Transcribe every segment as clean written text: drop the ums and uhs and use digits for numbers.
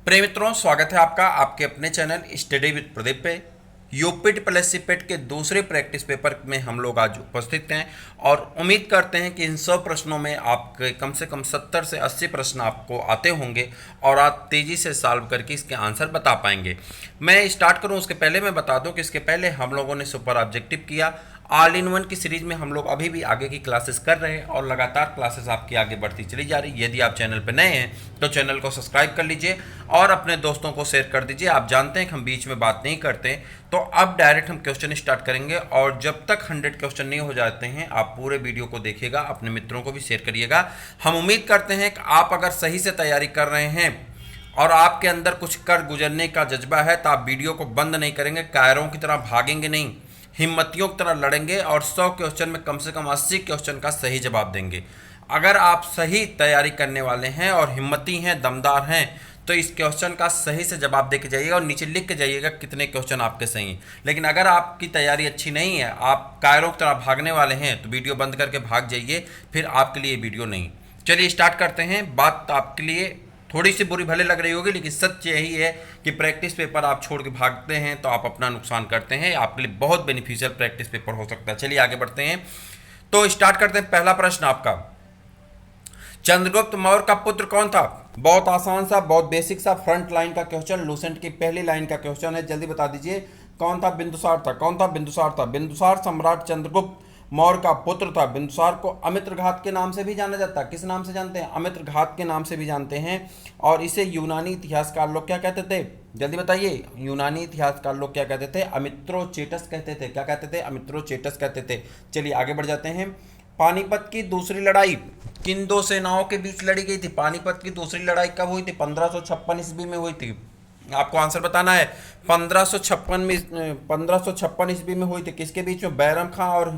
प्रिय मित्रों, स्वागत है आपका आपके अपने चैनल स्टडी विद प्रदीप पे। यूपी ट्रिपल एस सी पेट के दूसरे प्रैक्टिस पेपर में हम लोग आज उपस्थित हैं और उम्मीद करते हैं कि इन 100 प्रश्नों में आपके कम से कम 70 से 80 प्रश्न आपको आते होंगे और आप तेज़ी से सॉल्व करके इसके आंसर बता पाएंगे। मैं स्टार्ट करूं उसके पहले मैं बता दूं कि इसके पहले हम लोगों ने सुपर ऑब्जेक्टिव किया। ऑल इन वन की सीरीज में हम लोग अभी भी आगे की क्लासेस कर रहे हैं और लगातार क्लासेस आपकी आगे बढ़ती चली जा रही है। यदि आप चैनल पर नए हैं तो चैनल को सब्सक्राइब कर लीजिए और अपने दोस्तों को शेयर कर दीजिए। आप जानते हैं कि हम बीच में बात नहीं करते, तो अब डायरेक्ट हम क्वेश्चन स्टार्ट करेंगे और जब तक 100 क्वेश्चन नहीं हो जाते हैं आप पूरे वीडियो को देखिएगा, अपने मित्रों को भी शेयर करिएगा। हम उम्मीद करते हैं कि आप अगर सही से तैयारी कर रहे हैं और आपके अंदर कुछ कर गुजरने का जज्बा है तो आप वीडियो को बंद नहीं करेंगे, कायरों की तरह भागेंगे नहीं, हिम्मतियों की तरह लड़ेंगे और 100 क्वेश्चन में कम से कम 80 क्वेश्चन का सही जवाब देंगे। अगर आप सही तैयारी करने वाले हैं और हिम्मती हैं, दमदार हैं, तो इस क्वेश्चन का सही से जवाब दे के जाइएगा और नीचे लिख के जाइएगा कितने क्वेश्चन आपके सही हैं। लेकिन अगर आपकी तैयारी अच्छी नहीं है, आप कायरों की तरह भागने वाले हैं, तो वीडियो बंद करके भाग जाइए, फिर आपके लिए वीडियो नहीं। चलिए स्टार्ट करते हैं। बात तो आपके लिए थोड़ी सी बुरी भले लग रही होगी, लेकिन सच यही है कि प्रैक्टिस पेपर आप छोड़ के भागते हैं तो आप अपना नुकसान करते हैं। आपके लिए बहुत बेनिफिशियल प्रैक्टिस पेपर हो सकता है। चलिए आगे बढ़ते हैं, तो स्टार्ट करते हैं। पहला प्रश्न आपका, चंद्रगुप्त मौर्य का पुत्र कौन था? बहुत आसान सा, बहुत बेसिक सा, फ्रंट लाइन का क्वेश्चन, लूसेंट की पहली लाइन का क्वेश्चन है। जल्दी बता दीजिए कौन था? बिंदुसार था। कौन था? बिंदुसार था। बिंदुसार सम्राट चंद्रगुप्त मौर्य का पुत्र था। बिंदुसार को अमित्रघात के नाम से भी जाना जाता है। किस नाम से जानते हैं? अमित्रघात के नाम से भी जानते हैं। और इसे यूनानी इतिहासकार लोग क्या कहते थे? जल्दी बताइए, यूनानी इतिहासकार लोग क्या कहते थे? अमित्रोचेटस कहते थे। क्या कहते थे? अमित्रोचेटस कहते थे। चलिए आगे बढ़ जाते हैं। पानीपत की दूसरी लड़ाई किन दो सेनाओं के बीच लड़ी गई थी? पानीपत की दूसरी लड़ाई कब हुई थी? 1556 ईस्वी में हुई थी। आपको आंसर बताना है। 1556 ईस्वी में हुई थी। किसके बीच में? बैरम खां और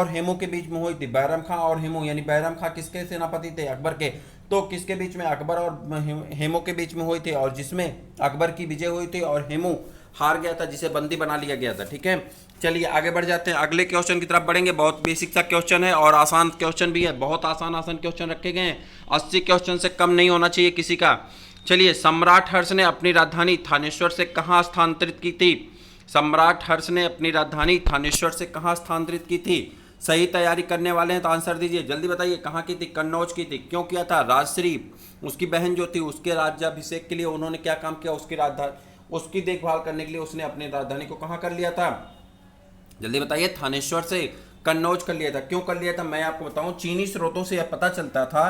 हेमू के बीच में हुई थी। बैरम खां और हेमू, यानी बैरम खां किसके सेनापति थे? अकबर के। तो किसके बीच में? अकबर और हेमू के बीच में हुई थी और जिसमें अकबर की विजय हुई थी और हेमू हार गया था, जिसे बंदी बना लिया गया था। ठीक है, चलिए आगे बढ़ जाते हैं, अगले क्वेश्चन की तरफ बढ़ेंगे। बहुत बेसिक सा क्वेश्चन है और आसान क्वेश्चन भी है। बहुत आसान क्वेश्चन रखे गए हैं। 80 क्वेश्चन से कम नहीं होना चाहिए किसी का। चलिए, सम्राट हर्ष ने अपनी राजधानी थानेश्वर से कहाँ स्थानांतरित की थी? सम्राट हर्ष ने अपनी राजधानी थानेश्वर से कहाँ स्थानांतरित की थी? सही तैयारी करने वाले हैं तो आंसर दीजिए, जल्दी बताइए। कहाँ की थी? कन्नौज की थी। क्यों किया था? राजश्री उसकी बहन जो थी, उसके राज्याभिषेक के लिए उन्होंने क्या काम किया? उसकी राजधानी, उसकी देखभाल करने के लिए उसने अपनी राजधानी को कहाँ कर लिया था? जल्दी बताइए। थानेश्वर से कन्नौज कर लिया था। क्यों कर लिया था? मैं आपको बताऊं, चीनी स्रोतों से यह पता चलता था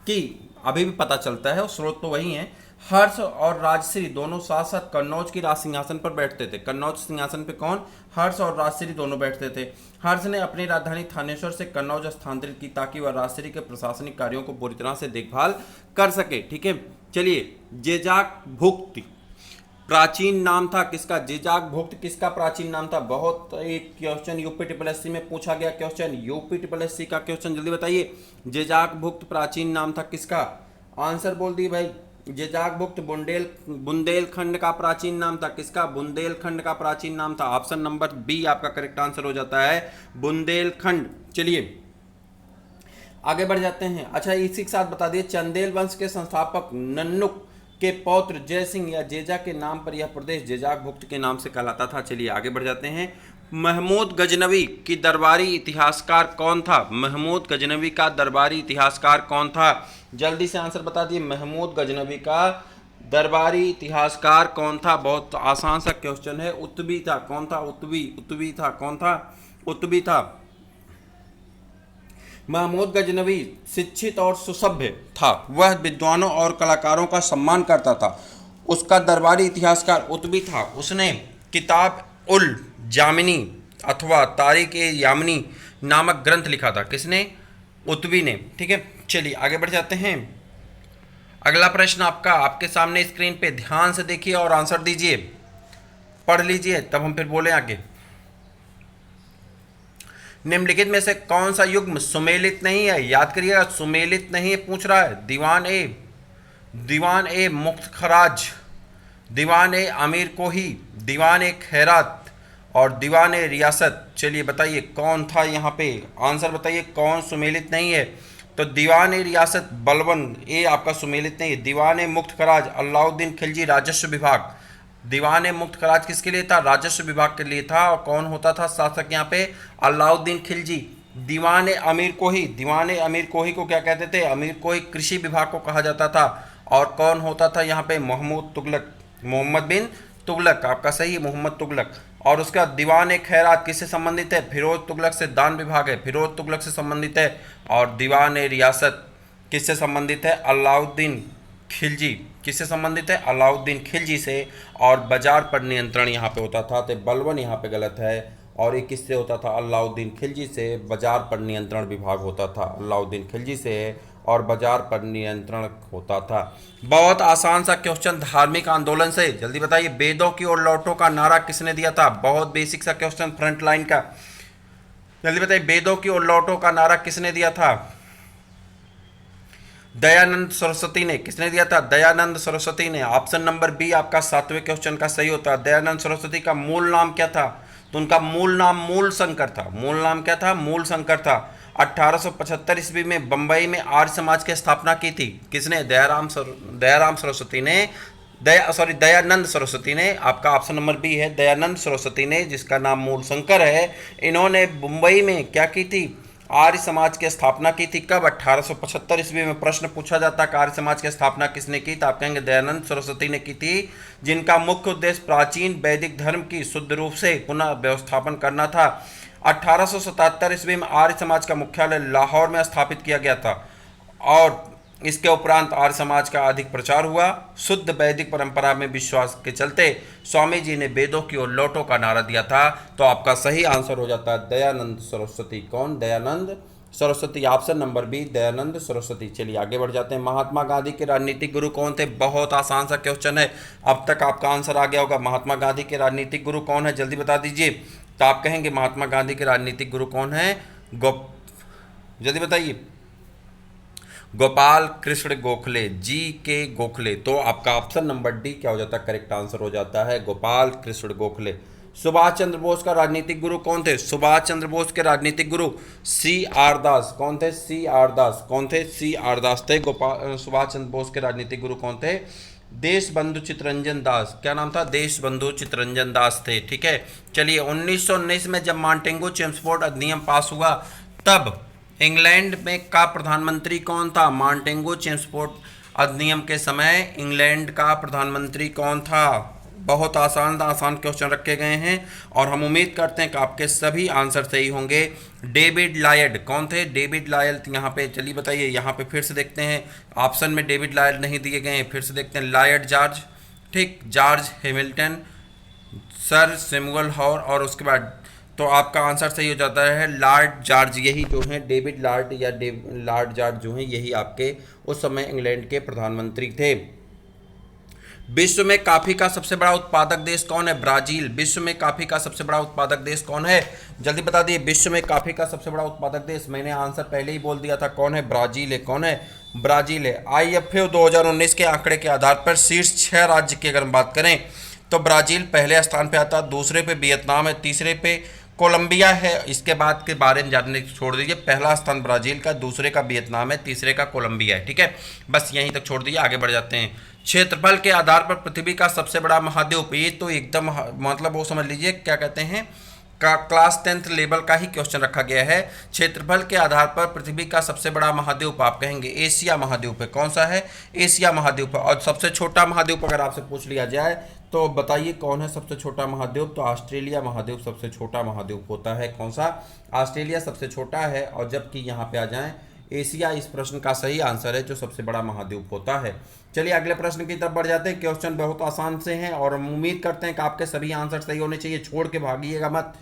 कि, अभी भी पता चलता है, स्रोत तो वही हैं, हर्ष और राजश्री दोनों साथ साथ कन्नौज की राज सिंहासन पर बैठते थे। कन्नौज सिंहासन पे कौन? हर्ष और राजश्री दोनों बैठते थे। हर्ष ने अपनी राजधानी थानेश्वर से कन्नौज स्थानांतरित की ताकि वह राजश्री के प्रशासनिक कार्यों को पूरी तरह से देखभाल कर सके। ठीक है, चलिए। जेजाक भुक्त प्राचीन नाम था किसका? जेजाक भुक्त किसका प्राचीन नाम था? बहुत एक question UP triple S C में पूछा गया question, UP triple S C का क्वेश्चन। जल्दी बताइए, जेजाक भुक्त प्राचीन नाम था किसका? आंसर बोल दिए भाई। जेजाक भुक्त बुंदेलखंड का प्राचीन नाम था। किसका? बुंदेलखंड का प्राचीन नाम था। ऑप्शन नंबर बी आपका करेक्ट आंसर हो जाता है, बुंदेलखंड। चलिए आगे बढ़ जाते हैं। अच्छा, इसी के साथ बता दिए, चंदेल वंश के संस्थापक नन्नुक के पौत्र जय सिंह या जेजा के नाम पर यह प्रदेश जेजाक भुक्त के नाम से कहलाता था। चलिए आगे बढ़ जाते हैं। महमूद गजनवी की दरबारी इतिहासकार कौन था? महमूद गजनवी का दरबारी इतिहासकार कौन था? जल्दी से आंसर बता दिए। महमूद गजनवी का दरबारी इतिहासकार कौन था? बहुत आसान सा क्वेश्चन है। उत्बी था। कौन था? उत्बी था। कौन था? उत्बी था। महमूद गजनवी शिक्षित और सुसभ्य था। वह विद्वानों और कलाकारों का सम्मान करता था। उसका दरबारी इतिहासकार उत्बी था। उसने किताब उल जामिनी अथवा तारीख ए यामिनी नामक ग्रंथ लिखा था। किसने? उत्बी ने। ठीक है, चलिए आगे बढ़ जाते हैं। अगला प्रश्न आपका आपके सामने स्क्रीन पे, ध्यान से देखिए और आंसर दीजिए, पढ़ लीजिए, तब हम फिर बोले आगे। निम्नलिखित में से कौन सा युग्म सुमेलित नहीं है? याद करिएगा, सुमेलित नहीं है पूछ रहा है। दीवान ए मुख्तखराज, दीवान ए आमिर कोही, दीवान ए खैरात और दीवान ए रियासत। चलिए बताइए कौन था यहाँ पे? आंसर बताइए, कौन सुमेलित नहीं है? तो दीवान ए रियासत बलवन, ये आपका सुमेलित नहीं है। दीवान ए मुक्त खराज अलाउद्दीन खिलजी, राजस्व विभाग। दीवान ए मुक्त खराज किसके लिए था? राजस्व विभाग के लिए था। और कौन होता था शासक यहाँ पे? अलाउद्दीन खिलजी। दीवान ए अमीर कोही, दीवान ए अमीर कोही को क्या कहते थे? अमीर कोही कृषि विभाग को कहा जाता था। और कौन होता था यहाँ पे? मोहम्मद तुगलक, मोहम्मद बिन तुगलक, आपका सही है मोहम्मद तुगलक। और उसका दीवान ए खैरात किससे संबंधित है? फिरोज तुगलक से, दान विभाग है, फिरोज तुगलक से संबंधित है। और दीवान ए रियासत किससे संबंधित है? अलाउद्दीन खिलजी, किससे संबंधित है? अलाउद्दीन खिलजी से। और बाजार पर नियंत्रण यहाँ पे होता था, तो बलवन यहाँ पे गलत है। और ये किससे होता था? अलाउद्दीन खिलजी से। बाजार पर नियंत्रण विभाग होता था अलाउद्दीन खिलजी से, और बाजार पर नियंत्रण होता था। बहुत आसान सा क्वेश्चन धार्मिक आंदोलन से, जल्दी बताइए। वेदों की ओर लौटो का नारा किसने दिया था? बहुत बेसिक सा क्वेश्चन, फ्रंट लाइन का, जल्दी बताइए। वेदों की ओर लौटो का नारा किसने दिया था? दयानंद सरस्वती ने। किसने दिया था? दयानंद सरस्वती ने। ऑप्शन नंबर बी आपका 7वें क्वेश्चन का सही होता है। दयानंद सरस्वती का मूल नाम क्या था? तो उनका मूल नाम मूल शंकर था। मूल नाम क्या था? मूल शंकर था। 1875 ईस्वी में बंबई में आर्य समाज की स्थापना की थी। किसने? दयाराम सरस्वती ने। दयानंद सरस्वती ने। आपका ऑप्शन नंबर बी है, दयानंद सरस्वती ने, जिसका नाम मूल शंकर है। इन्होंने मुंबई में क्या की थी? आर्य समाज की स्थापना की थी। कब? 1875 ईस्वी में। प्रश्न पूछा जाता है कि आर्य समाज की स्थापना किसने की? तो आप कहेंगे दयानंद सरस्वती ने की थी, जिनका मुख्य उद्देश्य प्राचीन वैदिक धर्म की शुद्ध रूप से पुनः व्यवस्थापन करना था। 1877 ईस्वी में आर्य समाज का मुख्यालय लाहौर में स्थापित किया गया था। और इसके उपरांत आर्य समाज का अधिक प्रचार हुआ। शुद्ध वैदिक परंपरा में विश्वास के चलते स्वामी जी ने वेदों की ओर लौटो का नारा दिया था। तो आपका सही आंसर हो जाता है दयानंद सरस्वती। कौन? Dayanand Saraswati. Option number B, Dayanand Saraswati. चलिए आगे बढ़ जाते हैं। महात्मा गांधी के राजनीतिक गुरु कौन थे? बहुत आसान सा क्वेश्चन है, अब तक आपका आंसर आ गया होगा। महात्मा गांधी के राजनीतिक गुरु कौन है? जल्दी बता दीजिए। तो आप कहेंगे महात्मा गांधी के राजनीतिक गुरु कौन है? जल्दी बताइए। गोपाल कृष्ण गोखले, जी के गोखले। तो आपका ऑप्शन नंबर डी क्या हो जाता है? करेक्ट आंसर हो जाता है गोपाल कृष्ण गोखले। सुभाष चंद्र बोस का राजनीतिक गुरु कौन थे? सुभाष चंद्र बोस के राजनीतिक गुरु सी आर दास। कौन थे? सी आर दास। कौन थे? सी आर दास थे। सुभाष चंद्र बोस के राजनीतिक गुरु कौन थे? देश बंधु चित्तरंजन दास। क्या नाम था? देश बंधु चित्तरंजन दास थे। ठीक है। चलिए 1919 में जब मॉन्टेगो चेम्सफोर्ड अधिनियम पास हुआ, तब इंग्लैंड में का प्रधानमंत्री कौन था? मॉन्टेगो चेम्सफोर्ड अधिनियम के समय इंग्लैंड का प्रधानमंत्री कौन था? बहुत आसान आसान क्वेश्चन रखे गए हैं, और हम उम्मीद करते हैं कि आपके सभी आंसर सही होंगे। David Lloyd. कौन थे? David Lloyd. यहाँ पे चलिए बताइए, यहाँ पे फिर से देखते हैं। ऑप्शन में डेविड लायड नहीं दिए गए हैं, फिर से देखते हैं। लायड जॉर्ज, ठीक, George Hamilton, sir Samuel Hoare, और उसके बाद तो आपका आंसर सही हो जाता है लॉर्ड जॉर्ज। यही जो है डेविड लॉर्ड या लॉर्ड जॉर्ज जो है, यही आपके उस समय इंग्लैंड के प्रधानमंत्री थे। विश्व में कॉफी का सबसे बड़ा उत्पादक देश कौन है? ब्राजील। विश्व में कॉफी का सबसे बड़ा उत्पादक देश कौन है? जल्दी बता दिए। विश्व में कॉफी का सबसे बड़ा उत्पादक देश, मैंने आंसर पहले ही बोल दिया था, कौन है? ब्राजील है। कौन है? ब्राजील है। IFAO 2019 के आंकड़े के आधार पर शीर्ष 6 राज्य की अगर हम बात करें तो ब्राजील पहले स्थान पे आता, दूसरे पे वियतनाम है, तीसरे पे कोलंबिया है। इसके बाद के बारे में जानने छोड़ दीजिए। पहला स्थान ब्राजील का, दूसरे का वियतनाम है, तीसरे का कोलंबिया है। ठीक है, बस यहीं तक छोड़ दीजिए, आगे बढ़ जाते हैं। क्षेत्रफल के आधार पर पृथ्वी का सबसे बड़ा महाद्वीप, ये तो एकदम मतलब वो समझ लीजिए क्या कहते हैं का क्लास 10th लेवल का ही क्वेश्चन रखा गया है। क्षेत्रफल के आधार पर पृथ्वी का सबसे बड़ा महाद्वीप आप कहेंगे एशिया महाद्वीप है। कौन सा है? एशिया महाद्वीप है। और सबसे छोटा महाद्वीप अगर आपसे पूछ लिया जाए तो बताइए कौन है सबसे छोटा महाद्वीप? तो ऑस्ट्रेलिया महाद्वीप सबसे छोटा महाद्वीप होता है। कौन सा? ऑस्ट्रेलिया सबसे छोटा है। और जबकि यहाँ पे आ जाएं, एशिया इस प्रश्न का सही आंसर है, जो सबसे बड़ा महाद्वीप होता है। चलिए अगले प्रश्न की तरफ बढ़ जाते हैं। क्वेश्चन बहुत आसान से हैं और हम उम्मीद करते हैं कि आपके सभी आंसर सही होने चाहिए। छोड़ के भागिएगा मत,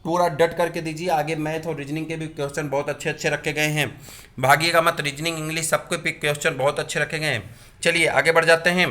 पूरा डट करके दीजिए। आगे मैथ और रीजनिंग के भी क्वेश्चन बहुत अच्छे अच्छे रखे गए हैं, भागिएगा मत। रीजनिंग, इंग्लिश, सबके भी क्वेश्चन बहुत अच्छे रखे गए हैं। चलिए आगे बढ़ जाते हैं।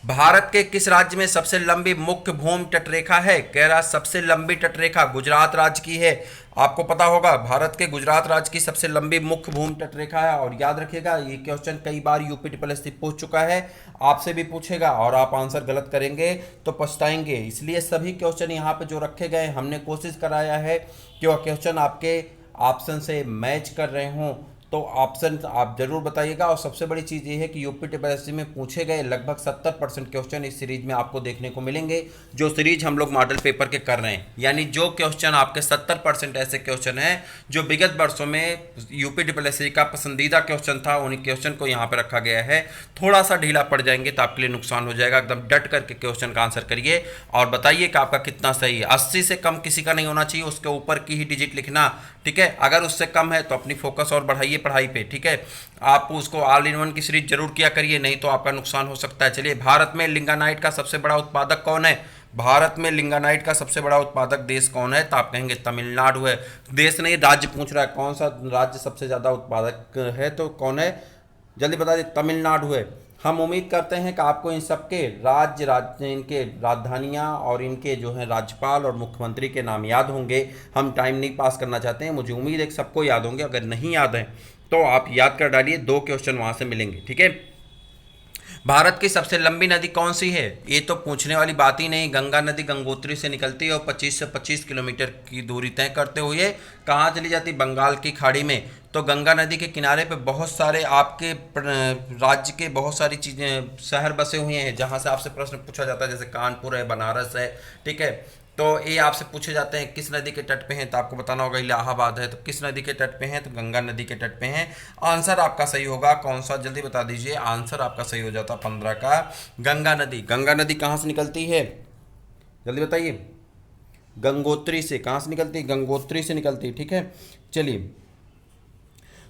भारत के किस राज्य में सबसे लंबी मुख्य भूमि तटरेखा है? कह रहा सबसे लंबी तटरेखा गुजरात राज्य की है। आपको पता होगा भारत के गुजरात राज्य की सबसे लंबी मुख्य भूमि तटरेखा है। और याद रखिएगा ये क्वेश्चन कई बार यूपी पूछ चुका है, आपसे भी पूछेगा, और आप आंसर गलत करेंगे तो पछताएंगे। इसलिए सभी क्वेश्चन यहाँ पे जो रखे गए हमने कोशिश कराया है कि वह क्वेश्चन आपके ऑप्शन से मैच कर रहे हों, तो ऑप्शन आप जरूर बताइएगा। और सबसे बड़ी चीज़ ये है कि यूपी ट्रिपल एससी में पूछे गए लगभग 70% क्वेश्चन इस सीरीज में आपको देखने को मिलेंगे, जो सीरीज हम लोग मॉडल पेपर के कर रहे हैं। यानी जो क्वेश्चन आपके 70% ऐसे क्वेश्चन हैं जो विगत वर्षों में यूपी ट्रिपल एससी का पसंदीदा क्वेश्चन था, उन्हीं क्वेश्चन को यहाँ पर रखा गया है। थोड़ा सा ढीला पड़ जाएंगे तो आपके लिए नुकसान हो जाएगा। एकदम डट करके क्वेश्चन का आंसर करिए और बताइए कि आपका कितना सही है। 80 से कम किसी का नहीं होना चाहिए, उसके ऊपर की ही डिजिट लिखना, ठीक है। अगर उससे कम है तो अपनी फोकस और बढ़ाइए पढ़ाई पे, ठीक है। आप उसको ऑल इन वन की सीरीज जरूर किया करिए, नहीं तो आपका नुकसान हो सकता है। चलिए, भारत में लिंगानाइट का सबसे बड़ा उत्पादक कौन है? भारत में लिंगानाइट का सबसे बड़ा उत्पादक देश कौन है? तो आप कहेंगे तमिलनाडु है। देश नहीं, राज्य पूछ रहा है, कौन सा राज्य सबसे ज्यादा उत्पादक है, तो कौन है? जल्दी बता दीजिए, तमिलनाडु है। हम उम्मीद करते हैं कि आपको इन सबके राज्य इनके राजधानियाँ और इनके जो है राज्यपाल और मुख्यमंत्री के नाम याद होंगे। हम टाइम नहीं पास करना चाहते हैं, मुझे उम्मीद है कि सबको याद होंगे। अगर नहीं याद है तो आप याद कर डालिए, 2 क्वेश्चन वहाँ से मिलेंगे, ठीक है। भारत की सबसे लंबी नदी कौन सी है? ये तो पूछने वाली बात ही नहीं। गंगा नदी गंगोत्री से निकलती है और 25 से 25 किलोमीटर की दूरी तय करते हुए कहाँ चली जाती? बंगाल की खाड़ी में। तो गंगा नदी के किनारे पे बहुत सारे आपके राज्य के बहुत सारी चीज़ें शहर बसे हुए हैं, जहाँ से आपसे प्रश्न पूछा जाता है, जैसे कानपुर है, बनारस है, ठीक है। तो ये आपसे पूछे जाते हैं किस नदी के तट पे हैं, तो आपको बताना होगा इलाहाबाद है। तो किस नदी के तट पे हैं? तो गंगा नदी के तट पे हैं। आंसर आपका सही होगा कौन सा? जल्दी बता दीजिए। आंसर आपका सही हो जाता 15 का गंगा नदी। गंगा नदी कहाँ से निकलती है? जल्दी बताइए। गंगोत्री से। कहाँ से निकलती है? गंगोत्री से निकलती है, ठीक है। चलिए,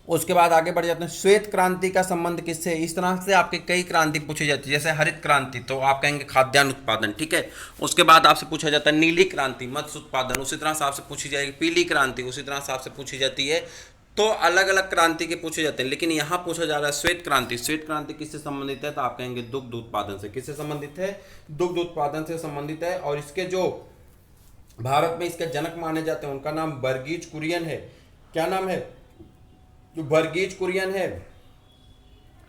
उसके बाद आगे बढ़ जाते हैं। श्वेत क्रांति का संबंध किससे है? इस तरह से आपके कई क्रांति पूछी जाती है, जैसे हरित क्रांति तो आप कहेंगे खाद्यान्न उत्पादन, ठीक है। उसके बाद आपसे पूछा जाता है नीली क्रांति, मत्स्य उत्पादन, उसी तरह से आपसे पूछी जाएगी। पीली क्रांति उसी तरह से आपसे पूछी जाती है। तो अलग अलग क्रांति के पूछे जाते हैं, लेकिन यहाँ पूछा जा रहा है श्वेत क्रांति। श्वेत क्रांति किससे संबंधित है? तो आप कहेंगे दुग्ध उत्पादन से। किससे संबंधित है? दुग्ध उत्पादन से संबंधित है। और इसके जो भारत में इसके जनक माने जाते हैं, उनका नाम वर्गीज कुरियन है। क्या नाम है? जो वर्गीज कुरियन है,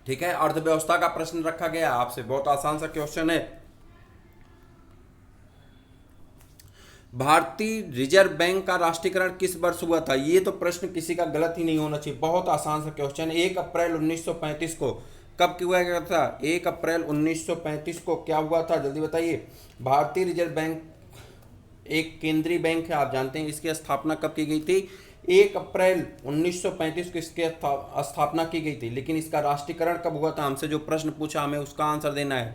ठीक है। अर्थव्यवस्था का प्रश्न रखा गया आपसे, बहुत आसान सा क्वेश्चन है। भारतीय रिजर्व बैंक का राष्ट्रीयकरण किस वर्ष हुआ था? ये तो प्रश्न किसी का गलत ही नहीं होना चाहिए, बहुत आसान सा क्वेश्चन। 1 अप्रैल 1935 को। कब हुआ गया था? 1 अप्रैल 1935 को क्या हुआ था? जल्दी बताइए। भारतीय रिजर्व बैंक एक केंद्रीय बैंक है, आप जानते हैं। इसकी स्थापना कब की गई थी? 1 अप्रैल 1935 को इसकी स्थापना की गई थी। लेकिन इसका राष्ट्रीयकरण कब हुआ था? हमसे जो प्रश्न पूछा हमें उसका आंसर देना है।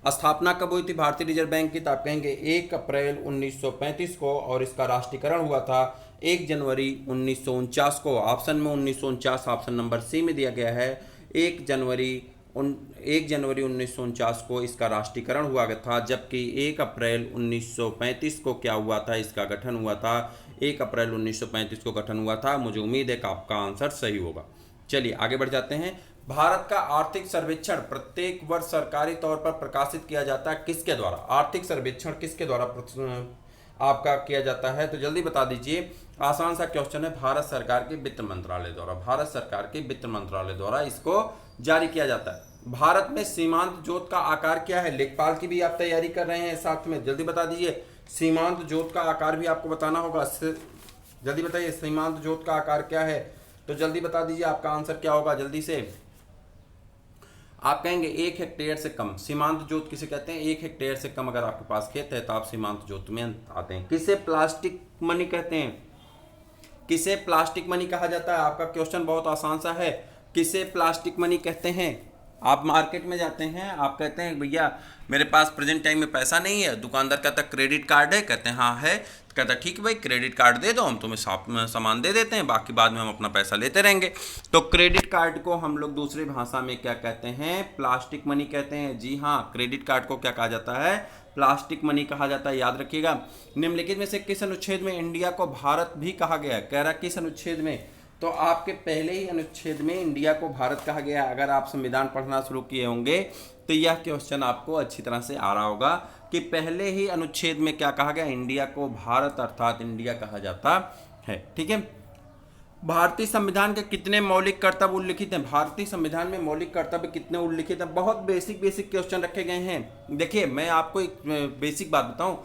स्थापना कब हुई थी भारतीय रिजर्व बैंक की? तो आप कहेंगे 1 अप्रैल 1935 को। और इसका राष्ट्रीयकरण हुआ था 1 जनवरी 1949 को। ऑप्शन में 1949 ऑप्शन नंबर सी में दिया गया है। 1 जनवरी 1949 को इसका राष्ट्रीयकरण हुआ था, जबकि 1 अप्रैल 1935 को क्या हुआ था? इसका गठन हुआ था। 1 अप्रैल 1935 को गठन हुआ था। मुझे उम्मीद है कि आपका आंसर सही होगा। चलिए आगे बढ़ जाते हैं। भारत का आर्थिक सर्वेक्षण प्रत्येक वर्ष सरकारी तौर पर प्रकाशित किया जाता है, किसके द्वारा? आर्थिक सर्वेक्षण किसके द्वारा आपका किया जाता है? तो जल्दी बता दीजिए। आसान सा क्वेश्चन है। भारत सरकार के वित्त मंत्रालय द्वारा। भारत सरकार के वित्त मंत्रालय द्वारा इसको जारी किया जाता है। भारत में सीमांत जोत का आकार क्या है? लेखपाल की भी आप तैयारी कर रहे हैं साथ में, जल्दी बता दीजिए। सीमांत जोत का आकार भी आपको बताना होगा। जल्दी बताइए, सीमांत जोत का आकार क्या है? तो जल्दी बता दीजिए, आपका आंसर क्या होगा? जल्दी से। आप कहेंगे 1 हेक्टेयर से कम। सीमांत जोत किसे कहते हैं? 1 हेक्टेयर से कम अगर आपके पास खेत है तो आप सीमांत जोत में आते हैं। किसे प्लास्टिक मनी कहते हैं? किसे प्लास्टिक मनी कहा जाता है? आपका क्वेश्चन बहुत आसान सा है। किसे प्लास्टिक मनी कहते हैं? आप मार्केट में जाते हैं, आप कहते हैं भैया मेरे पास प्रेजेंट टाइम में पैसा नहीं है। दुकानदार कहता है क्रेडिट कार्ड है? कहते हैं हाँ है। तो कहता है ठीक है भाई, क्रेडिट कार्ड दे दो, हम तुम्हें सामान दे देते हैं, बाकी बाद में हम अपना पैसा लेते रहेंगे। तो क्रेडिट कार्ड को हम लोग दूसरी भाषा में क्या कहते हैं? प्लास्टिक मनी कहते हैं। जी हाँ, क्रेडिट कार्ड को क्या कहा जाता है? प्लास्टिक मनी कहा जाता है, याद रखिएगा। निम्नलिखित में से किस अनुच्छेद में इंडिया को भारत भी कहा गया है? कह रहा किस अनुच्छेद में? तो आपके पहले ही अनुच्छेद में इंडिया को भारत कहा गया। अगर आप संविधान पढ़ना शुरू किए होंगे तो यह क्वेश्चन आपको अच्छी तरह से आ रहा होगा कि पहले ही अनुच्छेद में क्या कहा गया? इंडिया को भारत अर्थात इंडिया कहा जाता है, ठीक है। भारतीय संविधान के कितने मौलिक कर्तव्य उल्लिखित हैं? भारतीय संविधान में मौलिक कर्तव्य कितने उल्लिखित हैं? बहुत बेसिक क्वेश्चन रखे गए हैं। देखिए, मैं आपको एक बेसिक बात बताऊं।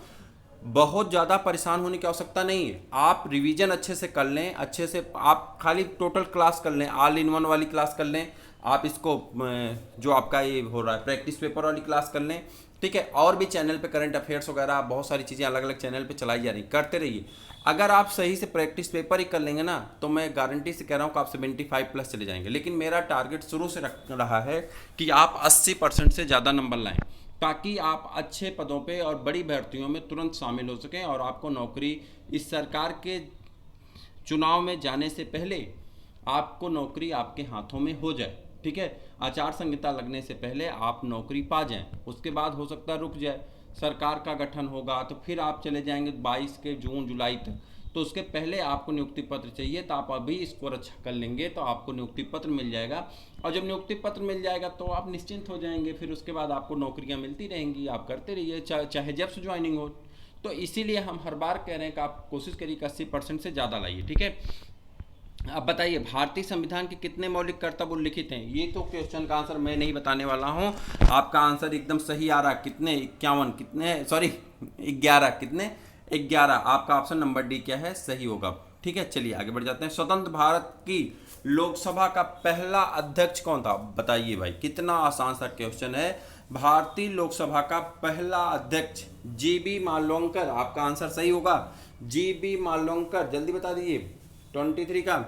बहुत ज़्यादा परेशान होने की आवश्यकता नहीं है। आप रिवीजन अच्छे से कर लें, अच्छे से आप खाली टोटल क्लास कर लें, ऑल इन वन वाली क्लास कर लें। आप इसको जो आपका ये हो रहा है प्रैक्टिस पेपर वाली क्लास कर लें, ठीक है। और भी चैनल पे करंट अफेयर्स वगैरह बहुत सारी चीज़ें अलग अलग चैनल पे चलाई जा रही, करते रहिए। अगर आप सही से प्रैक्टिस पेपर ही कर लेंगे ना, तो मैं गारंटी से कह रहा हूँ कि आप 75+ चले जाएंगे। लेकिन मेरा टारगेट शुरू से रख रहा है कि आप 80% से ज़्यादा नंबर लाएं, ताकि आप अच्छे पदों पे और बड़ी भर्तियों में तुरंत शामिल हो सकें और आपको नौकरी, इस सरकार के चुनाव में जाने से पहले आपको नौकरी आपके हाथों में हो जाए, ठीक है। आचार संहिता लगने से पहले आप नौकरी पा जाएं, उसके बाद हो सकता है रुक जाए, सरकार का गठन होगा तो फिर आप चले जाएंगे 22 के जून जुलाई तक। तो उसके पहले आपको नियुक्ति पत्र चाहिए, तो आप अभी स्कोर अच्छा कर लेंगे तो आपको नियुक्ति पत्र मिल जाएगा। और जब नियुक्ति पत्र मिल जाएगा तो आप निश्चिंत हो जाएंगे, फिर उसके बाद आपको नौकरियां मिलती रहेंगी, आप करते रहिए चाहे जब से ज्वाइनिंग हो। तो इसीलिए हम हर बार कह रहे हैं कि आप कोशिश करिए कि 80% से ज़्यादा लाइए, ठीक है। अब बताइए, भारतीय संविधान के कितने मौलिक कर्तव्य उल्लिखित हैं? ये तो क्वेश्चन का आंसर मैं नहीं बताने वाला हूँ, आपका आंसर एकदम सही आ रहा। कितने? 51, कितने, सॉरी 11, कितने? 11। आपका ऑप्शन नंबर डी क्या है, सही होगा, ठीक है। चलिए आगे बढ़ जाते हैं। स्वतंत्र भारत की लोकसभा का पहला अध्यक्ष कौन था? बताइए भाई, कितना आसान सा क्वेश्चन है। भारतीय लोकसभा का पहला अध्यक्ष जीबी मालोंकर, आपका आंसर सही होगा, जीबी मालोंकर। जल्दी बता दीजिए, 23 का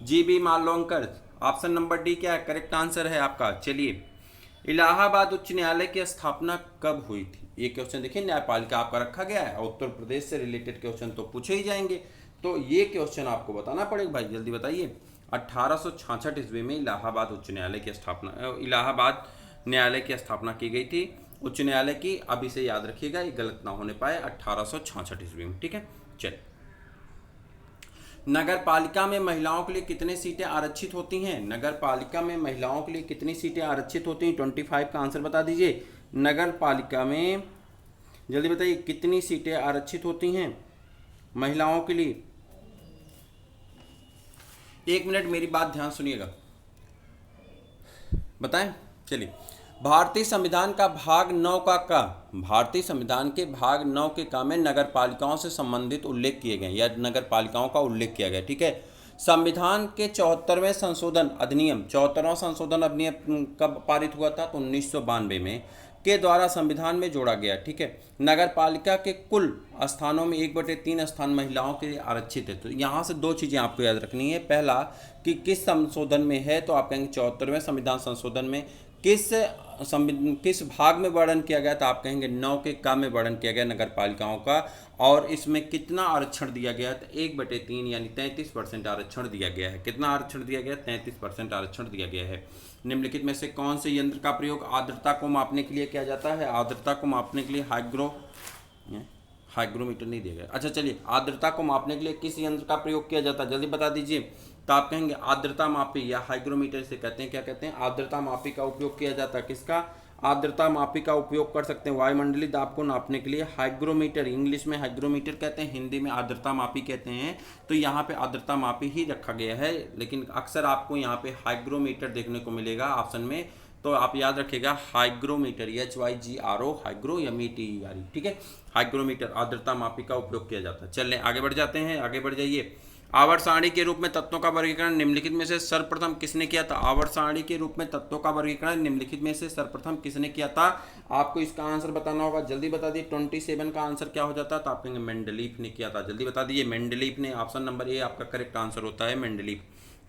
जीबी मालोंकर। ऑप्शन नंबर डी क्या है, करेक्ट आंसर है आपका। चलिए, इलाहाबाद उच्च न्यायालय की स्थापना कब हुई थी? ये क्वेश्चन देखिए, न्यायपालिका आपका रखा गया है, उत्तर प्रदेश से रिलेटेड क्वेश्चन तो पूछे ही जाएंगे, तो ये क्वेश्चन आपको बताना पड़ेगा भाई, जल्दी बताइए। 1866 ईस्वी में इलाहाबाद उच्च न्यायालय की स्थापना, इलाहाबाद न्यायालय की स्थापना की गई थी, उच्च न्यायालय की। अब इसे याद रखिएगा, ये गलत ना होने पाए, 1866 ईस्वी में, ठीक है। चलिए, नगर पालिका में महिलाओं के लिए कितनी सीटें आरक्षित होती हैं? नगर पालिका में महिलाओं के लिए कितनी सीटें आरक्षित होती हैं? 25 का आंसर बता दीजिए। नगर पालिका में जल्दी बताइए कितनी सीटें आरक्षित होती हैं महिलाओं के लिए? 1 मिनट मेरी बात ध्यान सुनिएगा, बताएं। चलिए, भारतीय संविधान का भाग 9 का भारतीय संविधान के भाग 9 के का में नगर पालिकाओं से संबंधित उल्लेख किए गए, या नगर पालिकाओं का उल्लेख किया गया, ठीक है। संविधान के 74वें संशोधन अधिनियम, 74वां संशोधन अधिनियम कब पारित हुआ था? तो 1992 में के द्वारा संविधान में जोड़ा गया, ठीक है। नगर पालिका के कुल स्थानों में 1/3 स्थान महिलाओं के लिए आरक्षित है। तो यहाँ से दो चीज़ें आपको याद रखनी है। पहला कि किस संशोधन में है, तो आप कहेंगे 74वें संविधान संशोधन में। किस भाग में वर्णन किया गया, तो आप कहेंगे 9 के का में वर्णन किया गया नगर पालिकाओं का। और इसमें कितना आरक्षण दिया गया? तो 1/3 यानी 33% आरक्षण दिया गया है। कितना आरक्षण दिया गया? 33% आरक्षण दिया गया है। निम्नलिखित में से कौन से यंत्र का प्रयोग आर्द्रता को मापने के लिए किया जाता है? आर्द्रता को मापने के लिए हाइग्रोमीटर नहीं दिया गया। अच्छा चलिए, आर्द्रता को मापने के लिए किस यंत्र का प्रयोग किया जाता है? जल्दी बता दीजिए। तो आप कहेंगे आर्द्रता मापी, या हाइग्रोमीटर से कहते हैं, क्या कहते हैं? आर्द्रता मापी का उपयोग किया जाता है। किसका? आर्द्रता मापी का उपयोग कर सकते हैं वायुमंडलीय दाब को नापने के लिए हाइग्रोमीटर। इंग्लिश में हाइग्रोमीटर कहते हैं, हिंदी में आर्द्रता मापी कहते हैं। तो यहाँ पे आर्द्रता मापी ही रखा गया है, लेकिन अक्सर आपको यहाँ पे हाइग्रोमीटर देखने को मिलेगा ऑप्शन में। तो आप याद रखिएगा हाइग्रोमीटर, HYGRO, हाइग्रो METER, ठीक है। हाइग्रोमीटर आर्द्रता मापी का उपयोग किया जाता है। चलिए आगे बढ़ जाते हैं, आगे बढ़ जाइए। आवर्त सारणी के रूप में तत्वों का वर्गीकरण निम्नलिखित में से सर्वप्रथम किसने किया था? आवर्त सारणी के रूप में तत्वों का वर्गीकरण निम्नलिखित में से सर्वप्रथम किसने किया था? आपको इसका आंसर बताना होगा, जल्दी बता दिए। 27 का आंसर क्या हो जाता? तो आप कहेंगे मेंडलीफ ने किया था। जल्दी बता दीजिए, मेंडलीफ ने। ऑप्शन नंबर ए आपका करेक्ट आंसर होता है, मेंडलीफ।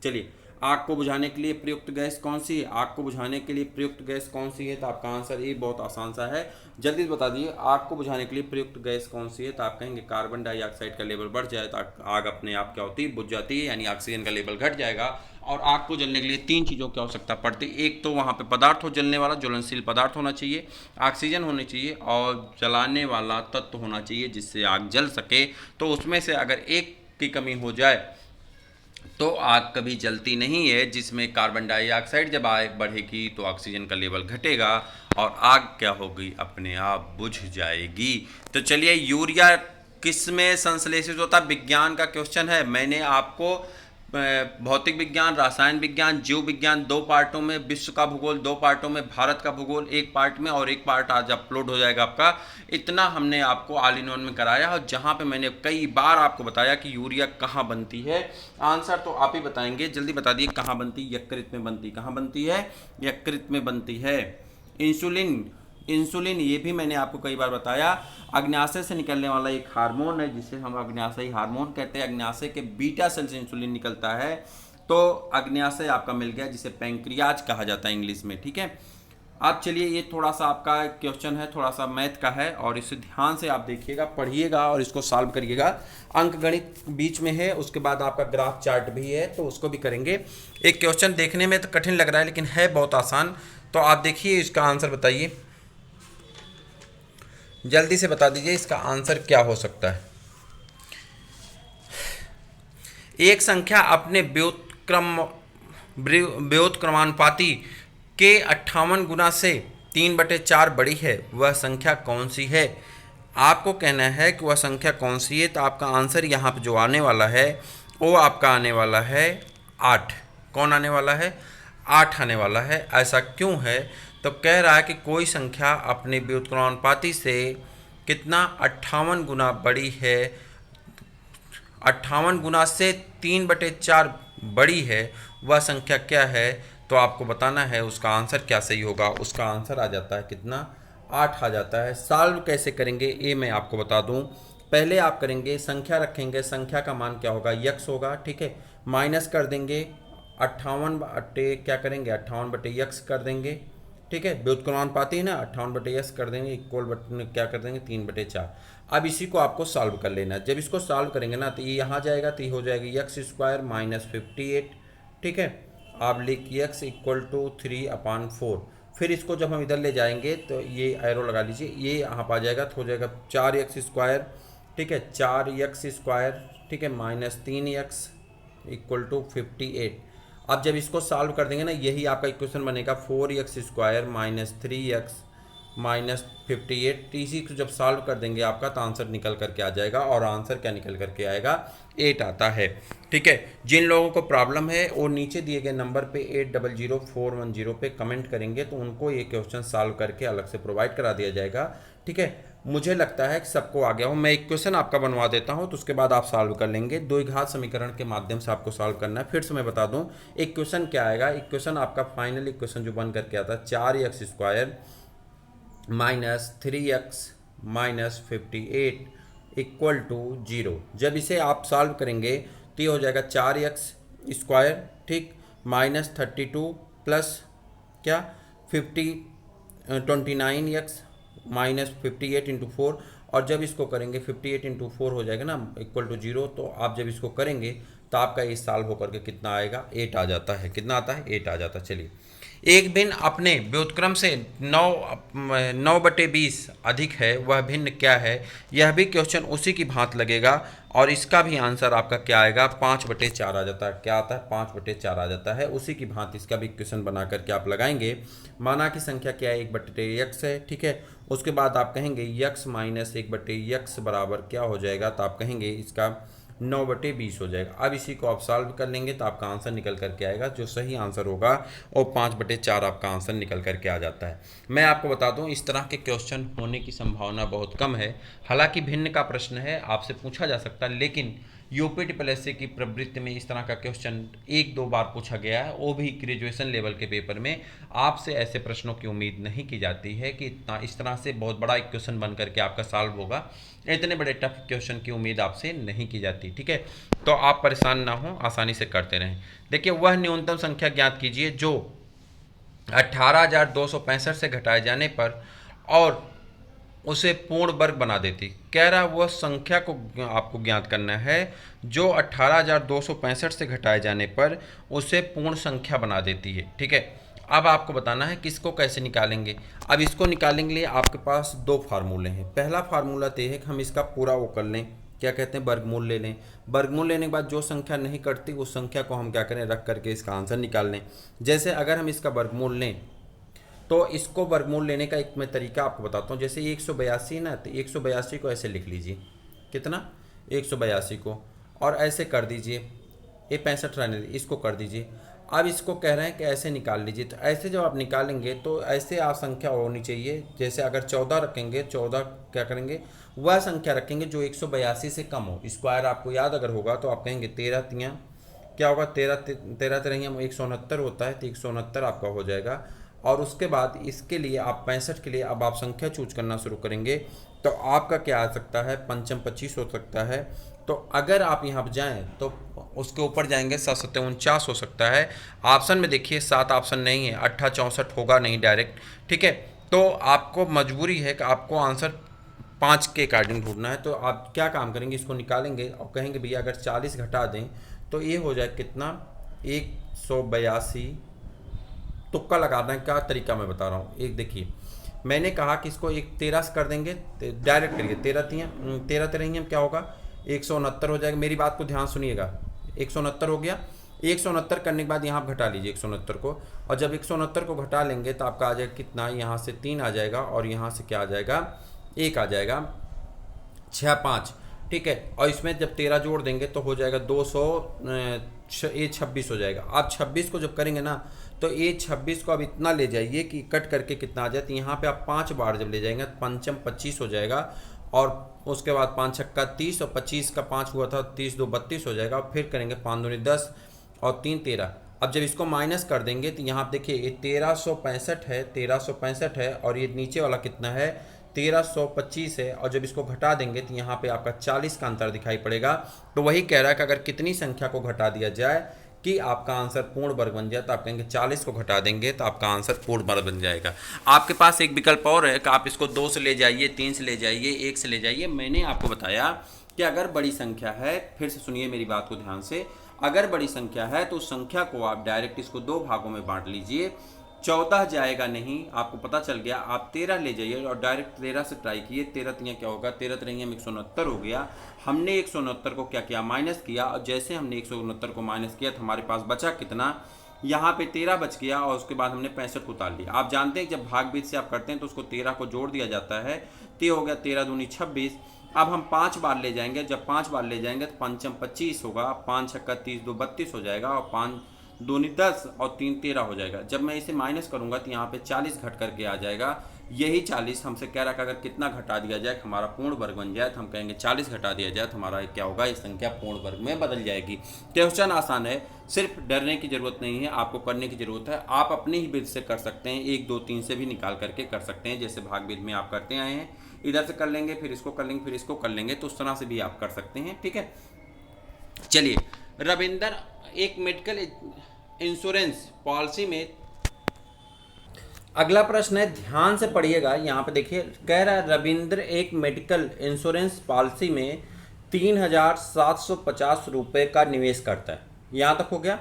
चलिए, आग को बुझाने के लिए प्रयुक्त गैस कौन सी है? आग को बुझाने के लिए प्रयुक्त गैस कौन सी है? तो आपका आंसर ये बहुत आसान सा है, जल्दी बता दीजिए। आग को बुझाने के लिए प्रयुक्त गैस कौन सी है? तो आप कहेंगे कार्बन डाइऑक्साइड का लेवल बढ़ जाए तो आग अपने आप क्या होती है? बुझ जाती है, यानी ऑक्सीजन का लेवल घट जाएगा। और आग को जलने के लिए 3 चीज़ों की आवश्यकता पड़ती है। एक तो वहाँ पे पदार्थ हो, जलने वाला ज्वलनशील पदार्थ होना चाहिए, ऑक्सीजन होनी चाहिए, और जलाने वाला तत्व होना चाहिए जिससे आग जल सके। तो उसमें से अगर एक की कमी हो जाए तो आग कभी जलती नहीं है। जिसमें कार्बन डाइऑक्साइड जब आग बढ़ेगी तो ऑक्सीजन का लेवल घटेगा और आग क्या होगी? अपने आप बुझ जाएगी। तो चलिए, यूरिया किस में संश्लेषित होता? विज्ञान का क्वेश्चन है। मैंने आपको भौतिक विज्ञान, रसायन विज्ञान, जीव विज्ञान 2 पार्टों में, विश्व का भूगोल 2 पार्टों में, भारत का भूगोल 1 पार्ट में, और 1 पार्ट आज अपलोड हो जाएगा आपका। इतना हमने आपको ऑल इन वन में कराया, और जहाँ पे मैंने कई बार आपको बताया कि यूरिया कहाँ बनती है। आंसर तो आप ही बताएंगे, जल्दी बता दिए कहाँ बनती है। यकृत में बनती। कहाँ बनती है? यकृत में बनती है। इंसुलिन, इंसुलिन ये भी मैंने आपको कई बार बताया, अग्न्याशय से निकलने वाला एक हार्मोन है जिसे हम अग्न्याशयी हार्मोन कहते हैं। अग्न्याशय के बीटा सेल से इंसुलिन निकलता है, तो अग्न्याशय आपका मिल गया, जिसे पैंक्रियाज कहा जाता है इंग्लिश में। ठीक है, अब चलिए ये थोड़ा सा आपका क्वेश्चन है, थोड़ा सा मैथ का है, और इसे ध्यान से आप देखिएगा, पढ़िएगा और इसको सॉल्व करिएगा। अंक गणित बीच में है, उसके बाद आपका ग्राफ चार्ट भी है, तो उसको भी करेंगे। एक क्वेश्चन देखने में तो कठिन लग रहा है, लेकिन है बहुत आसान। तो आप देखिए, इसका आंसर बताइए, जल्दी से बता दीजिए इसका आंसर क्या हो सकता है। एक संख्या अपने व्युत्क्रमानुपाती के 58 गुना से 3/4 बड़ी है, वह संख्या कौन सी है? आपको कहना है कि वह संख्या कौन सी है, तो आपका आंसर यहाँ पे जो आने वाला है वो आपका आने वाला है 8। कौन आने वाला है? 8 आने वाला है। ऐसा क्यों है? तो कह रहा है कि कोई संख्या अपने व्युत्क्रमानुपाती से कितना 58 गुना बड़ी है, 58 गुना से 3/4 बड़ी है, वह संख्या क्या है? तो आपको बताना है उसका आंसर क्या सही होगा। उसका आंसर आ जाता है कितना? 8 आ जाता है। सॉल्व कैसे करेंगे ये मैं आपको बता दूं। पहले आप करेंगे, संख्या रखेंगे, संख्या का मान क्या होगा? यक्स होगा। ठीक है, माइनस कर देंगे 58 बटे क्या करेंगे? 58 बटे यक्स कर देंगे। ठीक है, व्युत्क्रमानुपाती है ना, 58 बटे यक्स कर देंगे, इक्वल क्या कर देंगे? 3/4। अब इसी को आपको सॉल्व कर लेना है। जब इसको सॉल्व करेंगे ना, तो ये यहाँ जाएगा, तो ये हो जाएगा यक्स स्क्वायर माइनस 58। ठीक है, आप लिखिए x इक्वल टू 3/4। फिर इसको जब हम इधर ले जाएंगे तो ये एरो लगा लीजिए, ये यहाँ पर आ जाएगा, तो हो जाएगा 4x स्क्वायर। ठीक है, 4x स्क्वायर, ठीक है, माइनस 3x इक्वल टू 58। अब जब इसको सॉल्व कर देंगे ना, यही आपका इक्वेशन बनेगा 4x square minus 3x minus 58। इसी को जब सॉल्व कर देंगे आपका, तो आंसर निकल करके आ जाएगा, और आंसर क्या निकल करके आएगा? 8 आता है। ठीक है, जिन लोगों को प्रॉब्लम है वो नीचे दिए गए नंबर पे 800410 पे कमेंट करेंगे, तो उनको ये क्वेश्चन सॉल्व करके अलग से प्रोवाइड करा दिया जाएगा। ठीक है, मुझे लगता है कि सबको आ गया हो। मैं एक क्वेश्चन आपका बनवा देता हूं, तो उसके बाद आप सॉल्व कर लेंगे। द्विघात समीकरण के माध्यम से आपको सॉल्व करना है। फिर से मैं बता दूं एक क्वेश्चन क्या आएगा। एक क्वेश्चन आपका फाइनल इक्वेशन जो बन करके आता है 4x square minus 3x minus 58 equal to 0। जब इसे आप सॉल्व करेंगे तो ये हो जाएगा 4x स्क्वायर, ठीक, माइनस 32 प्लस क्या 29x माइनस 58 इंटू 4। और जब इसको करेंगे 58 इंटू 4 हो जाएगा ना इक्वल टू 0। तो आप जब इसको करेंगे तो आपका ये सॉल्व होकर के कितना आएगा? 8 आ जाता है। कितना आता है? 8 आ जाता है। चलिए, एक भिन्न अपने व्युत्क्रम से 9/20 अधिक है, वह भिन्न क्या है? यह भी क्वेश्चन उसी की भांत लगेगा, और इसका भी आंसर आपका क्या आएगा? 5/4 आ जाता है। क्या आता है? 5/4 आ जाता है। उसी की भांति इसका भी क्वेश्चन बना करके आप लगाएंगे। माना की संख्या क्या है? 1/x है। ठीक है, उसके बाद आप कहेंगे x माइनस 1/x बराबर क्या हो जाएगा? तो आप कहेंगे इसका 9/20 हो जाएगा। अब इसी को आप सॉल्व कर लेंगे तो आपका आंसर निकल करके आएगा। जो सही आंसर होगा वो 5/4 आपका आंसर निकल करके आ जाता है। मैं आपको बता दूं इस तरह के क्वेश्चन होने की संभावना बहुत कम है। हालांकि भिन्न का प्रश्न है, आपसे पूछा जा सकता है, लेकिन यूपीटीपीएससी की प्रवृत्ति में इस तरह का क्वेश्चन 1-2 बार पूछा गया है, वो भी ग्रेजुएशन लेवल के पेपर में। आपसे ऐसे प्रश्नों की उम्मीद नहीं की जाती है कि इतना इस तरह से बहुत बड़ा एक क्वेश्चन बन करके आपका सॉल्व होगा। इतने बड़े टफ क्वेश्चन की उम्मीद आपसे नहीं की जाती। ठीक है, तो आप परेशान ना हो, आसानी से करते रहें। देखिए, वह न्यूनतम संख्या ज्ञात कीजिए जो 18,265 से घटाए जाने पर और उसे पूर्ण वर्ग बना देती। कह रहा वह संख्या को आपको ज्ञात करना है जो 18,265 से घटाए जाने पर उसे पूर्ण संख्या बना देती है। ठीक है, अब आपको बताना है किसको कैसे निकालेंगे। अब इसको निकालने के लिए आपके पास 2 फार्मूले हैं। पहला फार्मूला तो है कि हम इसका पूरा वो कर लें, क्या कहते हैं, वर्गमूल ले लें। वर्गमूल लेने के बाद जो संख्या नहीं कटती उस संख्या को हम क्या करें, रख करके इसका आंसर निकाल लें। जैसे अगर हम इसका वर्गमूल लें तो इसको वर्गमूल लेने का एक मैं तरीका आपको बताता हूँ। जैसे 182 ना, तो 182 को ऐसे लिख लीजिए, कितना, 182 को, और ऐसे कर दीजिए ये 65 रहने दीजिए, इसको कर दीजिए। अब इसको कह रहे हैं कि ऐसे निकाल लीजिए, तो ऐसे जब आप निकालेंगे तो ऐसे आप संख्या होनी चाहिए, जैसे अगर 14 रखेंगे, 14 क्या करेंगे, वह संख्या रखेंगे जो 182 से कम हो। स्क्वायर आपको याद अगर होगा तो आप कहेंगे 13 तियाँ क्या होगा, 13 तिरहिया 169 होता है, तो 169 आपका हो जाएगा। और उसके बाद इसके लिए आप 65 के लिए अब आप संख्या चूज करना शुरू करेंगे, तो आपका क्या आ सकता है, पंचम 25 हो सकता है। तो अगर आप यहाँ पर जाएँ तो उसके ऊपर जाएंगे 749 हो सकता है। ऑप्शन में देखिए 7 ऑप्शन नहीं है, 68 होगा नहीं डायरेक्ट, ठीक है। तो आपको मजबूरी है कि आपको आंसर 5 के अकॉर्डिंग ढूंढना है। तो आप क्या काम करेंगे, इसको निकालेंगे और कहेंगे भैया अगर 40 घटा दें तो ये हो जाए कितना, 182। तुक्का लगा दें, क्या तरीका मैं बता रहा हूँ। एक देखिए, मैंने कहा कि इसको एक 13 से कर देंगे, डायरेक्ट करिए, 13 तिरहिया क्या होगा, 169 हो जाएगा। मेरी बात को ध्यान सुनिएगा, 169 हो गया। 169 करने के बाद यहाँ आप घटा लीजिए 169 को, और जब 169 को घटा लेंगे तो आपका आ जाएगा कितना, यहाँ से 3 आ जाएगा और यहाँ से क्या आ जाएगा, 1 आ जाएगा, 6 5, ठीक है। और इसमें जब 13 जोड़ देंगे तो हो जाएगा 200, ये 26 हो जाएगा। आप 26 को जब करेंगे ना तो ये 26 को अब इतना ले जाइए कि कट करके कितना आ जाए, तो यहाँ पे आप 5 बार जब ले जाएंगे पंचम 25 हो जाएगा। और उसके बाद 5 छक्का 30 और 25 का 5 हुआ था, 30 2 32 हो जाएगा। और फिर करेंगे 5 दूनी 10 और 3 13। अब जब इसको माइनस कर देंगे तो यहाँ आप देखिए ये 1365 है, 1365 है, और ये नीचे वाला कितना है, 1325 है। और जब इसको घटा देंगे तो यहाँ पे आपका 40 का अंतर दिखाई पड़ेगा। तो वही कह रहा है कि अगर कितनी संख्या को घटा दिया जाए कि आपका आंसर पूर्ण वर्ग बन जाए, तो आप कहेंगे 40 को घटा देंगे तो आपका आंसर पूर्ण वर्ग बन जाएगा। आपके पास एक विकल्प और है कि आप इसको 2 से ले जाइए, 3 से ले जाइए, 1 से ले जाइए। मैंने आपको बताया कि अगर बड़ी संख्या है, फिर से सुनिए मेरी बात को ध्यान से, अगर बड़ी संख्या है तो उस संख्या को आप डायरेक्ट इसको 2 भागों में बांट लीजिए। 14 जाएगा नहीं, आपको पता चल गया, आप 13 ले जाइए और डायरेक्ट 13 से ट्राई किए। 13 तियाँ क्या होगा, 13 तिरहिया 169 हो गया। हमने 169 को क्या किया, माइनस किया, और जैसे हमने 169 को माइनस किया तो हमारे पास बचा कितना, यहाँ पे 13 बच गया। और उसके बाद हमने 65 को उतार लिया। आप जानते हैं जब भाग बीज से आप करते हैं तो उसको 13 को जोड़ दिया जाता है, तो हो गया 13 दूनी 26। अब हम 5 बार ले जाएंगे, जब 5 बार ले जाएंगे तो पंचम 25 होगा, 5 छक्का 30 2 32 हो जाएगा, और 5 दूनी 10 और 3 13 हो जाएगा। जब मैं इसे माइनस करूंगा तो यहाँ पे 40 घट करके आ जाएगा। यही 40 हमसे कह रहा है कि अगर कितना घटा दिया जाए हमारा पूर्ण वर्ग बन जाए, तो हम कहेंगे 40 घटा दिया जाए तो हमारा क्या होगा, ये संख्या पूर्ण वर्ग में बदल जाएगी। क्वेश्चन आसान है, सिर्फ डरने की जरूरत नहीं है, आपको करने की जरूरत है। आप अपने ही विधि से कर सकते हैं, 1 2 3 से भी निकाल करके कर सकते हैं, जैसे भाग विधि में आप करते आए हैं। इधर से कर लेंगे, फिर इसको कर लेंगे, फिर इसको कर लेंगे, तो उस तरह से भी आप कर सकते हैं, ठीक है। चलिए, रविंदर एक मेडिकल इंश्योरेंस पॉलिसी में, अगला प्रश्न है, ध्यान से पढ़िएगा। यहाँ पे देखिए, कह रहा है रविंद्र एक मेडिकल इंश्योरेंस पॉलिसी में 3750 रुपये का निवेश करता है। यहाँ तक हो गया।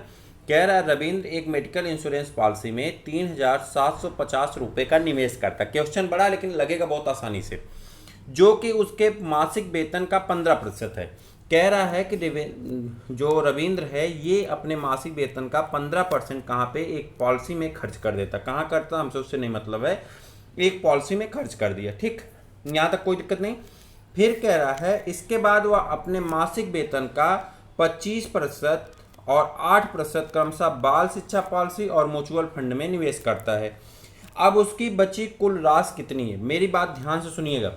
कह रहा है रविंद्र एक मेडिकल इंश्योरेंस पॉलिसी में 3750 रुपये का निवेश करता है। क्वेश्चन बड़ा लेकिन लगेगा बहुत आसानी से, जो कि उसके मासिक वेतन का 15% है। कह रहा है कि जो रविंद्र है ये अपने मासिक वेतन का 15% कहाँ पे, एक पॉलिसी में खर्च कर देता। कहाँ करता, हमसे उससे नहीं मतलब है, एक पॉलिसी में खर्च कर दिया, ठीक, यहाँ तक कोई दिक्कत नहीं। फिर कह रहा है इसके बाद वह अपने मासिक वेतन का 25% और 8% क्रमशः बाल शिक्षा पॉलिसी और म्यूचुअल फंड में निवेश करता है। अब उसकी बची कुल राशि कितनी है, मेरी बात ध्यान से सुनिएगा।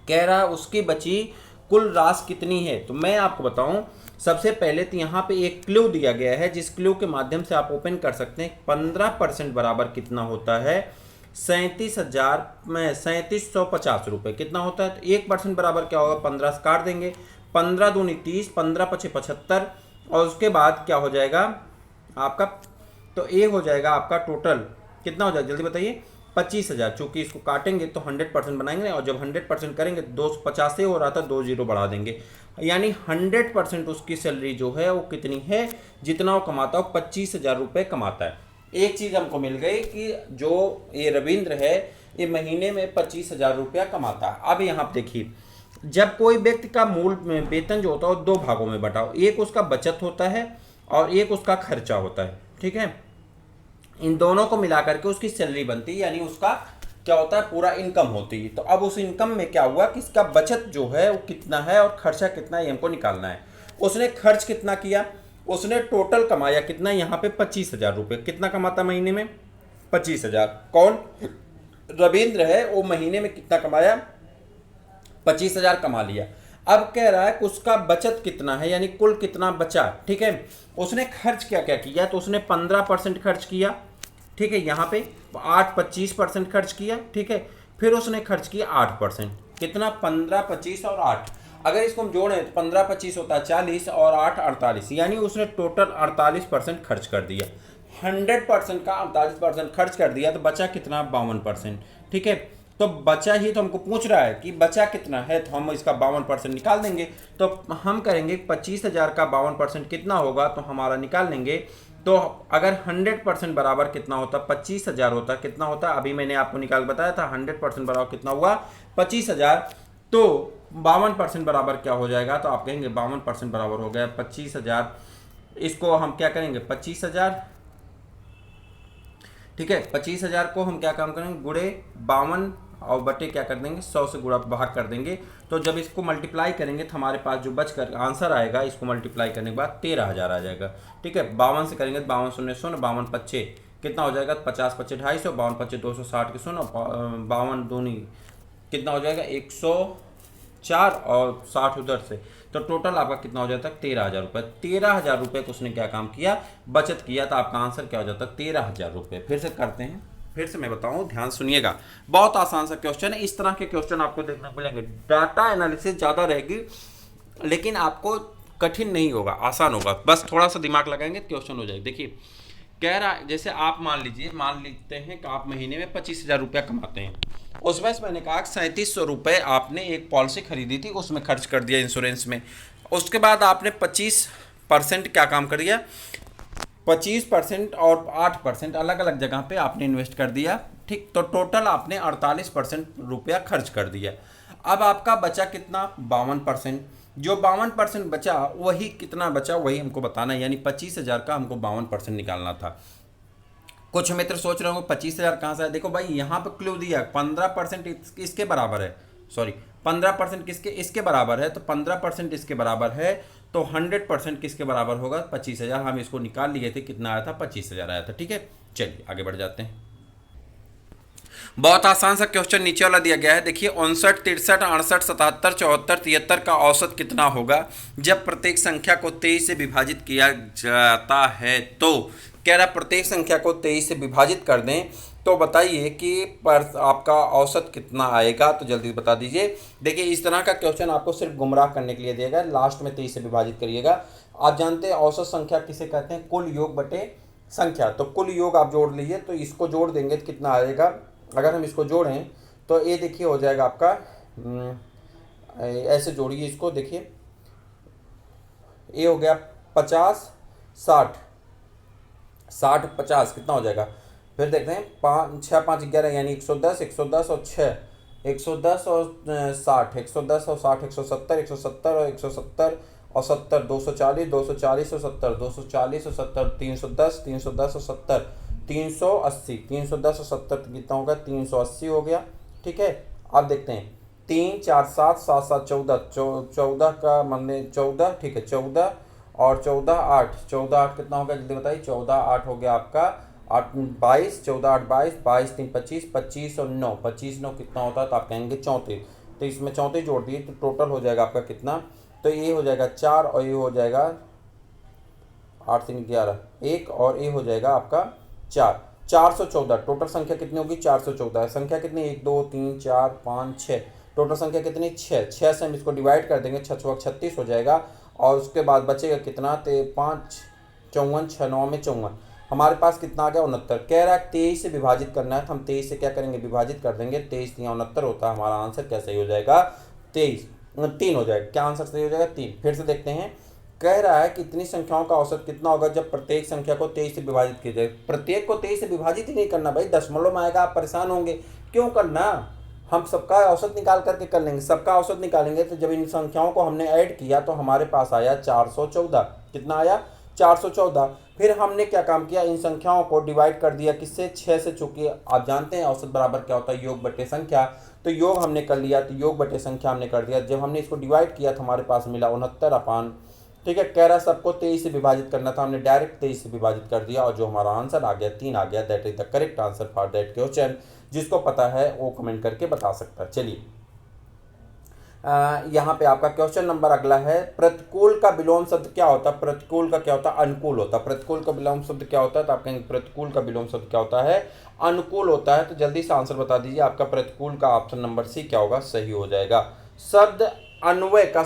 कह रहा है उसकी बची कुल राशि कितनी है, तो मैं आपको बताऊं, सबसे पहले तो यहाँ पे एक क्लू दिया गया है, जिस क्लू के माध्यम से आप ओपन कर सकते हैं। 15% बराबर कितना होता है, 3750 रुपये कितना होता है। तो 1% बराबर क्या होगा, 15 से काट देंगे, 15 दूनी 30, 15 पचे 75, और उसके बाद क्या हो जाएगा आपका, तो ये हो जाएगा आपका टोटल कितना हो जाएगा, जल्दी बताइए, 25,000। चूंकि इसको काटेंगे तो 100% बनाएंगे, और जब 100% करेंगे 250 से हो रहा था, 2 जीरो बढ़ा देंगे, यानी 100% उसकी सैलरी जो है वो कितनी है, जितना वो कमाता हो, 25,000 रुपये कमाता है। एक चीज़ हमको मिल गई कि जो ये रविंद्र है ये महीने में 25,000 रुपया कमाता है। अब यहाँ देखिए, जब कोई व्यक्ति का मूल वेतन जो होता है वो 2 भागों में बटाओ, एक उसका बचत होता है और एक उसका खर्चा होता है, ठीक है। इन दोनों को मिलाकर के उसकी सैलरी बनती है, यानी उसका क्या होता है, पूरा इनकम होती है। तो अब उस इनकम में क्या हुआ कि इसका बचत जो है वो कितना है और खर्चा कितना है, हमको निकालना है। उसने खर्च कितना किया, उसने टोटल कमाया कितना यहाँ पे 25,000 रुपये। कितना कमाता महीने में? 25,000। कौन? रविंद्र है, वो महीने में कितना कमाया? 25,000 कमा लिया। अब कह रहा है कि उसका बचत कितना है, यानी कुल कितना बचा। ठीक है, उसने खर्च क्या क्या किया, तो उसने 15% खर्च किया। ठीक है, यहाँ पे 25% खर्च किया। ठीक है, फिर उसने खर्च किया 8%। कितना? 15, 25 और 8। अगर इसको हम जोड़ें तो 15, 25 होता है 40 और 8 48, यानी उसने टोटल 48% खर्च कर दिया। 100% का 48% खर्च कर दिया, तो बचा कितना? 52%। ठीक है, तो बचा ही तो हमको पूछ रहा है कि बचा कितना है, तो हम इसका 52% निकाल देंगे। तो हम करेंगे 25,000 का 52% कितना होगा, तो हमारा निकाल लेंगे। तो अगर 100% बराबर कितना होता? 25,000 होता। कितना होता? अभी मैंने आपको निकाल बताया था। 100% बराबर कितना हुआ? 25,000। तो 52% बराबर क्या हो जाएगा, तो आप कहेंगे 52% बराबर हो गया 25,000। इसको हम क्या करेंगे? 25,000। ठीक है, 25,000 को हम क्या काम करेंगे? गुणे 52 और बटे क्या कर देंगे? 100 से गुणा भाग कर देंगे। तो जब इसको मल्टीप्लाई करेंगे तो हमारे पास जो बच कर आंसर आएगा, इसको मल्टीप्लाई करने के बाद 13,000 आ जाएगा। ठीक है, 52 से करेंगे तो 52 शून्य शून्य, 52 पच्चे कितना हो जाएगा? 50 पच्चे 250, 52 पच्चे 260 के शून्य, 52 दूनी कितना हो जाएगा? 104 और 60 उधर से, तो टोटल आपका कितना हो जाता है? 13,000 रुपये। 13,000 रुपये को उसने क्या काम किया? बचत किया। तो आपका आंसर क्या हो जाता है? 13,000 रुपये। फिर से करते हैं, फिर से मैं बताऊं, ध्यान सुनिएगा। बहुत आसान सा क्वेश्चन है। इस तरह के क्वेश्चन आपको देखने को मिलेंगे। डाटा एनालिसिस ज़्यादा रहेगी, लेकिन आपको कठिन नहीं होगा, आसान होगा। बस थोड़ा सा दिमाग लगाएंगे, क्वेश्चन हो जाएगा। देखिए, कह रहा है जैसे आप मान लेते हैं कि आप महीने में 25,000 रुपया कमाते हैं। उसमें से मैंने कहा 3700 रुपये आपने एक पॉलिसी खरीदी थी, उसमें खर्च कर दिया इंश्योरेंस में। उसके बाद आपने 25% क्या काम कर दिया? 25% और 8% अलग अलग जगह पे आपने इन्वेस्ट कर दिया। ठीक, तो टोटल आपने 48% रुपया खर्च कर दिया। अब आपका बचा कितना? 52%। जो 52% बचा, वही कितना बचा वही हमको बताना है, यानी 25,000 का हमको 52% निकालना था। कुछ मित्र सोच रहे होंगे 25,000 कहाँ से है। देखो भाई, यहाँ पे क्लू दिया 15% इसके बराबर है, सॉरी 15% किसके? इसके बराबर है। तो 15% इसके बराबर है, तो 100% किसके बराबर होगा? 25,000। हम इसको निकाल लिए थे, कितना आया था? 25,000 आया था। ठीक है, चलिए आगे बढ़ जाते हैं। बहुत आसान सा क्वेश्चन नीचे वाला दिया गया है। देखिए, 59, 63, 68, 77, 74, 73 का औसत कितना होगा जब प्रत्येक संख्या को 23 से विभाजित किया जाता है। तो कह रहा प्रत्येक संख्या को 23 से विभाजित कर दें, तो बताइए कि पर आपका औसत कितना आएगा। तो जल्दी बता दीजिए। देखिए, इस तरह का क्वेश्चन आपको सिर्फ गुमराह करने के लिए देगा। लास्ट में 23 से विभाजित करिएगा। आप जानते हैं औसत संख्या किसे कहते हैं? कुल योग बटे संख्या। तो कुल योग आप जोड़ लीजिए, तो इसको जोड़ देंगे तो कितना आएगा? अगर हम इसको जोड़ें तो ये देखिए हो जाएगा आपका, ऐसे जोड़िए इसको। देखिए, ये हो गया 50, 60, 60, 50 कितना हो जाएगा? फिर देखते हैं, 5, 6, 5, 11 यानी 110, 110 और 6, 110 और 60, 110 और 60, 170, 170 और 170 और 70, 240, 240 और 70, 240 और 70, 310, 310 और 70, 380, 310 और 70 कितना होगा? 380 हो गया। ठीक है, अब देखते हैं 3, 4, 7, 7, 7, 14, 14 का मानने 14। ठीक है, 14 और 14, 8, 14, 8 कितना होगा? जल्दी बताइए। 14, 8 हो गया आपका 8, 22, 14, 8, 22, 22, 3, 25, 25 और 9, 25, 9 कितना होता है? तो आप कहेंगे 34। तो इसमें 34 जोड़ दिए तो टोटल हो जाएगा आपका कितना? तो ये हो जाएगा 4 और ये हो जाएगा 8, 3, 11, 1 और ये हो जाएगा आपका 4, 414। टोटल संख्या कितनी होगी? 414। संख्या कितनी? 1, 2, 3, 4, 5, 6। टोटल संख्या कितनी? 6। 6 से हम इसको डिवाइड कर देंगे, 6 छः 36 हो जाएगा। और उसके बाद बचेगा कितना? 5, 54, 6, 9 में 54। हमारे पास कितना आ गया? 69। कह रहा है 23 से विभाजित करना है, तो हम 23 से क्या करेंगे? विभाजित कर देंगे। 23 3 69 होता है। हमारा आंसर क्या सही हो जाएगा? 23, 3 हो जाएगा। क्या आंसर सही हो जाएगा? 3। फिर से देखते हैं, कह रहा है कि इतनी संख्याओं का औसत कितना होगा जब प्रत्येक संख्या को 23 से विभाजित किया जाए। प्रत्येक को 23 से विभाजित ही नहीं करना भाई, दशमलव में आएगा, आप परेशान होंगे। क्यों करना? हम सबका औसत निकाल करके कर लेंगे। सबका औसत निकालेंगे तो जब इन संख्याओं को हमने ऐड किया तो हमारे पास आया 414। कितना आया? 414। फिर हमने क्या काम किया? इन संख्याओं को डिवाइड कर दिया किससे? 6 से। चूंकि आप जानते हैं औसत बराबर क्या होता है? योग बटे संख्या। तो योग हमने कर लिया, तो योग बटे संख्या हमने कर दिया। जब हमने इसको डिवाइड किया तो हमारे पास मिला 69 ठीक है, कह रहा सबको 23 से विभाजित करना था, हमने डायरेक्ट 23 से विभाजित कर दिया और जो हमारा आंसर आ गया 3 आ गया। That is the correct answer for that question. जिसको पता है वो कमेंट करके बता सकता है। चलिए यहाँ पे आपका क्वेश्चन नंबर अगला है, प्रतिकूल का विलोम शब्द क्या होता है? प्रतिकूल का क्या होता है? अनुकूल होता है। प्रतिकूल का विलोम शब्द क्या होता है? तो आप कहेंगे प्रतिकूल का विलोम शब्द क्या होता है? अनुकूल होता है। तो जल्दी से आंसर बता दीजिए, आपका प्रतिकूल का ऑप्शन नंबर सी क्या होगा? सही हो जाएगा। शब्द अन्वय का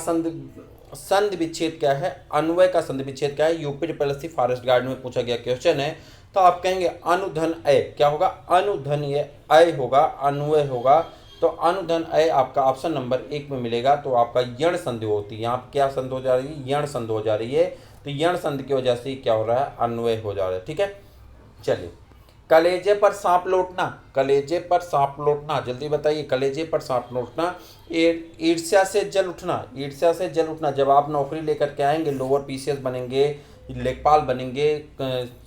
संधि विच्छेद क्या है? अन्वय का संधि विच्छेद क्या है? यूपी ट्रिपल फॉरेस्ट गार्ड में पूछा गया क्वेश्चन है। तो आप कहेंगे अनुधन अय, क्या होगा? अनुधन, ये अय होगा, अन्वय होगा। तो अनुधन अय आपका ऑप्शन नंबर 1 में मिलेगा। तो आपका यण संधि होती है, यहाँ पे क्या संधि हो जा रही है? यण संधि हो जा रही है। तो यण संधि की वजह से क्या हो रहा है? अन्वय हो जा रहा है। ठीक है, चलिए कलेजे पर सांप लौटना, कलेजे पर सांप लौटना, जल्दी बताइए। कलेजे पर सांप लौटना, ईर्ष्या से जल उठना, ईर्ष्या से जल उठना। जब आप नौकरी लेकर के आएंगे, लोअर पीसीएस बनेंगे, लेखपाल बनेंगे,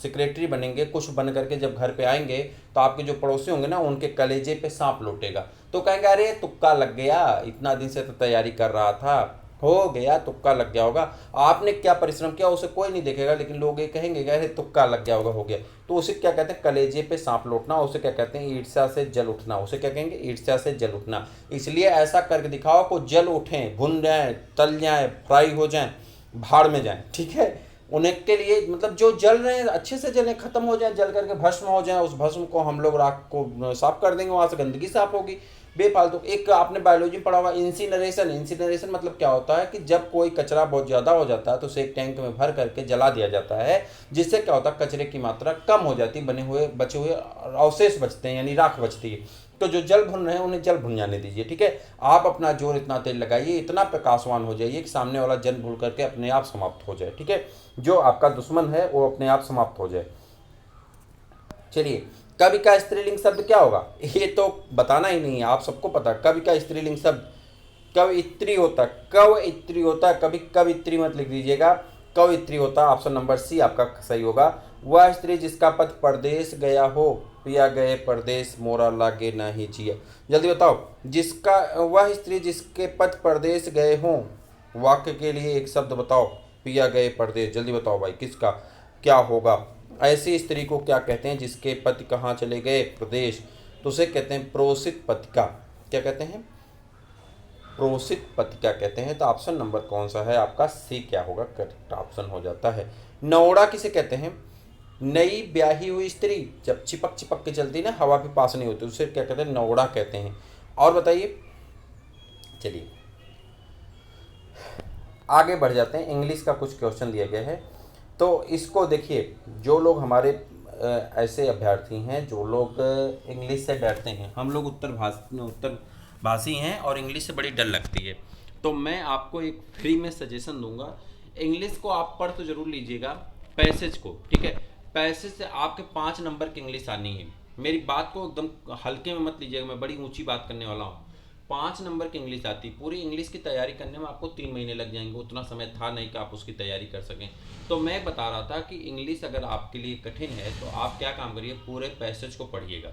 सेक्रेटरी बनेंगे, कुछ बन करके जब घर पे आएंगे तो आपके जो पड़ोसी होंगे ना, उनके कलेजे पे सांप लौटेगा। तो कहेंगे अरे तुक्का लग गया, इतना दिन से तो तैयारी कर रहा था, हो गया, तुक्का लग गया होगा। आपने क्या परिश्रम किया उसे कोई नहीं देखेगा, लेकिन लोग ये कहेंगे अरे तुक्का लग गया होगा, हो गया। तो उसे क्या कहते हैं? कलेजे पे सांप लौटना। उसे क्या कहते हैं? ईर्ष्या से जल उठना। उसे क्या कहेंगे? ईर्ष्या से जल उठना। इसलिए ऐसा करके दिखाओ को जल उठें, भुन जाएं, तल जाएं, फ्राई हो जाएं, भाड़ में जाएं। ठीक है, उन्हें के लिए मतलब जो जल रहे हैं अच्छे से जलें, खत्म हो जाए, जल करके भस्म हो जाए। उस भस्म को हम लोग राख को साफ कर देंगे, वहां से गंदगी साफ होगी बेफालतू। एक आपने बायोलॉजी में पढ़ा होगा इंसिनरेशन। इंसिनरेशन मतलब क्या होता है कि जब कोई कचरा बहुत ज़्यादा हो जाता है तो उसे एक टैंक में भर करके जला दिया जाता है, जिससे क्या होता है? कचरे की मात्रा कम हो जाती है, बने हुए बचे हुए अवशेष बचते हैं, यानी राख बचती है। तो जो जल भुन रहे हैं उन्हें जल भुन जाने दीजिए। ठीक है, आप अपना जोर इतना तेल लगाइए, इतना प्रकाशवान हो जाइए कि सामने वाला जल भूल करके अपने आप समाप्त हो जाए। ठीक है, जो आपका दुश्मन है वो अपने आप समाप्त हो जाए। चलिए कवि का स्त्रीलिंग शब्द क्या होगा? ये तो बताना ही नहीं है, आप सबको पता। कवि का स्त्रीलिंग शब्द कवयित्री होता है, कवयित्री होता है। कभी कवित्री मत लिख दीजिएगा, कवयित्री होता है। ऑप्शन नंबर सी आपका सही होगा। वह स्त्री जिसका पति परदेश गया हो, पिया गए परदेश मोरा लागे नहीं जिया। जल्दी बताओ, जिसका वह स्त्री जिसके पति परदेश गए हों, वाक्य के लिए एक शब्द बताओ। पिया गए परदेश, जल्दी बताओ भाई, किसका क्या होगा? ऐसी स्त्री को क्या कहते हैं जिसके पति कहाँ चले गए? प्रदेश। तो उसे कहते हैं प्रोसित पतिका। क्या कहते हैं? प्रोसित पतिका कहते हैं। तो ऑप्शन नंबर कौन सा है आपका? सी क्या होगा? करेक्ट ऑप्शन हो जाता है। नौड़ा किसे कहते हैं? नई ब्याही हुई स्त्री जब चिपक चिपक के चलती ना, हवा भी पास नहीं होती, उसे क्या कहते हैं? नौड़ा कहते हैं। और बताइए, चलिए आगे बढ़ जाते हैं। इंग्लिश का कुछ क्वेश्चन दिया गया है, तो इसको देखिए। जो लोग हमारे ऐसे अभ्यर्थी हैं जो लोग इंग्लिश से डरते हैं, हम लोग उत्तर भाषी हैं और इंग्लिश से बड़ी डर लगती है, तो मैं आपको एक फ्री में सजेशन दूंगा। इंग्लिश को आप पढ़ तो जरूर लीजिएगा, पैसेज को। ठीक है, पैसेज से आपके 5 नंबर की इंग्लिश आनी है। मेरी बात को एकदम हल्के में मत लीजिएगा, मैं बड़ी ऊंची बात करने वाला हूँ। 5 नंबर की इंग्लिश आती। पूरी इंग्लिश की तैयारी करने में आपको 3 महीने लग जाएंगे, उतना समय था नहीं कि आप उसकी तैयारी कर सकें। तो मैं बता रहा था कि इंग्लिश अगर आपके लिए कठिन है तो आप क्या काम करिए, पूरे पैसेज को पढ़िएगा।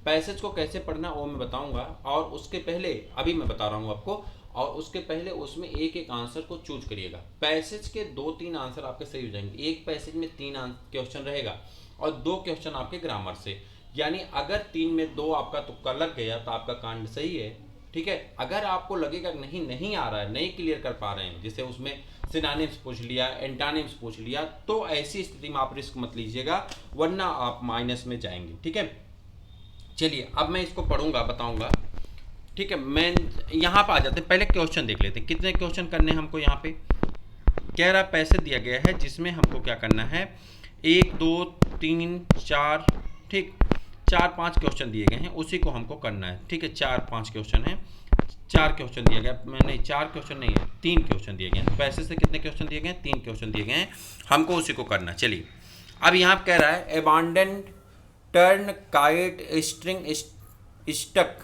पैसेज को कैसे पढ़ना वो मैं बताऊंगा, और उसके पहले अभी मैं बता रहा हूँ आपको, और उसके पहले उसमें एक एक आंसर को चूज करिएगा। पैसेज के 2-3 आंसर आपके सही हो जाएंगे। एक पैसेज में 3 क्वेश्चन रहेगा और 2 क्वेश्चन आपके ग्रामर से, यानी अगर 3 में 2 आपका तुक्का लग गया तो आपका कांड सही है। ठीक है, अगर आपको लगेगा नहीं आ रहा है, नहीं क्लियर कर पा रहे हैं, जैसे उसमें सिनोनिम्स पूछ लिया, एंटोनिम्स पूछ लिया, तो ऐसी स्थिति में आप रिस्क मत लीजिएगा, वरना आप माइनस में जाएंगे। ठीक है, चलिए अब मैं इसको पढ़ूंगा, बताऊंगा। ठीक है, मैं यहाँ पर आ जाते हैं, पहले क्वेश्चन देख लेते हैं। कितने क्वेश्चन करने हैं हमको? यहाँ पे कह रहा पैसे दिया गया है जिसमें हमको क्या करना है, 1 2 3 4, ठीक 4-5 क्वेश्चन दिए गए हैं, उसी को हमको करना है। ठीक है, 4-5 क्वेश्चन है, 4 क्वेश्चन दिया गया, नहीं 4 क्वेश्चन नहीं है, 3 क्वेश्चन दिए गए हैं। पैसे से कितने क्वेश्चन दिए गए हैं? 3 क्वेश्चन दिए गए हैं, हमको उसी को करना। चलिए अब यहाँ कह रहा है abundant turn kite string stuck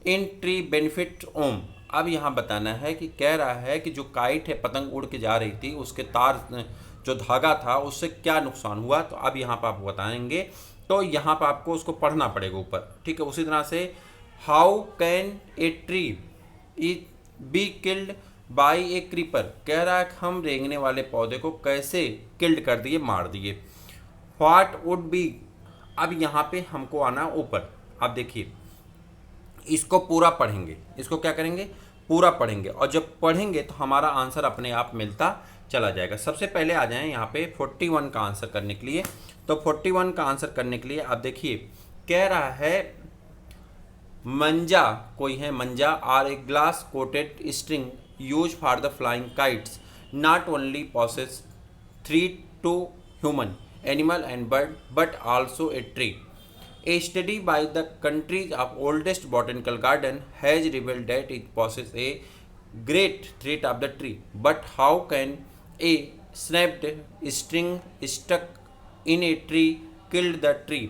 in tree benefit ओम। अब यहाँ बताना है कि कह रहा है कि जो काइट है, पतंग उड़ के जा रही थी, उसके तार जो धागा था उससे क्या नुकसान हुआ। तो अब यहाँ पर आप बताएंगे, तो यहाँ पर आपको उसको पढ़ना पड़ेगा ऊपर। ठीक है, उसी तरह से how can a tree be killed by A creeper, कह रहा है कि हम रेंगने वाले पौधे को कैसे किल्ड कर दिए, मार दिए। व्हाट वुड बी, अब यहाँ पे हमको आना ऊपर। अब देखिए इसको पूरा पढ़ेंगे, इसको क्या करेंगे, पूरा पढ़ेंगे, और जब पढ़ेंगे तो हमारा आंसर अपने आप मिलता चला जाएगा। सबसे पहले आ जाएं यहाँ पे 41 का आंसर करने के लिए। तो 41 का आंसर करने के लिए अब देखिए कह रहा है मंजा, कोई है manja, are a glass coated string use for the flying kites, not only poses threat to human animal and bird but also a tree. A study by the country's oldest botanical garden has revealed that it possesses a great threat of the tree. But how can a snapped string stuck in a tree kill the tree?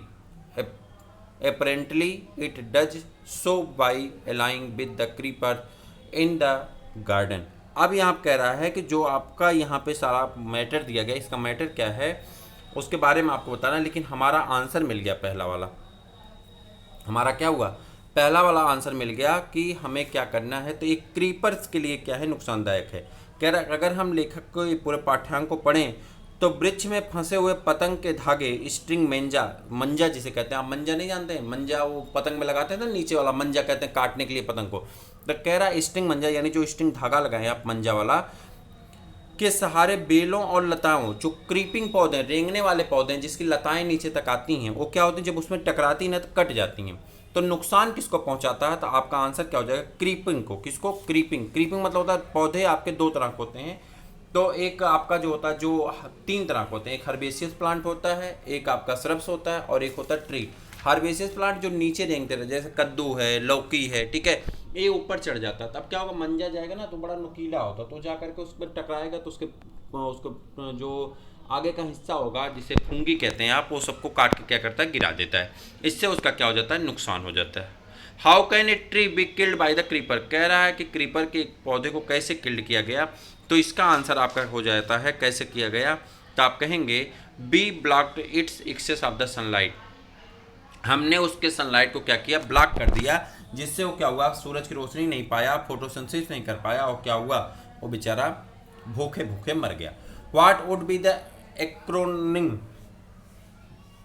Apparently, it does so by allying with the creeper in the garden. अब यहाँ कह रहा है कि जो आपका यहाँ पे सारा मैटर दिया गया, इसका मैटर क्या है उसके बारे में आपको बताना, लेकिन हमारा आंसर मिल गया पहला वाला। हमारा क्या हुआ, पहला वाला आंसर मिल गया कि हमें क्या करना है। तो एक क्रीपर्स के लिए क्या है, नुकसानदायक है। कह रहा अगर हम लेखक को पूरे पाठ्यांक को पढ़ें तो वृक्ष में फंसे हुए पतंग के धागे स्ट्रिंग मंजा, मंजा जिसे कहते हैं, आप मंजा नहीं जानते हैं, मंजा वो पतंग में लगाते हैं ना नीचे वाला मंजा कहते हैं काटने के लिए पतंग को। तो कह रहा स्ट्रिंग मंजा यानी जो स्ट्रिंग धागा लगाए आप मंजा वाला के सहारे बेलों और लताओं, जो क्रीपिंग पौधे हैं, रेंगने वाले पौधे हैं जिसकी लताएं नीचे तक आती हैं, वो क्या होती हैं जब उसमें टकराती हैं ना तो कट जाती हैं। तो नुकसान किसको पहुंचाता है, तो आपका आंसर क्या हो जाएगा, क्रीपिंग को। किसको, क्रीपिंग। क्रीपिंग मतलब होता है पौधे आपके दो तरह के होते हैं। तो एक आपका जो होता है जो तीन तरह के होते हैं, एक हर्बेशियस प्लांट होता है, एक आपका श्रब्स होता है और एक होता है ट्री। हार्वेसियस प्लांट जो नीचे रेंगते रहे, जैसे कद्दू है, लौकी है, ठीक है, ये ऊपर चढ़ जाता है। तब क्या होगा, मंजा जाएगा ना तो बड़ा नुकीला होता है, तो जा करके उस पर टकराएगा तो उसको जो आगे का हिस्सा होगा जिसे फुंगी कहते हैं आप, वो सबको काट के क्या करता है, गिरा देता है। इससे उसका क्या हो जाता है, नुकसान हो जाता है। How can a tree be killed by the creeper, कह रहा है कि क्रीपर के पौधे को कैसे किल्ड किया गया। तो इसका आंसर आपका हो जाता है कैसे किया गया, तो आप कहेंगे be blocked its axis of the sunlight, हमने उसके सनलाइट को क्या किया, ब्लॉक कर दिया, जिससे वो क्या हुआ, सूरज की रोशनी नहीं पाया, फोटोसिंथेसिस नहीं कर पाया, और क्या हुआ, वो बेचारा भूखे भूखे मर गया। What would be the acronym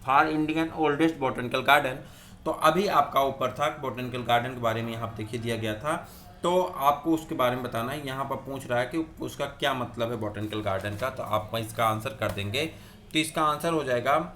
for Indian oldest botanical garden. तो अभी आपका ऊपर था बॉटनिकल गार्डन के बारे में, यहाँ देखिए दिया गया था, तो आपको उसके बारे में बताना है। यहाँ पर पूछ रहा है कि उसका क्या मतलब है बॉटनिकल गार्डन का, तो आप इसका आंसर कर देंगे। तो इसका आंसर हो जाएगा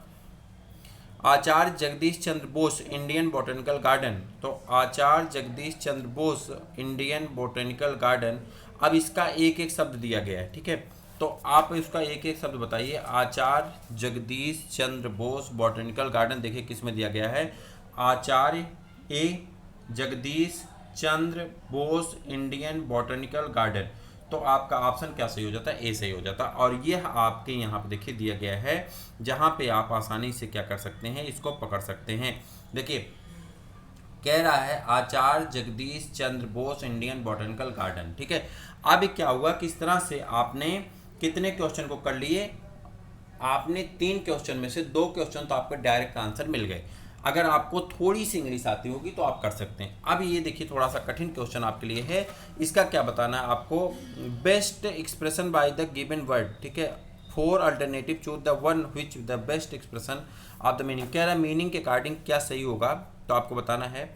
आचार्य Jagdish Chandra Bose Indian botanical garden. तो आचार्य Jagdish Chandra Bose Indian botanical garden. अब इसका एक एक शब्द दिया गया है, ठीक है, तो आप इसका एक एक शब्द बताइए। आचार्य जगदीश चंद्र बोस बॉटनिकल गार्डन, देखिए किस में दिया गया है, आचार्य ए Jagdish Chandra Bose Indian botanical garden. तो आपका ऑप्शन क्या सही हो जाता है, ए सही हो जाता है। और यह आपके यहाँ पे देखिए दिया गया है, जहाँ पे आप आसानी से क्या कर सकते हैं, इसको पकड़ सकते हैं। देखिए कह रहा है आचार्य Jagdish Chandra Bose Indian botanical garden, ठीक है। अब क्या हुआ, किस तरह से आपने कितने क्वेश्चन को कर लिए, आपने 3 क्वेश्चन में से 2 क्वेश्चन तो आपको डायरेक्ट आंसर मिल गए। अगर आपको थोड़ी सी इंग्लिश आती होगी तो आप कर सकते हैं। अब ये देखिए थोड़ा सा कठिन क्वेश्चन आपके लिए है, इसका क्या बताना है आपको, best expression by the given word, ठीक है, 4 alternative choose the one which the best expression of the meaning. कह रहा है मीनिंग के अकॉर्डिंग क्या सही होगा, तो आपको बताना है।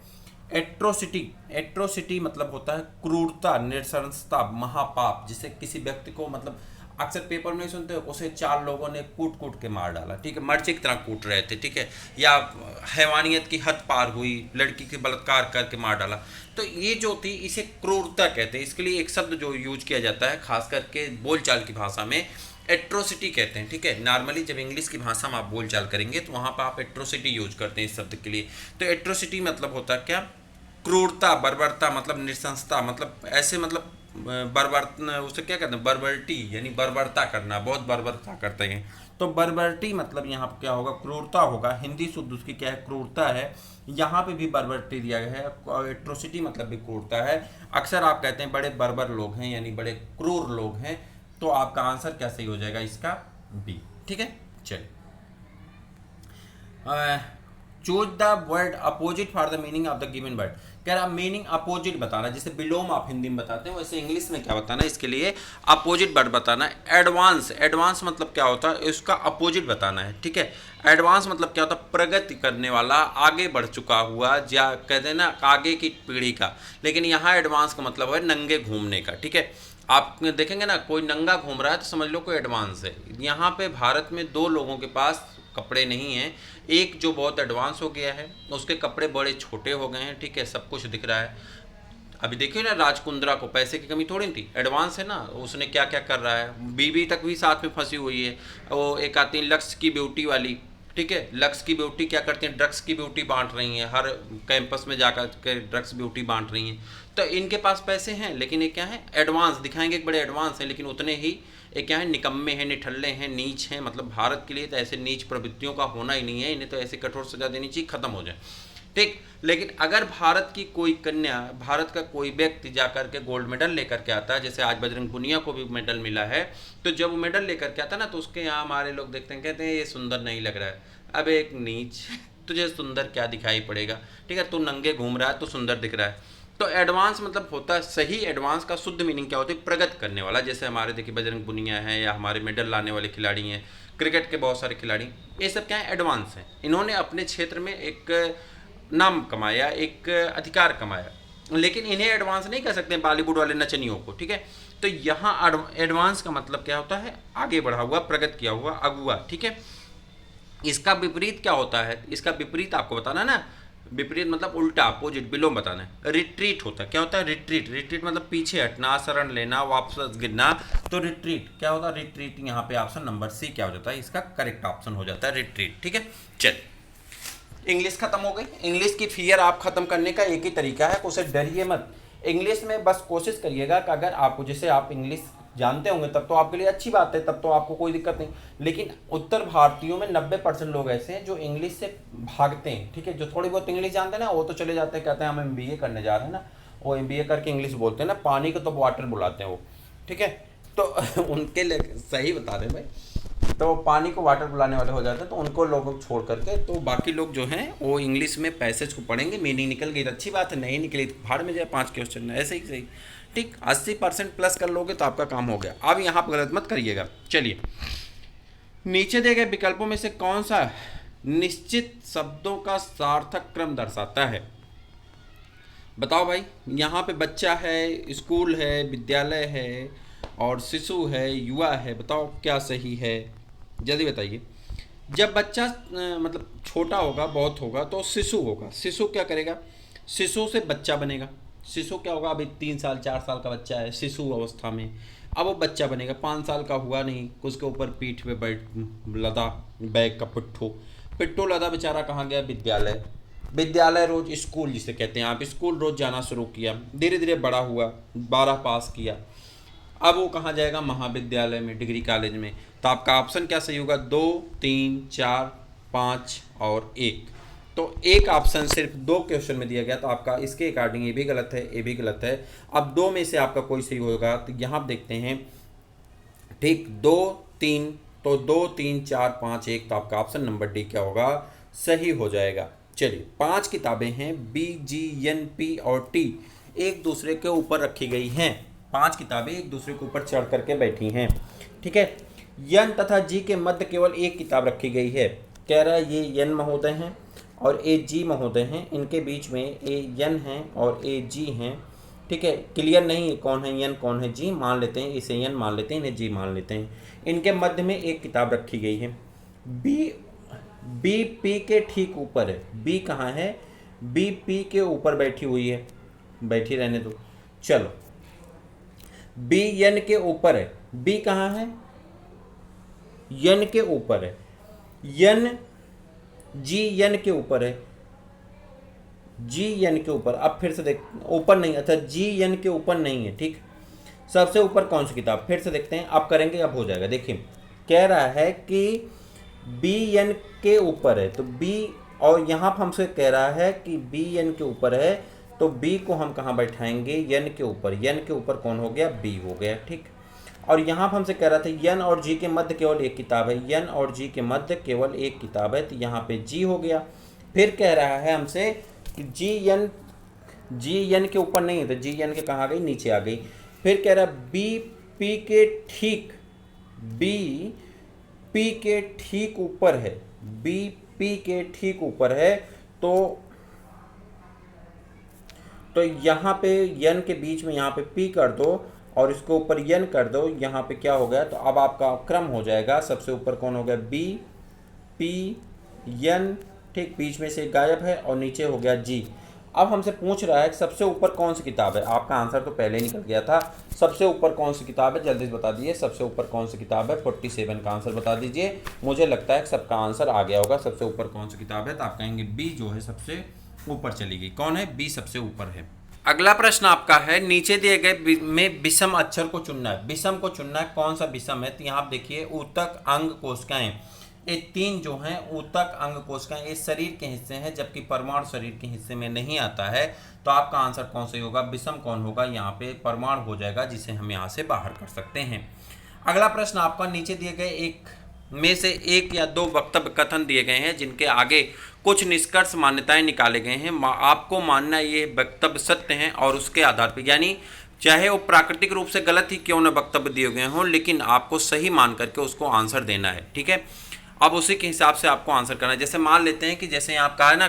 एट्रोसिटी, एट्रोसिटी मतलब होता है क्रूरता, नृशंसता, महापाप, जिसे किसी व्यक्ति को मतलब अक्सर पेपर में नहीं सुनते, उसे 4 लोगों ने कूट कूट के मार डाला, ठीक है, मर्चे की तरह कूट रहे थे, ठीक है, या हैवानियत की हद पार हुई, लड़की के बलात्कार करके मार डाला। तो ये जो थी इसे क्रूरता कहते हैं। इसके लिए एक शब्द जो यूज किया जाता है खास करके बोलचाल की भाषा में, एट्रोसिटी कहते हैं, ठीक है। नॉर्मली जब इंग्लिश की भाषा में आप बोलचाल करेंगे तो वहाँ पर आप एट्रोसिटी यूज करते हैं इस शब्द के लिए। तो एट्रोसिटी मतलब होता है क्या, क्रूरता, बर्बरता, मतलब नृशंसता, मतलब ऐसे, मतलब बर्बर, उसे क्या कहते हैं, बर्बरटी, यानी बर्बरता करना, बहुत बर्बरता करते हैं। तो बर्बरटी मतलब यहाँ पर क्या होगा, क्रूरता होगा। हिंदी शुद्ध उसकी क्या है, क्रूरता है। यहाँ पे भी बर्बरटी दिया गया है, और एट्रोसिटी मतलब भी क्रूरता है। अक्सर आप कहते हैं बड़े बर्बर लोग हैं, यानी बड़े क्रूर लोग हैं। तो आपका आंसर क्या सही हो जाएगा, इसका बी, ठीक है। चलिए choose the word opposite for the meaning of the given word. कह रहा मीनिंग अपोजिट बताना, जैसे विलोम आप हिंदी में बताते हैं वैसे इंग्लिश में क्या बताना है, इसके लिए अपोजिट वर्ड बताना है। एडवांस, एडवांस मतलब क्या होता है, इसका अपोजिट बताना है, ठीक है। एडवांस मतलब क्या होता है, प्रगति करने वाला, आगे बढ़ चुका हुआ, या कहते हैं ना आगे की पीढ़ी का। लेकिन यहाँ एडवांस का मतलब है नंगे घूमने का, ठीक है। आप देखेंगे ना कोई नंगा घूम रहा है तो समझ लो कोई एडवांस है। यहाँ पे भारत में दो लोगों के पास कपड़े नहीं हैं, एक जो बहुत एडवांस हो गया है, उसके कपड़े बड़े छोटे हो गए हैं, ठीक है, सब कुछ दिख रहा है। अभी देखिए ना राजकुंद्रा को पैसे की कमी थोड़ी थी, एडवांस है ना, उसने क्या क्या कर रहा है, बीबी तक भी साथ में फंसी हुई है। वो एक आती है लक्स की ब्यूटी वाली, ठीक है, लक्स की ब्यूटी क्या करती हैं, ड्रग्स की ब्यूटी बांट रही हैं, हर कैंपस में जाकर के ड्रग्स ब्यूटी बांट रही हैं। तो इनके पास पैसे हैं लेकिन ये क्या है, एडवांस दिखाएंगे, एक बड़े एडवांस हैं, लेकिन उतने ही ये क्या है, निकम्मे हैं, निठल्ले हैं, नीच हैं। मतलब भारत के लिए तो ऐसे नीच प्रवृत्तियों का होना ही नहीं है, इन्हें तो ऐसे कठोर सजा देनी चाहिए, खत्म हो जाए, ठीक। लेकिन अगर भारत की कोई कन्या, भारत का कोई व्यक्ति जाकर के गोल्ड मेडल लेकर के आता है, जैसे आज बजरंग पुनिया को भी मेडल मिला है, तो जब वो मेडल लेकर के आता है ना, तो उसके यहाँ हमारे लोग देखते हैं, कहते हैं ये सुंदर नहीं लग रहा है। अब एक नीच, तुझे सुंदर क्या दिखाई पड़ेगा, ठीक है, तू नंगे घूम रहा है तो सुंदर दिख रहा है। तो एडवांस मतलब होता है, सही एडवांस का शुद्ध मीनिंग क्या होती है, प्रगति करने वाला। जैसे हमारे देखिए बजरंग पुनिया है, या हमारे मेडल लाने वाले खिलाड़ी हैं, क्रिकेट के बहुत सारे खिलाड़ी, ये सब क्या है, एडवांस हैं। इन्होंने अपने क्षेत्र में एक नाम कमाया, एक अधिकार कमाया, लेकिन इन्हें एडवांस नहीं कह सकते बॉलीवुड वाले नचनियों को, ठीक है। तो यहाँ एडवांस का मतलब क्या होता है, आगे बढ़ा हुआ, प्रगति किया हुआ, अगुआ, ठीक है। इसका विपरीत क्या होता है, इसका विपरीत आपको बताना है ना, विपरीत मतलब उल्टा, अपोजिट, विलोम बताना है। रिट्रीट होता है, क्या होता है, रिट्रीट, रिट्रीट मतलब पीछे हटना, शरण लेना, वापस गिरना। तो रिट्रीट क्या होता है, रिट्रीट, यहाँ पे ऑप्शन नंबर सी क्या हो जाता है, इसका करेक्ट ऑप्शन हो जाता है रिट्रीट, ठीक है। चल, इंग्लिश खत्म हो गई। इंग्लिश की फियर आप खत्म करने का एक ही तरीका है, उसे डरिए मत। इंग्लिश में बस कोशिश करिएगा कि अगर आपको, जैसे आप इंग्लिश जानते होंगे तब तो आपके लिए अच्छी बात है, तब तो आपको कोई दिक्कत नहीं। लेकिन उत्तर भारतीयों में 90% लोग ऐसे हैं जो इंग्लिश से भागते हैं, ठीक है। जो थोड़ी बहुत इंग्लिश जानते हैं ना, वो तो चले जाते हैं, कहते हैं हम एमबीए करने जा रहे हैं ना, वो एमबीए करके इंग्लिश बोलते हैं ना, पानी को तो वाटर बुलाते हैं वो, ठीक है। तो उनके लिए सही बता रहे हैं भाई, तो पानी को वाटर बुलाने वाले हो जाते हैं, तो उनको लोगों को छोड़ करके तो बाकी लोग जो हैं वो इंग्लिश में पैसेज को पढ़ेंगे, मीनिंग निकल गई तो अच्छी बात है, नहीं निकली तो भाड़ में जाए, 5 क्वेश्चन ऐसे ही सही, ठीक। 80% प्लस कर लोगे तो आपका काम हो गया। अब यहाँ पर गलत मत करिएगा। चलिए, नीचे दिए गए विकल्पों में से कौन सा निश्चित शब्दों का सार्थक क्रम दर्शाता है, बताओ भाई। यहाँ पे बच्चा है, स्कूल है, विद्यालय है, और शिशु है, युवा है, बताओ क्या सही है, जल्दी बताइए। जब बच्चा मतलब छोटा होगा, बहुत होगा, तो शिशु होगा। शिशु क्या करेगा, शिशु से बच्चा बनेगा। शिशु क्या होगा, अभी 3 साल 4 साल का बच्चा है शिशु अवस्था में, अब वो बच्चा बनेगा, 5 साल का हुआ नहीं, उसके ऊपर पीठ पे बैठ लदा बैग का पिट्ठू, पिट्ठू लदा बेचारा कहाँ गया, विद्यालय। विद्यालय रोज, स्कूल जिसे कहते हैं आप, स्कूल रोज जाना शुरू किया, धीरे धीरे बड़ा हुआ, 12 पास किया, अब वो कहाँ जाएगा, महाविद्यालय में, डिग्री कॉलेज में। तो आपका ऑप्शन क्या सही होगा, 2, 3, 4, 5 और 1। तो एक ऑप्शन सिर्फ 2 क्वेश्चन में दिया गया, तो आपका इसके अकॉर्डिंग ये भी गलत है, ये भी गलत है। अब 2 में से आपका कोई सही होगा, तो यहाँ आप देखते हैं, ठीक, 2, 3, तो 2, 3, 4, 5, 1, तो आपका ऑप्शन नंबर डी क्या होगा, सही हो जाएगा। चलिए, 5 किताबें हैं, बी, जी, एन, पी और टी एक दूसरे के ऊपर रखी गई हैं। 5 किताबें एक दूसरे के ऊपर चढ़ करके बैठी हैं, ठीक है। यन तथा जी के मध्य केवल एक किताब रखी गई है। कह रहा है ये यन महोदय हैं और ए जी महोदय हैं, इनके बीच में ए यन हैं और ए जी हैं, ठीक है। क्लियर नहीं है कौन है यन कौन है जी, मान लेते हैं इसे यन मान लेते हैं, इन्हें जी मान लेते हैं। इनके मध्य में एक किताब रखी गई है। बी पी के ठीक ऊपर है। बी कहाँ है, बी पी के ऊपर बैठी हुई है, बैठी रहने दो। चलो, बी यन के ऊपर है। बी कहाँ है, यन के ऊपर है। यन जी यन के ऊपर है, जी यन के ऊपर। अब फिर से देख, ऊपर नहीं, अच्छा जी यन के ऊपर नहीं है, ठीक। सबसे ऊपर कौन सी किताब, फिर से देखते हैं, अब करेंगे अब हो जाएगा। देखिए, कह रहा है कि बी एन के ऊपर है, तो बी, और यहाँ पर हमसे कह रहा है कि बी एन के ऊपर है, तो बी को हम कहाँ बैठाएंगे, एन के ऊपर। एन के ऊपर कौन हो गया, बी हो गया, ठीक। और यहाँ पर हमसे कह रहा था एन और जी के मध्य केवल एक किताब है, एन और जी के मध्य केवल एक किताब है, तो यहाँ पे जी हो गया। फिर कह रहा है हमसे कि जी एन के ऊपर नहीं है, तो जी एन के कहाँ गई, नीचे आ गई। फिर कह रहा है बी पी के ठीक ऊपर है, बी पी के ठीक ऊपर है, तो यहाँ पे यन के बीच में यहाँ पे पी कर दो और इसको ऊपर यन कर दो, यहाँ पे क्या हो गया, तो अब आपका क्रम हो जाएगा। सबसे ऊपर कौन हो गया, बी पी यन, ठीक, बीच में से गायब है और नीचे हो गया जी। अब हमसे पूछ रहा है कि सबसे ऊपर कौन सी किताब है। आपका आंसर तो पहले ही निकल गया था। सबसे ऊपर कौन सी किताब है, जल्दी से बता दीजिए। सबसे ऊपर कौन सी किताब है, 47 का आंसर बता दीजिए। मुझे लगता है कि सबका आंसर आ गया होगा। सबसे ऊपर कौन सी किताब है, तो आप कहेंगे बी जो है सबसे ऊपर चली गई। कौन है, बी सबसे ऊपर है। अगला प्रश्न आपका है, नीचे दिए गए में विषम अक्षर को चुनना है। विषम को चुनना है, कौन सा विषम है, तो यहाँ आप देखिए ऊतक, अंग, कोशिकाएं, ये तीन जो हैं, ऊतक, अंग, कोशिकाएं, ये शरीर के हिस्से हैं, जबकि परमाणु शरीर के हिस्से में नहीं आता है। तो आपका आंसर कौन सा होगा, विषम कौन होगा, यहाँ पे परमाणु हो जाएगा, जिसे हम यहाँ से बाहर कर सकते हैं। अगला प्रश्न आपका, नीचे दिए गए एक में से एक या दो वक्तव्य कथन दिए गए हैं जिनके आगे कुछ निष्कर्ष मान्यताएं निकाले गए हैं। आपको मानना ये वक्तव्य सत्य हैं और उसके आधार पर, यानी चाहे वो प्राकृतिक रूप से गलत ही क्यों न वक्तव्य दिए गए हों, लेकिन आपको सही मान करके उसको आंसर देना है, ठीक है। अब उसी के हिसाब से आपको आंसर करना है। जैसे मान लेते हैं कि जैसे आप कहा है ना,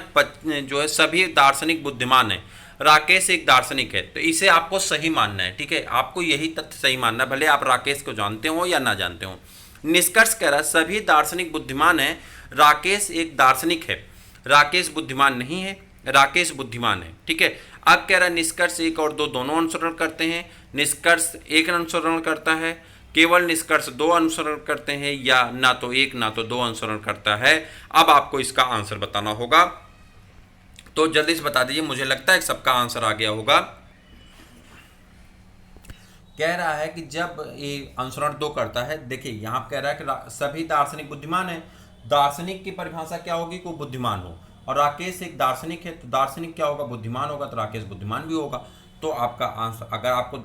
जो है सभी दार्शनिक बुद्धिमान है, राकेश एक दार्शनिक है, तो इसे आपको सही मानना है, ठीक है। आपको यही तथ्य सही मानना है, भले आप राकेश को जानते हो या ना जानते हो। निष्कर्ष कह रहा है सभी दार्शनिक बुद्धिमान है, राकेश एक दार्शनिक है, राकेश बुद्धिमान नहीं है, राकेश बुद्धिमान है, ठीक है। अब कह रहा है निष्कर्ष एक और दो दोनों अनुसरण करते हैं, निष्कर्ष एक अनुसरण करता है, केवल निष्कर्ष दो अनुसरण करते हैं, या ना तो एक ना तो दो अनुसरण करता है। अब आपको इसका आंसर बताना होगा, तो जल्दी से बता दीजिए। मुझे लगता है कि सबका आंसर आ गया होगा। कह रहा है कि जब ये अनुसरण दो करता है, देखिए यहाँ कह रहा है कि सभी दार्शनिक बुद्धिमान है। दार्शनिक की परिभाषा क्या होगी, कोई बुद्धिमान हो, और राकेश एक दार्शनिक है, तो दार्शनिक क्या होगा, बुद्धिमान होगा, तो राकेश बुद्धिमान भी होगा। तो आपका आंसर, अगर आपको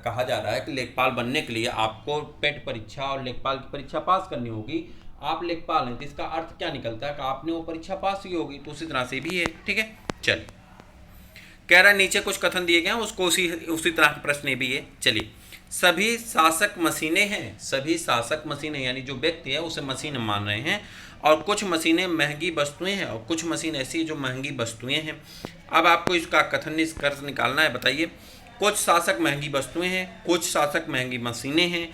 कहा जा रहा है कि लेखपाल बनने के लिए आपको पेट परीक्षा और लेखपाल की परीक्षा पास करनी होगी, आप लेखपाल हैं, तो इसका अर्थ क्या निकलता है कि आपने वो परीक्षा पास की होगी, तो उसी तरह से भी है, ठीक है। चलिए, कह रहा है नीचे कुछ कथन दिए गए हैं, उसको उसी तरह का प्रश्न भी है। चलिए, सभी शासक मशीनें हैं, सभी शासक मशीनें यानी जो व्यक्ति है उसे मशीन मान रहे हैं, और कुछ मशीनें महंगी वस्तुएं हैं और कुछ मशीन ऐसी जो महंगी वस्तुएं हैं। अब आपको इसका कथन निष्कर्ष निकालना है। बताइए, कुछ शासक महंगी वस्तुएं हैं, कुछ शासक महंगी मशीनें हैं,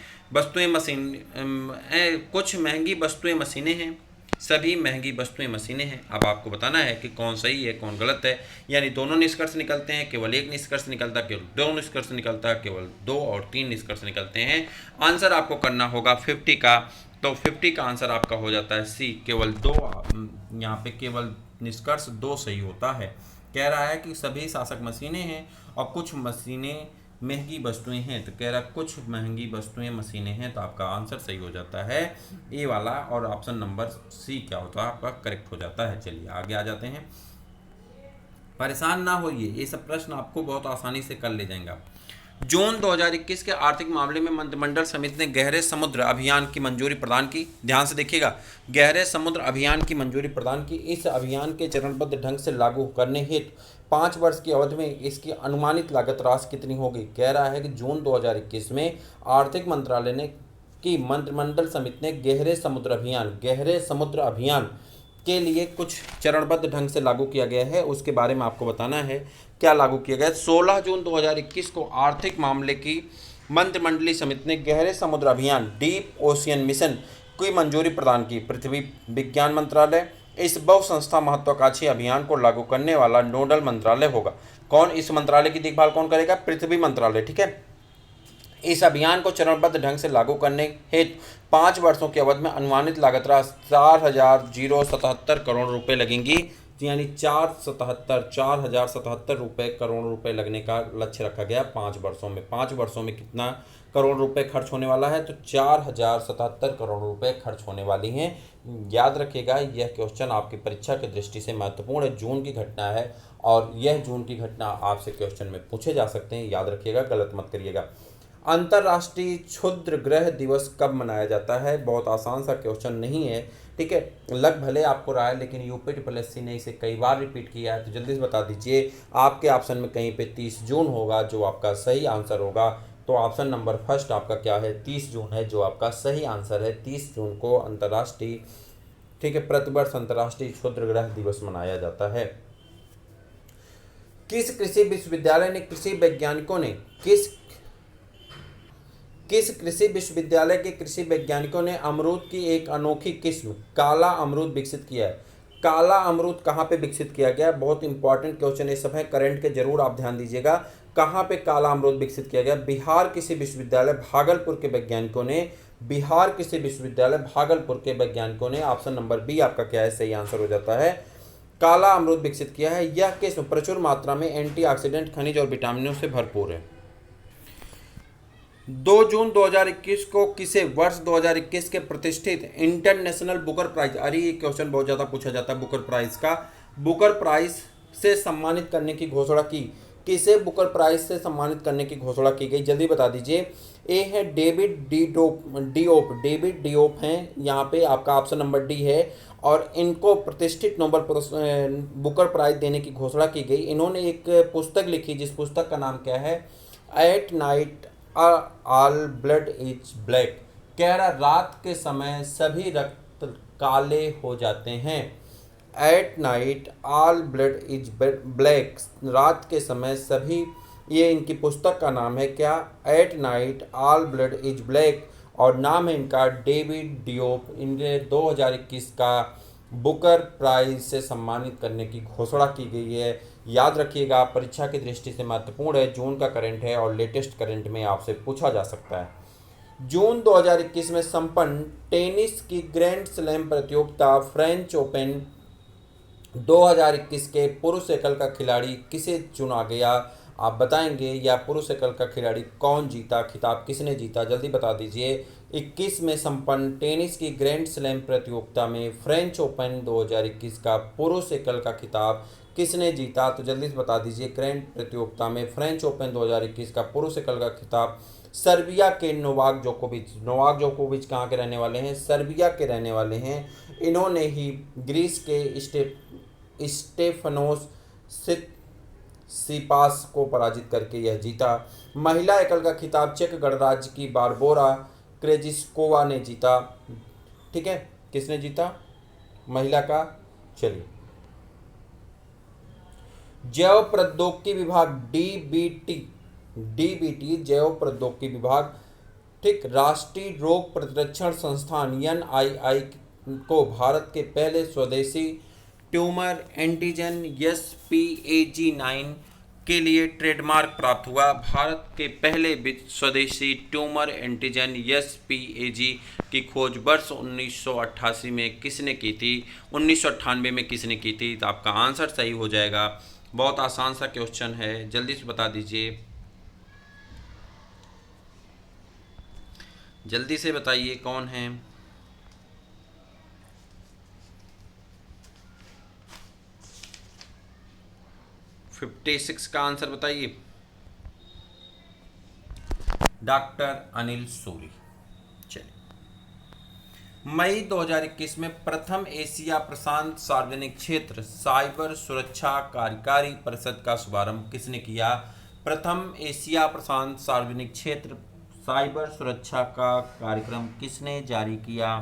कुछ महंगी वस्तुएं मशीनें हैं, सभी महंगी वस्तुएं मशीनें हैं। अब आपको बताना है कि कौन सही है कौन गलत है, यानी दोनों निष्कर्ष निकलते हैं, केवल एक निष्कर्ष निकलता है, केवल दो निष्कर्ष निकलता है, केवल दो और तीन निष्कर्ष निकलते हैं। आंसर आपको करना होगा 50 का, तो 50 का आंसर आपका हो जाता है सी, केवल दो। यहाँ पे केवल निष्कर्ष दो सही होता है। कह रहा है कि सभी शासक मशीनें हैं और कुछ मशीनें महंगी वस्तुएं हैं, तो कह रहा है कुछ महंगी वस्तुएं मशीनें हैं, तो आपका आंसर सही हो जाता है ए वाला, और ऑप्शन नंबर सी क्या होता है आपका करेक्ट हो जाता है। चलिए आगे आ जाते हैं। परेशान ना होइए, ये सब प्रश्न आपको बहुत आसानी से कर ले जाएंगे आप। जून 2021 के आर्थिक मामले में मंत्रिमंडल समिति ने गहरे समुद्र अभियान की मंजूरी प्रदान की। ध्यान से देखिएगा, गहरे समुद्र अभियान की मंजूरी प्रदान की। इस अभियान के चरणबद्ध ढंग से लागू करने हेतु 5 वर्ष की अवधि में इसकी अनुमानित लागत राशि कितनी होगी। कह रहा है कि जून 2021 में आर्थिक मंत्रालय ने की मंत्रिमंडल समिति ने गहरे समुद्र अभियान के लिए कुछ चरणबद्ध ढंग से लागू किया गया है, उसके बारे में आपको बताना है क्या लागू किया गया है। 16 जून 2021 को आर्थिक मामले की मंत्रिमंडलीय समिति ने गहरे समुद्र अभियान डीप ओशियन मिशन की मंजूरी प्रदान की। पृथ्वी विज्ञान मंत्रालय इस बहुसंस्था महत्वाकांक्षी अभियान को लागू करने वाला नोडल मंत्रालय होगा। कौन, इस मंत्रालय की देखभाल कौन करेगा, पृथ्वी मंत्रालय, ठीक है। इस अभियान को चरणबद्ध ढंग से लागू करने हेतु 5 वर्षों की अवधि में अनुमानित लागत राशि 4,077 करोड़ रुपए लगेंगी, यानी 4,077 करोड़ रुपए लगने का लक्ष्य रखा गया 5 वर्षों में। 5 वर्षों में कितना करोड़ रुपए खर्च होने वाला है, तो 4,077 करोड़ रुपए खर्च होने वाली हैं। याद रखिएगा, यह क्वेश्चन आपकी परीक्षा की दृष्टि से महत्वपूर्ण है। जून की घटना है और यह जून की घटना आपसे क्वेश्चन में पूछे जा सकते हैं, याद रखिएगा, गलत मत करिएगा। अंतर्राष्ट्रीय क्षुद्र ग्रह दिवस कब मनाया जाता है। बहुत आसान सा क्वेश्चन नहीं है, ठीक है, लग भले आपको रहा है लेकिन यूपी ट्रिपल एस सी ने इसे कई बार रिपीट किया है। तो जल्दी से बता दीजिए आपके ऑप्शन में कहीं पे 30 जून होगा जो आपका सही आंसर होगा। तो ऑप्शन नंबर फर्स्ट आपका क्या है, 30 जून है जो आपका सही आंसर है। 30 जून को अंतर्राष्ट्रीय, ठीक है, प्रतिवर्ष अंतर्राष्ट्रीय क्षुद्र ग्रह दिवस मनाया जाता है। किस कृषि विश्वविद्यालय ने कृषि वैज्ञानिकों ने किस कृषि विश्वविद्यालय के कृषि वैज्ञानिकों ने अमरूद की एक अनोखी किस्म काला अमरूद विकसित किया है। काला अमरूद कहाँ पे विकसित किया गया है, बहुत इंपॉर्टेंट क्वेश्चन ये सब है, करंट के जरूर आप ध्यान दीजिएगा। कहाँ पे काला अमरूद विकसित किया गया, बिहार कृषि विश्वविद्यालय भागलपुर के वैज्ञानिकों ने, बिहार कृषि विश्वविद्यालय भागलपुर के वैज्ञानिकों ने। ऑप्शन नंबर बी आपका क्या है, सही आंसर हो जाता है। काला अमरूद विकसित किया है। यह किस्म प्रचुर मात्रा में एंटीऑक्सीडेंट, खनिज और विटामिनों से भरपूर है। 2 जून 2021 को किसे वर्ष 2021 के प्रतिष्ठित इंटरनेशनल बुकर प्राइज, अरे ये क्वेश्चन बहुत ज़्यादा पूछा जाता है बुकर प्राइज का, बुकर प्राइज से सम्मानित करने की घोषणा की, किसे बुकर प्राइज से सम्मानित करने की घोषणा की गई, जल्दी बता दीजिए। ए है डेविड डेविड डिओप हैं यहाँ पे, आपका ऑप्शन नंबर डी है। और इनको प्रतिष्ठित नोबेल बुकर प्राइज देने की घोषणा की गई। इन्होंने एक पुस्तक लिखी जिस पुस्तक का नाम क्या है, at night all blood is black. कह रहा रात के समय सभी रक्त काले हो जाते हैं। At night all blood is black, रात के समय सभी, ये इनकी पुस्तक का नाम है क्या, at night all blood is black. और नाम है इनका डेविड डिओप। इनके 2021 का बुकर प्राइज से सम्मानित करने की घोषणा की गई है। याद रखिएगा, परीक्षा की दृष्टि से महत्वपूर्ण है, जून का करंट है और लेटेस्ट करंट में आपसे पूछा जा सकता है। जून 2021 में संपन्न टेनिस की ग्रैंड स्लैम प्रतियोगिता फ्रेंच ओपन 2021 के पुरुष एकल का खिलाड़ी किसे चुना गया, आप बताएंगे, या पुरुष एकल का खिलाड़ी कौन जीता, खिताब किसने जीता, जल्दी बता दीजिए। 21 में संपन्न टेनिस की ग्रैंड स्लैम प्रतियोगिता में फ्रेंच ओपन 2021 का पुरुष एकल का खिताब किसने जीता, तो जल्दी से बता दीजिए। ग्रैंड प्रतियोगिता में फ्रेंच ओपन 2021 का पुरुष एकल का खिताब सर्बिया के नोवाक जोकोविच कहाँ के रहने वाले हैं, सर्बिया के रहने वाले हैं। इन्होंने ही ग्रीस के स्टेफनोस सिपास को पराजित करके यह जीता। महिला एकल का खिताब चेक गणराज्य की बारबोरा क्रेजिस्कोवा ने जीता। ठीक है, किसने जीता महिला का, चलिए। जैव प्रौद्योगिकी विभाग डीबीटी जैव प्रौद्योगिकी विभाग, ठीक, राष्ट्रीय रोग प्रतिरक्षण संस्थान एनआईआई को भारत के पहले स्वदेशी ट्यूमर एंटीजन SPAG9 के लिए ट्रेडमार्क प्राप्त हुआ। भारत के पहले स्वदेशी ट्यूमर एंटीजन SPAG की खोज वर्ष 1988 में किसने की थी, 1998 में किसने की थी, तो आपका आंसर सही हो जाएगा। बहुत आसान सा क्वेश्चन है, जल्दी से बता दीजिए, जल्दी से बताइए कौन है। फिफ्टी 56 का आंसर बताइए, डॉक्टर अनिल सूरी। चलिए, मई 2021 में प्रथम एशिया प्रशांत सार्वजनिक क्षेत्र साइबर सुरक्षा कार्यकारी परिषद का शुभारंभ किसने किया। प्रथम एशिया प्रशांत सार्वजनिक क्षेत्र साइबर सुरक्षा का कार्यक्रम किसने जारी किया,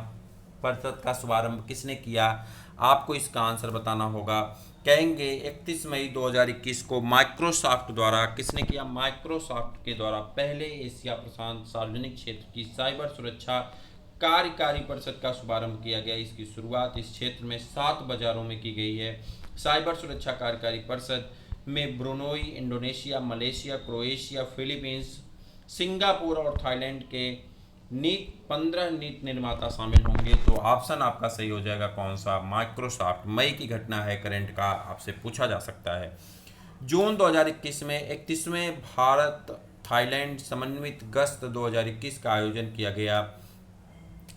परिषद का शुभारंभ किसने किया, आपको इसका आंसर बताना होगा। कहेंगे 31 मई 2021 को माइक्रोसॉफ्ट द्वारा किसने किया, माइक्रोसॉफ्ट के द्वारा पहले एशिया प्रशांत सार्वजनिक क्षेत्र की साइबर सुरक्षा कार्यकारी परिषद का शुभारंभ किया गया। इसकी शुरुआत इस क्षेत्र में 7 बाजारों में की गई है। साइबर सुरक्षा कार्यकारी परिषद में Brunei, Indonesia, Malaysia, Croatia, Philippines, Singapore और थाईलैंड के 15 नीति निर्माता शामिल होंगे। तो ऑप्शन आपका सही हो जाएगा कौन सा, माइक्रोसॉफ्ट। मई की घटना है, करंट का आपसे पूछा जा सकता है। जून 2021 में 31वें भारत थाईलैंड समन्वित गश्त 2021 का आयोजन किया गया।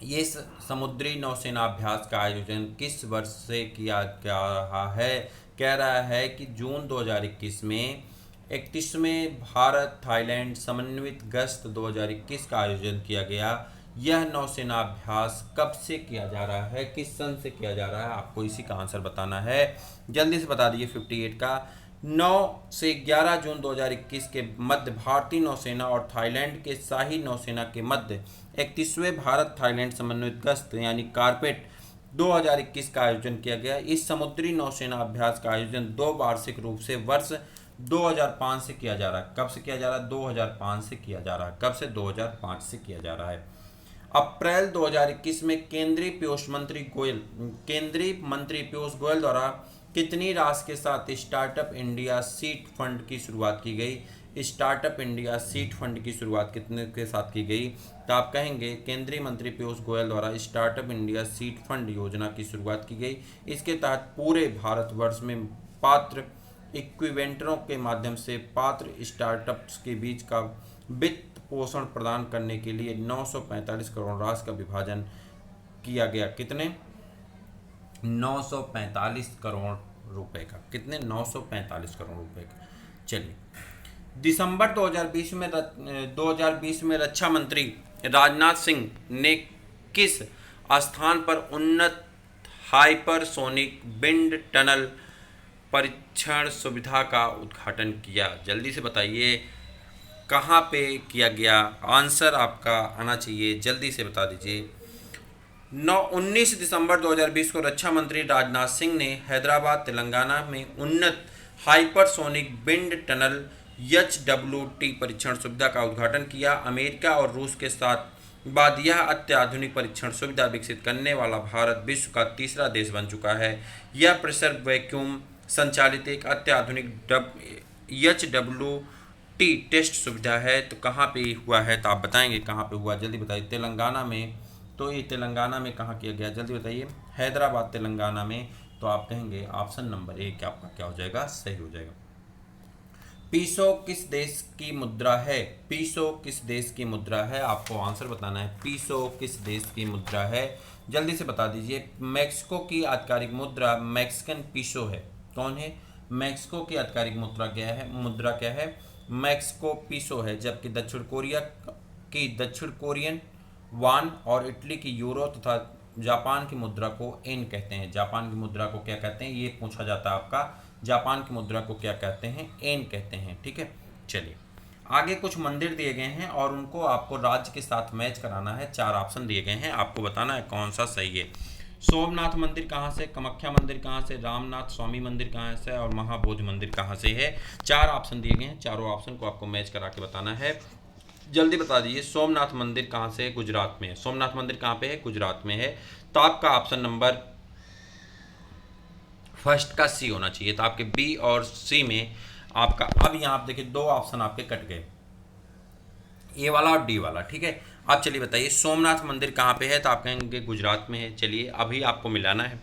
ये समुद्री नौसेना अभ्यास का आयोजन किस वर्ष से किया जा रहा है, कह रहा है कि जून 2021 में 31वें भारत थाईलैंड समन्वित गश्त 2021 का आयोजन किया गया। यह नौसेना अभ्यास कब से किया जा रहा है, किस सन से किया जा रहा है, आपको इसी का आंसर बताना है। जल्दी से बता दीजिए 58 का। 9 से 11 जून 2021 के मध्य भारतीय नौसेना और थाईलैंड के शाही नौसेना के मध्य 31वें भारत थाईलैंड समन्वित गश्त यानी कारपेट 2021 का आयोजन किया गया। इस समुद्री नौसेना अभ्यास का आयोजन 2 वार्षिक रूप से वर्ष 2005 से किया जा रहा है। कब से किया जा रहा है? 2005 से किया जा रहा है। कब से? 2005 से किया जा रहा है। अप्रैल 2021 में केंद्रीय मंत्री पीयूष गोयल द्वारा कितनी राशि के साथ स्टार्टअप इंडिया सीड फंड की शुरुआत की गई? स्टार्टअप इंडिया सीड फंड की शुरुआत कितने के साथ की गई? तो आप कहेंगे केंद्रीय मंत्री पीयूष गोयल द्वारा स्टार्टअप इंडिया सीड फंड योजना की शुरुआत की गई। इसके तहत पूरे भारतवर्ष में पात्र इक्विवेंटरों के माध्यम से पात्र स्टार्टअप्स के बीच का वित्त पोषण प्रदान करने के लिए 945 करोड़ राशि का विभाजन किया गया। कितने? 945 करोड़ रुपए का। कितने? 945 करोड़ रुपए का। चलिए, दिसंबर 2020 में रक्षा मंत्री राजनाथ सिंह ने किस स्थान पर उन्नत हाइपरसोनिक विंड टनल परीक्षण सुविधा का उद्घाटन किया? जल्दी से बताइए कहाँ पे किया गया? आंसर आपका आना चाहिए, जल्दी से बता दीजिए। 19 दिसंबर 2020 को रक्षा मंत्री राजनाथ सिंह ने हैदराबाद तेलंगाना में उन्नत हाइपरसोनिक विंड टनल HWT परीक्षण सुविधा का उद्घाटन किया। अमेरिका और रूस के साथ बाद यह अत्याधुनिक परीक्षण सुविधा विकसित करने वाला भारत विश्व का तीसरा देश बन चुका है। यह प्रेशर वैक्यूम संचालित एक अत्याधुनिक HWT टेस्ट सुविधा है। तो कहाँ पे हुआ है? तो आप बताएंगे कहाँ पे हुआ, जल्दी बताइए। तेलंगाना में। तो ये तेलंगाना में कहाँ किया गया? जल्दी बताइए। हैदराबाद तेलंगाना में। तो आप कहेंगे ऑप्शन नंबर 1 आपका क्या हो जाएगा? सही हो जाएगा। पीसो किस देश की मुद्रा है? पीसो किस देश की मुद्रा है? आपको आंसर बताना है। पीसो किस देश की मुद्रा है? जल्दी से बता दीजिए। मैक्सिको की आधिकारिक मुद्रा मैक्सिकन पीसो है। कौन है? मैक्सिको की आधिकारिक मुद्रा क्या है? मैक्सिको पीसो है। जबकि दक्षिण कोरियन वान और इटली की यूरो तथा जापान की मुद्रा को एन कहते हैं। जापान की मुद्रा को क्या कहते हैं? ये पूछा जाता है आपका। जापान की मुद्रा को क्या कहते हैं? एन कहते हैं। ठीक है, चलिए आगे कुछ मंदिर दिए गए हैं और उनको आपको राज्य के साथ मैच कराना है। 4 ऑप्शन दिए गए हैं, आपको बताना है कौन सा सही है। सोमनाथ मंदिर कहाँ से, कामाख्या मंदिर कहाँ से, रामनाथ स्वामी मंदिर कहाँ से और महाबोधि मंदिर कहाँ से है? 4 ऑप्शन दिए गए हैं, चारों ऑप्शन को आपको मैच करा के बताना है। जल्दी बता दीजिए। सोमनाथ मंदिर कहाँ से है? गुजरात में है। सोमनाथ मंदिर कहाँ पे है? गुजरात में है। तो आपका ऑप्शन नंबर फर्स्ट का सी होना चाहिए। तो आपके बी और सी में आपका, अब यहाँ आप देखिए 2 ऑप्शन आपके कट गए, ए वाला और डी वाला। ठीक है, आप चलिए बताइए सोमनाथ मंदिर कहाँ पे है? तो आप कहेंगे गुजरात में है। चलिए अभी आपको मिलाना है।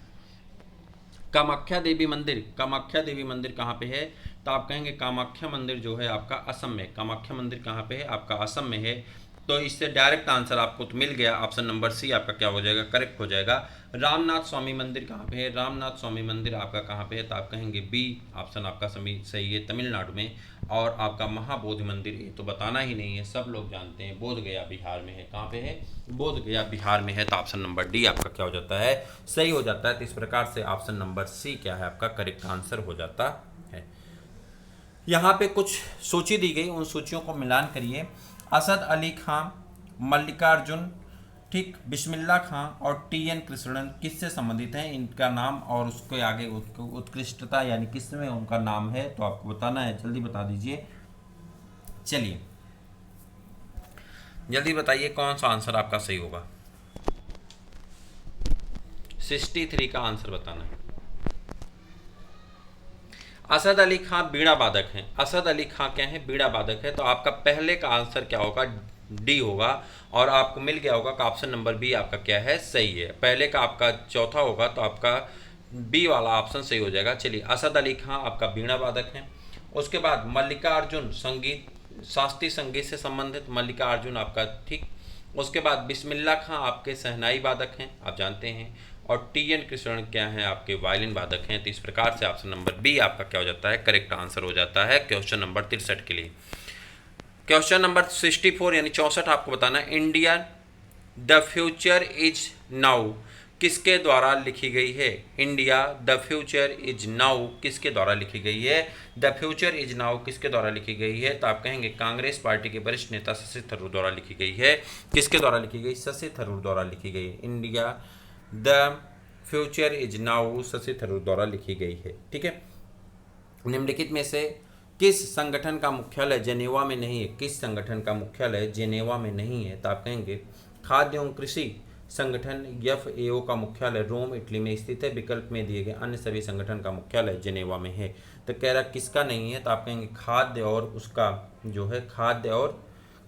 कामाख्या देवी मंदिर कहाँ पे है? तो आप कहेंगे कामाख्या मंदिर जो है आपका असम में। कामाख्या मंदिर कहाँ पे है? आपका असम में है। तो इससे डायरेक्ट आंसर आपको तो मिल गया। ऑप्शन नंबर सी आपका क्या हो जाएगा? करेक्ट हो जाएगा। रामनाथ स्वामी मंदिर कहाँ पे है? रामनाथ स्वामी मंदिर आपका कहाँ पे है? तो आप कहेंगे बी ऑप्शन आपका सही है, तमिलनाडु में। और आपका महाबोधि मंदिर ये तो बताना ही नहीं है, सब लोग जानते हैं, बोध गया बिहार में है। कहाँ पे है? बोध गया बिहार में है। तो ऑप्शन नंबर डी आपका क्या हो जाता है? सही हो जाता है। तो इस प्रकार से ऑप्शन नंबर सी क्या है? आपका करेक्ट आंसर हो जाता है। यहाँ पे कुछ सूची दी गई, उन सूचियों को मिलान करिए। असद अली खां, मल्लिकार्जुन, ठीक, बिस्मिल्लाह खां और TN कृष्णन किससे संबंधित हैं? इनका नाम और उसके आगे उत्कृष्टता यानी किसमें उनका नाम है? तो आपको बताना है, जल्दी बता दीजिए। चलिए जल्दी बताइए कौन सा आंसर आपका सही होगा। 63 का आंसर बताना है। असद अली खां बीड़ा वादक हैं। असद अली खां क्या है? बीड़ा वादक है। तो आपका पहले का आंसर क्या होगा? डी होगा। और आपको मिल गया होगा कि ऑप्शन नंबर बी आपका क्या है? सही है। पहले का आपका चौथा होगा तो आपका बी वाला ऑप्शन सही हो जाएगा। चलिए, असद अली खां आपका बीड़ा वादक है। उसके बाद मल्लिकार्जुन शास्त्रीय संगीत से संबंधित मल्लिकार्जुन आपका, ठीक। उसके बाद बिस्मिल्लाह खां आपके शहनाई वादक हैं, आप जानते हैं। और TN कृष्णन क्या है? आपके वायलिन वादक हैं। तो इस प्रकार से ऑप्शन नंबर बी आपका क्या हो जाता है? करेक्ट आंसर हो जाता है क्वेश्चन नंबर 63 के लिए। क्वेश्चन नंबर 64 यानी 64 आपको बताना है। India the future is now किसके द्वारा लिखी गई है? India the future is now किसके द्वारा लिखी गई है? द फ्यूचर इज नाउ किसके द्वारा लिखी गई है? तो आप कहेंगे कांग्रेस पार्टी के वरिष्ठ नेता शशि थरूर द्वारा लिखी गई है। किसके द्वारा लिखी गई? शशि थरूर द्वारा लिखी गई है। India the future is now Shashi Tharoor द्वारा लिखी गई है। ठीक है। निम्नलिखित में से किस संगठन का मुख्यालय जेनेवा में नहीं है? किस संगठन का मुख्यालय जेनेवा में नहीं है? तो आप कहेंगे खाद्य एवं कृषि संगठन FAO का मुख्यालय रोम इटली में स्थित है। विकल्प में दिए गए अन्य सभी संगठन का मुख्यालय जेनेवा में है। तो कह रहा किसका नहीं है? तो आप कहेंगे खाद्य और उसका जो है खाद्य और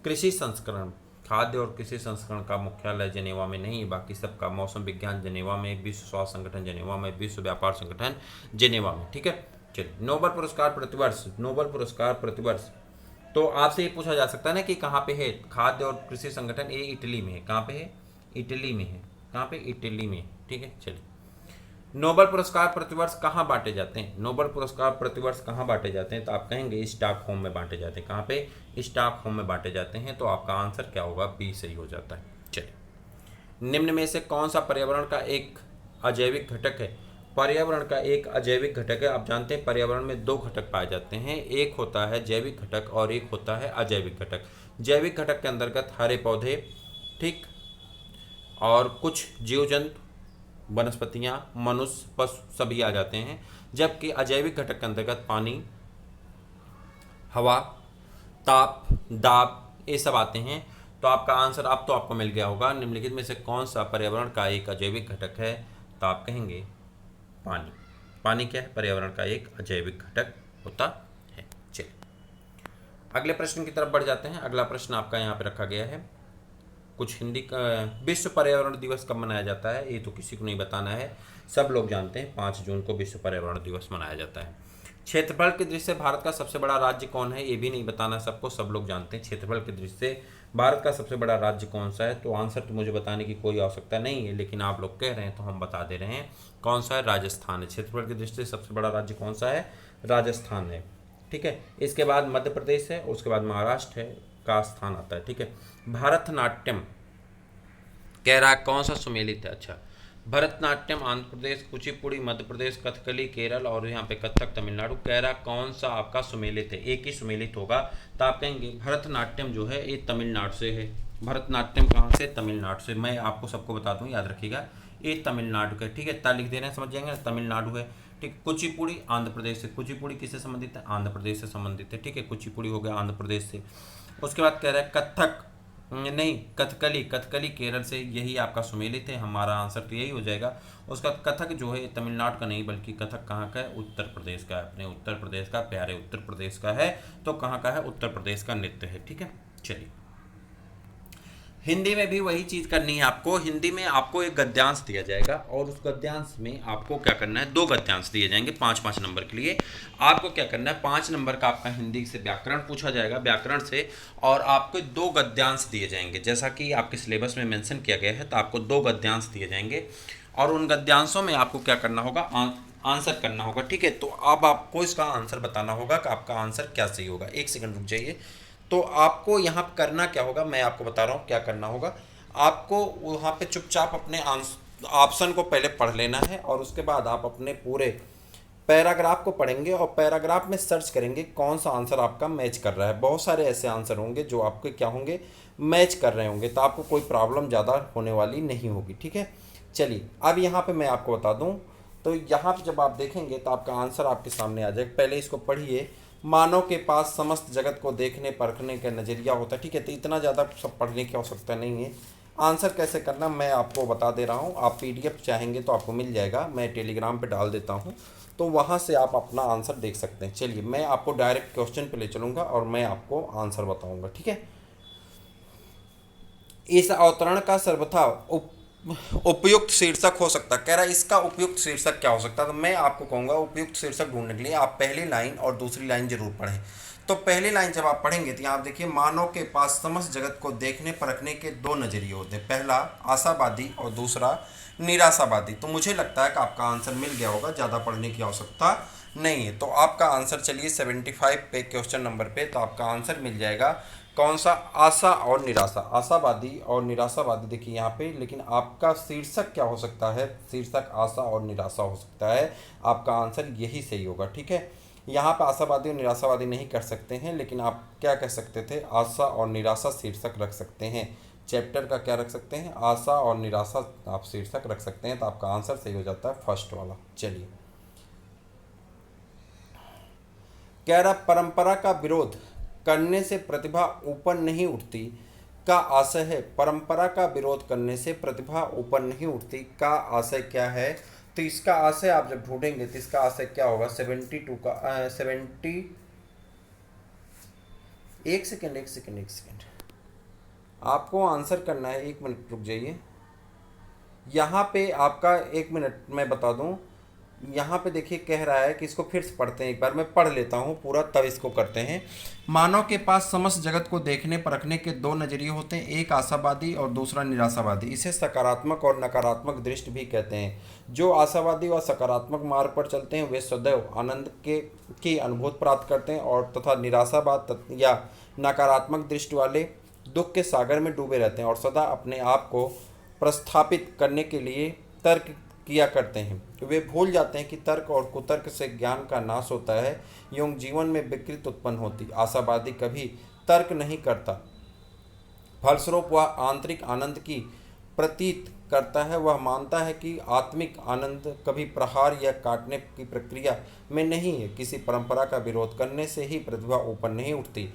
कृषि संस्करण, खाद्य और कृषि संस्करण का मुख्यालय जेनेवा में नहीं है। बाकी सबका मौसम विज्ञान जेनेवा में, विश्व स्वास्थ्य संगठन जेनेवा में, विश्व व्यापार संगठन जेनेवा में। ठीक है। चलिए, नोबेल पुरस्कार प्रतिवर्ष, नोबेल पुरस्कार प्रतिवर्ष तो आपसे ये पूछा जा सकता है ना कि कहाँ पे है खाद्य और कृषि संगठन? ये इटली में है। कहाँ पे है? इटली में है। कहाँ पे? इटली में। ठीक है। चलिए, नोबेल पुरस्कार प्रतिवर्ष कहाँ बांटे जाते हैं? नोबेल पुरस्कार प्रतिवर्ष कहाँ बांटे जाते हैं? तो आप कहेंगे स्टॉकहोम में बांटे जाते हैं। कहाँ पे? स्टॉकहोम में बांटे जाते हैं। तो आपका आंसर क्या होगा? बी सही हो जाता है। चलिए, निम्न में से कौन सा पर्यावरण का एक अजैविक घटक है? पर्यावरण का एक अजैविक घटक है। आप जानते हैं पर्यावरण में दो घटक पाए जाते हैं, एक होता है जैविक घटक और एक होता है अजैविक घटक। जैविक घटक के अंतर्गत हरे पौधे, ठीक, और कुछ जीव जंतु, वनस्पतियाँ, मनुष्य, पशु सभी आ जाते हैं। जबकि अजैविक घटक के अंतर्गत पानी, हवा, ताप, दाब ये सब आते हैं। तो आपका आंसर अब तो आपको मिल गया होगा। निम्नलिखित में से कौन सा पर्यावरण का एक अजैविक घटक है? तो आप कहेंगे पानी। पानी क्या है? पर्यावरण का एक अजैविक घटक होता है। चलिए, अगले प्रश्न की तरफ बढ़ जाते हैं। अगला प्रश्न आपका यहाँ पे रखा गया है कुछ हिंदी का। विश्व पर्यावरण दिवस कब मनाया जाता है? ये तो किसी को नहीं बताना है, सब लोग जानते हैं 5 जून को विश्व पर्यावरण दिवस मनाया जाता है। क्षेत्रफल की दृष्टि से भारत का सबसे बड़ा राज्य कौन है? ये भी नहीं बताना सबको, सब लोग जानते हैं क्षेत्रफल की दृष्टि से भारत का सबसे बड़ा राज्य कौन सा है। तो आंसर तो मुझे बताने की कोई आवश्यकता नहीं है, लेकिन आप लोग कह रहे हैं तो हम बता दे रहे हैं। कौन सा है? राजस्थान है। क्षेत्रफल की दृष्टि से सबसे बड़ा राज्य कौन सा है? राजस्थान है। ठीक है। इसके बाद मध्य प्रदेश है, उसके बाद महाराष्ट्र है का स्थान आता है। ठीक है। भरतनाट्यम कह रहा है कौन सा सुमेलित है? अच्छा, भरतनाट्यम आंध्र प्रदेश, कुचिपुड़ी मध्य प्रदेश, कथकली केरल और यहाँ पे कथक तमिलनाडु। कह रहा कौन सा आपका सुमेलित है? एक ही सुमेलित होगा। तो आप कहेंगे भरतनाट्यम जो है ये तमिलनाडु से है। भरतनाट्यम कहाँ से? तमिलनाडु से। मैं आपको सबको बता दूँ, याद रखिएगा, ये तमिलनाडु का। ठीक है, ता लिख दे रहे हैं, समझ जाएंगे ना, तमिलनाडु है। ठीक, कुचिपुड़ी आंध्र प्रदेश से। कुचिपुड़ी किससे संबंधित है? आंध्र प्रदेश से संबंधित है। ठीक है, कुचिपुड़ी हो गया आंध्र प्रदेश से। उसके बाद कह रहा है कथक नहीं, कथकली, कथकली केरल से। यही आपका सुमेलित है, हमारा आंसर तो यही हो जाएगा। उसका कथक जो है तमिलनाडु का नहीं, बल्कि कथक कहाँ का है? उत्तर प्रदेश का है। अपने उत्तर प्रदेश का, प्यारे उत्तर प्रदेश का है। तो कहाँ का है? उत्तर प्रदेश का नृत्य है। ठीक है। चलिए, हिंदी में भी वही चीज़ करनी है आपको। हिंदी में आपको एक गद्यांश दिया जाएगा और उस गद्यांश में आपको क्या करना है? 2 गद्यांश दिए जाएंगे 5-5 नंबर के लिए। आपको क्या करना है? 5 नंबर का आपका हिंदी से व्याकरण पूछा जाएगा, व्याकरण से, और आपको 2 गद्यांश दिए जाएंगे। जैसा कि आपके सिलेबस में मेंशन किया गया है, तो आपको 2 गद्यांश दिए जाएंगे और उन गद्यांशों में आपको क्या करना होगा? आंसर करना होगा। ठीक है। तो अब आपको इसका आंसर बताना होगा कि आपका आंसर क्या सही होगा। एक सेकंड रुक जाइए। तो आपको यहाँ करना क्या होगा, मैं आपको बता रहा हूँ क्या करना होगा। आपको वहाँ पे चुपचाप अपने ऑप्शन को पहले पढ़ लेना है और उसके बाद आप अपने पूरे पैराग्राफ को पढ़ेंगे और पैराग्राफ में सर्च करेंगे कौन सा आंसर आपका मैच कर रहा है। बहुत सारे ऐसे आंसर होंगे जो आपके क्या होंगे? मैच कर रहे होंगे, तो आपको कोई प्रॉब्लम ज़्यादा होने वाली नहीं होगी। ठीक है। चलिए, अब यहाँ पे मैं आपको बता दूँ, तो यहाँ पे जब आप देखेंगे तो आपका आंसर आपके सामने आ जाएगा। पहले इसको पढ़िए। मानव के पास समस्त जगत को देखने परखने का नज़रिया होता है। ठीक है, तो इतना ज़्यादा सब पढ़ने की आवश्यकता नहीं है। आंसर कैसे करना मैं आपको बता दे रहा हूँ। आप PDF चाहेंगे तो आपको मिल जाएगा, मैं टेलीग्राम पे डाल देता हूँ, तो वहाँ से आप अपना आंसर देख सकते हैं। चलिए, मैं आपको डायरेक्ट क्वेश्चन पे ले चलूँगा और मैं आपको आंसर बताऊँगा। ठीक है। इस अवतरण का सर्वथा उपयुक्त शीर्षक हो सकता है। कह रहा है इसका उपयुक्त शीर्षक क्या हो सकता है? तो मैं आपको कहूँगा उपयुक्त शीर्षक ढूंढने के लिए आप पहली लाइन और दूसरी लाइन जरूर पढ़ें। तो पहली लाइन जब आप पढ़ेंगे तो यहाँ आप देखिए, मानव के पास समस्त जगत को देखने परखने के 2 नज़रिए होते हैं, पहला आशावादी और दूसरा निराशावादी। तो मुझे लगता है कि आपका आंसर मिल गया होगा, ज़्यादा पढ़ने की आवश्यकता नहीं है। तो आपका आंसर चलिए 75 पे क्वेश्चन नंबर पे, तो आपका आंसर मिल जाएगा कौन सा, आशा और निराशा, आशावादी और निराशावादी। देखिए यहाँ पे, लेकिन आपका शीर्षक क्या हो सकता है, शीर्षक आशा और निराशा हो सकता है। आपका आंसर यही सही होगा, ठीक है। यहाँ पे आशावादी और निराशावादी नहीं कर सकते हैं, लेकिन आप क्या कह सकते थे, आशा और निराशा शीर्षक रख सकते हैं। चैप्टर का क्या रख सकते हैं, आशा और निराशा आप शीर्षक रख सकते हैं, तो आपका आंसर सही हो जाता है फर्स्ट वाला। चलिए, कह रहा परंपरा का विरोध करने से प्रतिभा ऊपर नहीं उठती का आशय है। परंपरा का विरोध करने से प्रतिभा ऊपर नहीं उठती का आशय क्या है। तो इसका आशय आप जब ढूंढेंगे तो इसका आशय क्या होगा, 72 का 70, एक सेकेंड एक सेकेंड एक सेकेंड, आपको आंसर करना है, एक मिनट रुक जाइए। यहाँ पे आपका, एक मिनट मैं बता दूं, यहाँ पे देखिए कह रहा है कि इसको फिर से पढ़ते हैं, एक बार मैं पढ़ लेता हूँ पूरा, तब इसको करते हैं। मानव के पास समस्त जगत को देखने परखने के दो नजरिए होते हैं, एक आशावादी और दूसरा निराशावादी। इसे सकारात्मक और नकारात्मक दृष्टि भी कहते हैं। जो आशावादी व सकारात्मक मार्ग पर चलते हैं वे सदैव आनंद के की अनुभूति प्राप्त करते हैं, और तथा निराशावाद या नकारात्मक दृष्टि वाले दुख के सागर में डूबे रहते हैं और सदा अपने आप को प्रस्थापित करने के लिए तर्क किया करते हैं। वे भूल जाते हैं कि तर्क और कुतर्क से ज्ञान का नाश होता है एवं जीवन में विकृति उत्पन्न होती। आशावादी कभी तर्क नहीं करता, फलस्वरूप वह आंतरिक आनंद की प्रतीत करता है। वह मानता है कि आत्मिक आनंद कभी प्रहार या काटने की प्रक्रिया में नहीं है। किसी परंपरा का विरोध करने से ही प्रतिभा ऊपर नहीं उठती।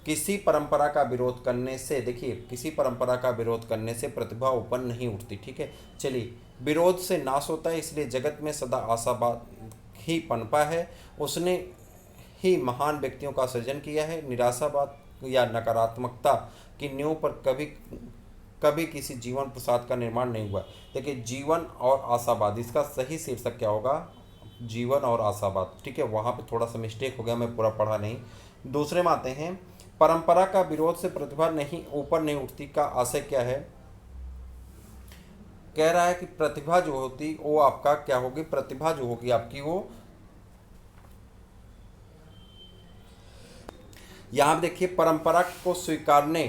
किसी परंपरा का विरोध करने से, देखिए, किसी परंपरा का विरोध करने से प्रतिभा ऊपर नहीं उठती, ठीक है। चलिए, विरोध से नाश होता है, इसलिए जगत में सदा आशावाद ही पनपा है। उसने ही महान व्यक्तियों का सृजन किया है। निराशावाद या नकारात्मकता की नींव पर कभी कभी किसी जीवन प्रसाद का निर्माण नहीं हुआ। देखिए, जीवन और आशावाद, इसका सही शीर्षक क्या होगा, जीवन और आशावाद, ठीक है। वहाँ पे थोड़ा सा मिस्टेक हो गया, मैं पूरा पढ़ा नहीं। दूसरे में आते हैं, परंपरा का विरोध से प्रतिभा नहीं ऊपर नहीं उठती का आशय क्या है। कह रहा है कि प्रतिभा जो होती वो आपका क्या होगी, प्रतिभा जो होगी आपकी वो, यहाँ देखिए, परंपरा को स्वीकारने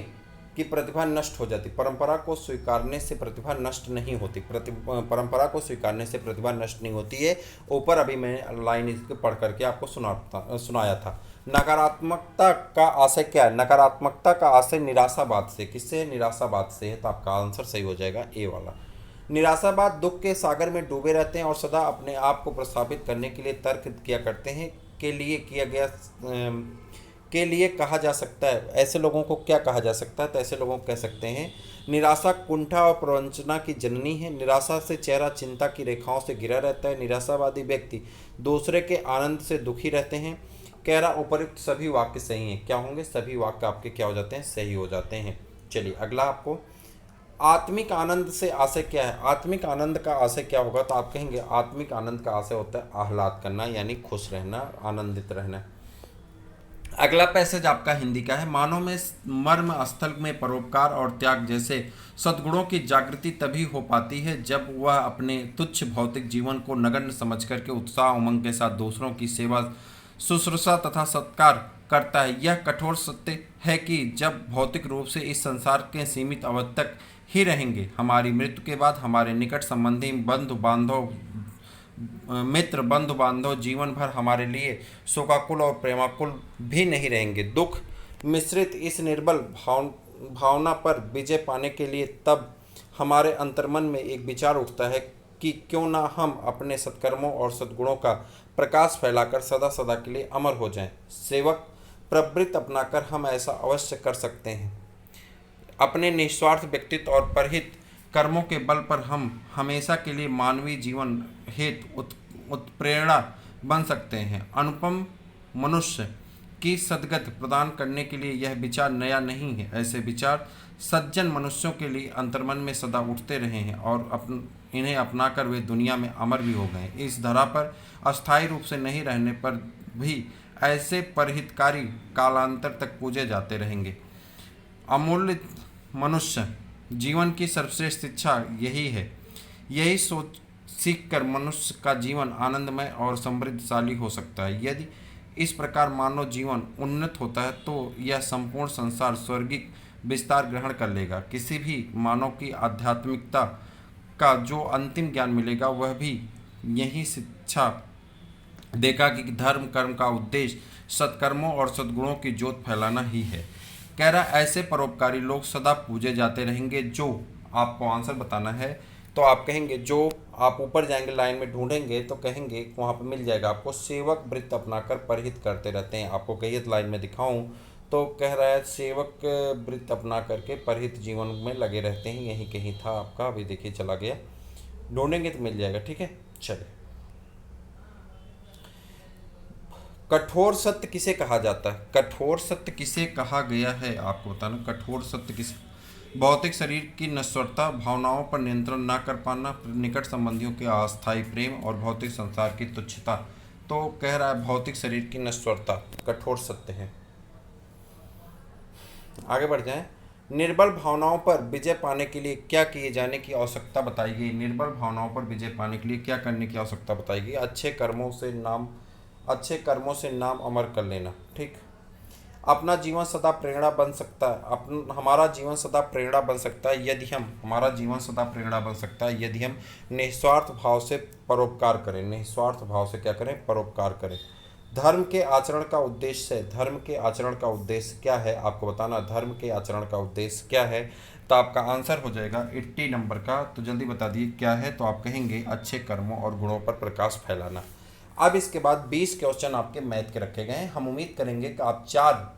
की प्रतिभा नष्ट हो जाती। परंपरा को स्वीकारने से प्रतिभा नष्ट नहीं होती, परंपरा को स्वीकारने से प्रतिभा नष्ट नहीं होती है। ऊपर अभी मैं लाइन इसको पढ़ करके आपको सुनाया था। नकारात्मकता का आशय क्या है, नकारात्मकता का आशय निराशावाद से, किससे, निराशावाद से है। तो आपका आंसर सही हो जाएगा ए वाला। निराशावाद दुख के सागर में डूबे रहते हैं और सदा अपने आप को प्रस्थापित करने के लिए तर्क किया करते हैं, के लिए किया गया के लिए कहा जा सकता है। ऐसे लोगों को क्या कहा जा सकता है, तो ऐसे लोगों को कह सकते हैं, निराशा कुंठा और प्रवंचना की जननी है। निराशा से चेहरा चिंता की रेखाओं से घिरा रहता है। निराशावादी व्यक्ति दूसरे के आनंद से दुखी रहते हैं। कह रहा उपयुक्त सभी वाक्य सही हैं। क्या होंगे, सभी वाक्य आपके क्या हो जाते हैं, सही हो जाते हैं। चलिए, अगला आपको, आत्मिक आनंद से आशय क्या है। आत्मिक आनंद का आशय क्या होगा, तो आप कहेंगे आत्मिक आनंद का आशय होता है आह्लाद करना, यानी खुश रहना, आनंदित रहना। अगला पैसेज आपका हिंदी का है, मानव में मर्म स्थल में परोपकार और त्याग जैसे सद्गुणों की जागृति तभी हो पाती है जब वह अपने तुच्छ भौतिक जीवन को नगण्य समझ करके उत्साह उमंग के साथ दूसरों की सेवा शुश्रूषा तथा सत्कार करता है। यह कठोर सत्य है कि जब भौतिक रूप से इस संसार के सीमित अवधि तक ही रहेंगे, हमारी मृत्यु के बाद हमारे निकट संबंधी बंधु बांधव मित्र बंधु बांधव जीवन भर हमारे लिए शोकाकुल और प्रेमाकुल भी नहीं रहेंगे। दुख मिश्रित इस निर्बल भावना पर विजय पाने के लिए तब हमारे अंतर्मन में एक विचार उठता है कि क्यों ना हम अपने सत्कर्मों और सद्गुणों का प्रकाश फैलाकर सदा सदा के लिए अमर हो जाएं। सेवक प्रवृत्ति अपनाकर हम ऐसा अवश्य कर सकते हैं। अपने निस्वार्थ व्यक्तित्व और परहित कर्मों के बल पर हम हमेशा के लिए मानवीय जीवन हेतु उत्प्रेरणा बन सकते हैं। अनुपम मनुष्य की सद्गति प्रदान करने के लिए यह विचार नया नहीं है। ऐसे विचार सज्जन मनुष्यों के लिए अंतर्मन में सदा उठते रहे हैं और इन्हें अपनाकर वे दुनिया में अमर भी हो गए। इस धरा पर अस्थायी रूप से नहीं रहने पर भी ऐसे परहितकारी कालांतर तक पूजे जाते रहेंगे। अमूल्य मनुष्य जीवन की सर्वश्रेष्ठ शिक्षा यही है। यही सोच सीख कर मनुष्य का जीवन आनंदमय और समृद्धशाली हो सकता है। यदि इस प्रकार मानव जीवन उन्नत होता है तो यह संपूर्ण संसार स्वर्गिक विस्तार ग्रहण कर लेगा। किसी भी मानव की आध्यात्मिकता का जो अंतिम ज्ञान मिलेगा वह भी यही शिक्षा देगा कि धर्म कर्म का उद्देश्य सत्कर्मों और सद्गुणों की ज्योत फैलाना ही है। कह रहा ऐसे परोपकारी लोग सदा पूजे जाते रहेंगे। जो आपको आंसर बताना है तो आप कहेंगे, जो आप ऊपर जाएंगे लाइन में ढूंढेंगे तो कहेंगे वहाँ पर मिल जाएगा आपको, सेवक वृत्त अपनाकर परहित करते रहते हैं। आपको कही लाइन में दिखाऊं तो कह रहा है सेवक वृत्त अपना करके परहित जीवन में लगे रहते हैं। यही कहीं था आपका, अभी देखिए चला गया, ढूंढेंगे तो मिल जाएगा। ठीक है, चलिए। कठोर सत्य किसे कहा जाता है? कठोर सत्य किसे कहा गया है आपको बताना। कठोर सत्य किसे? भौतिक शरीर की नश्वरता, भावनाओं पर नियंत्रण न कर पाना, निकट संबंधियों के अस्थायी प्रेम और भौतिक संसार की तुच्छता। तो कह रहा है भौतिक शरीर की नश्वरता कठोर सत्य है। आगे बढ़ जाएं। निर्बल भावनाओं पर विजय पाने के लिए क्या किए जाने की आवश्यकता बताई गई? निर्बल भावनाओं पर विजय पाने के लिए क्या करने की आवश्यकता बताई गई? अच्छे कर्मों से नाम अमर कर लेना। ठीक। अपना जीवन सदा प्रेरणा बन सकता है, हमारा जीवन सदा प्रेरणा बन सकता है यदि हम हमारा जीवन सदा प्रेरणा बन सकता है यदि हम निस्वार्थ भाव से परोपकार करें। निस्वार्थ भाव से क्या करें? परोपकार करें। धर्म के आचरण का उद्देश्य क्या है आपको बताना। धर्म के आचरण का उद्देश्य क्या है? तो आपका आंसर हो जाएगा 80 नंबर का। तो जल्दी बता दिए क्या है। तो आप कहेंगे अच्छे कर्मों और गुणों पर प्रकाश फैलाना। अब इसके बाद 20 क्वेश्चन आपके मैथ के रखे गए हैं। हम उम्मीद करेंगे कि आप 4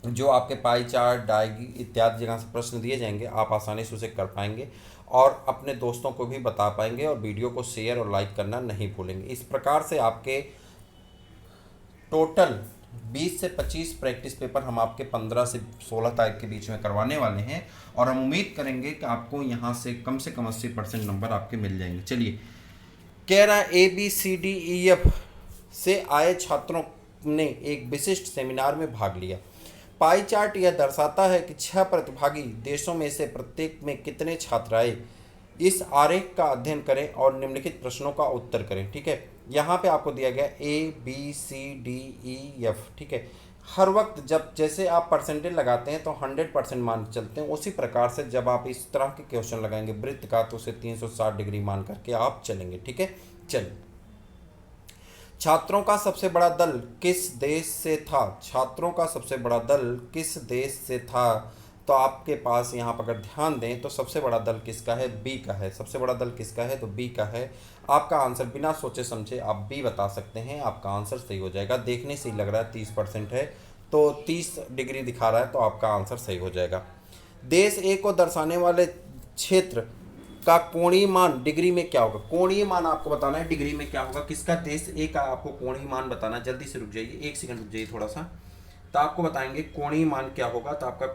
जो आपके पाई चार्ट, डायगी इत्यादि जगह से प्रश्न दिए जाएंगे आप आसानी से उसे कर पाएंगे और अपने दोस्तों को भी बता पाएंगे और वीडियो को शेयर और लाइक करना नहीं भूलेंगे। इस प्रकार से आपके टोटल 20 से 25 प्रैक्टिस पेपर हम आपके 15 से 16 तारीख के बीच में करवाने वाले हैं और हम उम्मीद करेंगे कि आपको यहाँ से कम 80% नंबर आपके मिल जाएंगे। चलिए, कह रहा है ABCDEF से आए छात्रों ने एक विशिष्ट सेमिनार में भाग लिया। पाई चार्ट यह दर्शाता है कि 6 प्रतिभागी देशों में से प्रत्येक में कितने छात्र आए। इस आरेख का अध्ययन करें और निम्नलिखित प्रश्नों का उत्तर करें। ठीक है, यहाँ पे आपको दिया गया ABCDEF। ठीक है, हर वक्त जैसे आप परसेंटेज लगाते हैं तो 100% मान चलते हैं, उसी प्रकार से जब आप इस तरह के क्वेश्चन लगाएंगे वृत्त का तो उसे 360 डिग्री मान करके आप चलेंगे। ठीक है, चलिए। छात्रों का सबसे बड़ा दल किस देश से था? छात्रों का सबसे बड़ा दल किस देश से था? तो आपके पास यहाँ पर अगर ध्यान दें तो सबसे बड़ा दल किसका है? बी का है। सबसे बड़ा दल किसका है? तो बी का है। आपका आंसर बिना सोचे समझे आप बी बता सकते हैं, आपका आंसर सही हो जाएगा। देखने से ही लग रहा है 30% है तो 30 डिग्री दिखा रहा है तो आपका आंसर सही हो जाएगा। देश ए को दर्शाने वाले क्षेत्र का कोणीय मान डिग्री में क्या होगा? कोणीय मान आपको बताना है डिग्री में क्या होगा। किसका? देश ए का आपको कोणीय मान बताना है। जल्दी से रुक जाइए, 1 सेकंड रुक जाइए थोड़ा सा, तो आपको बताएंगे कोणीय मान क्या होगा। तो आपका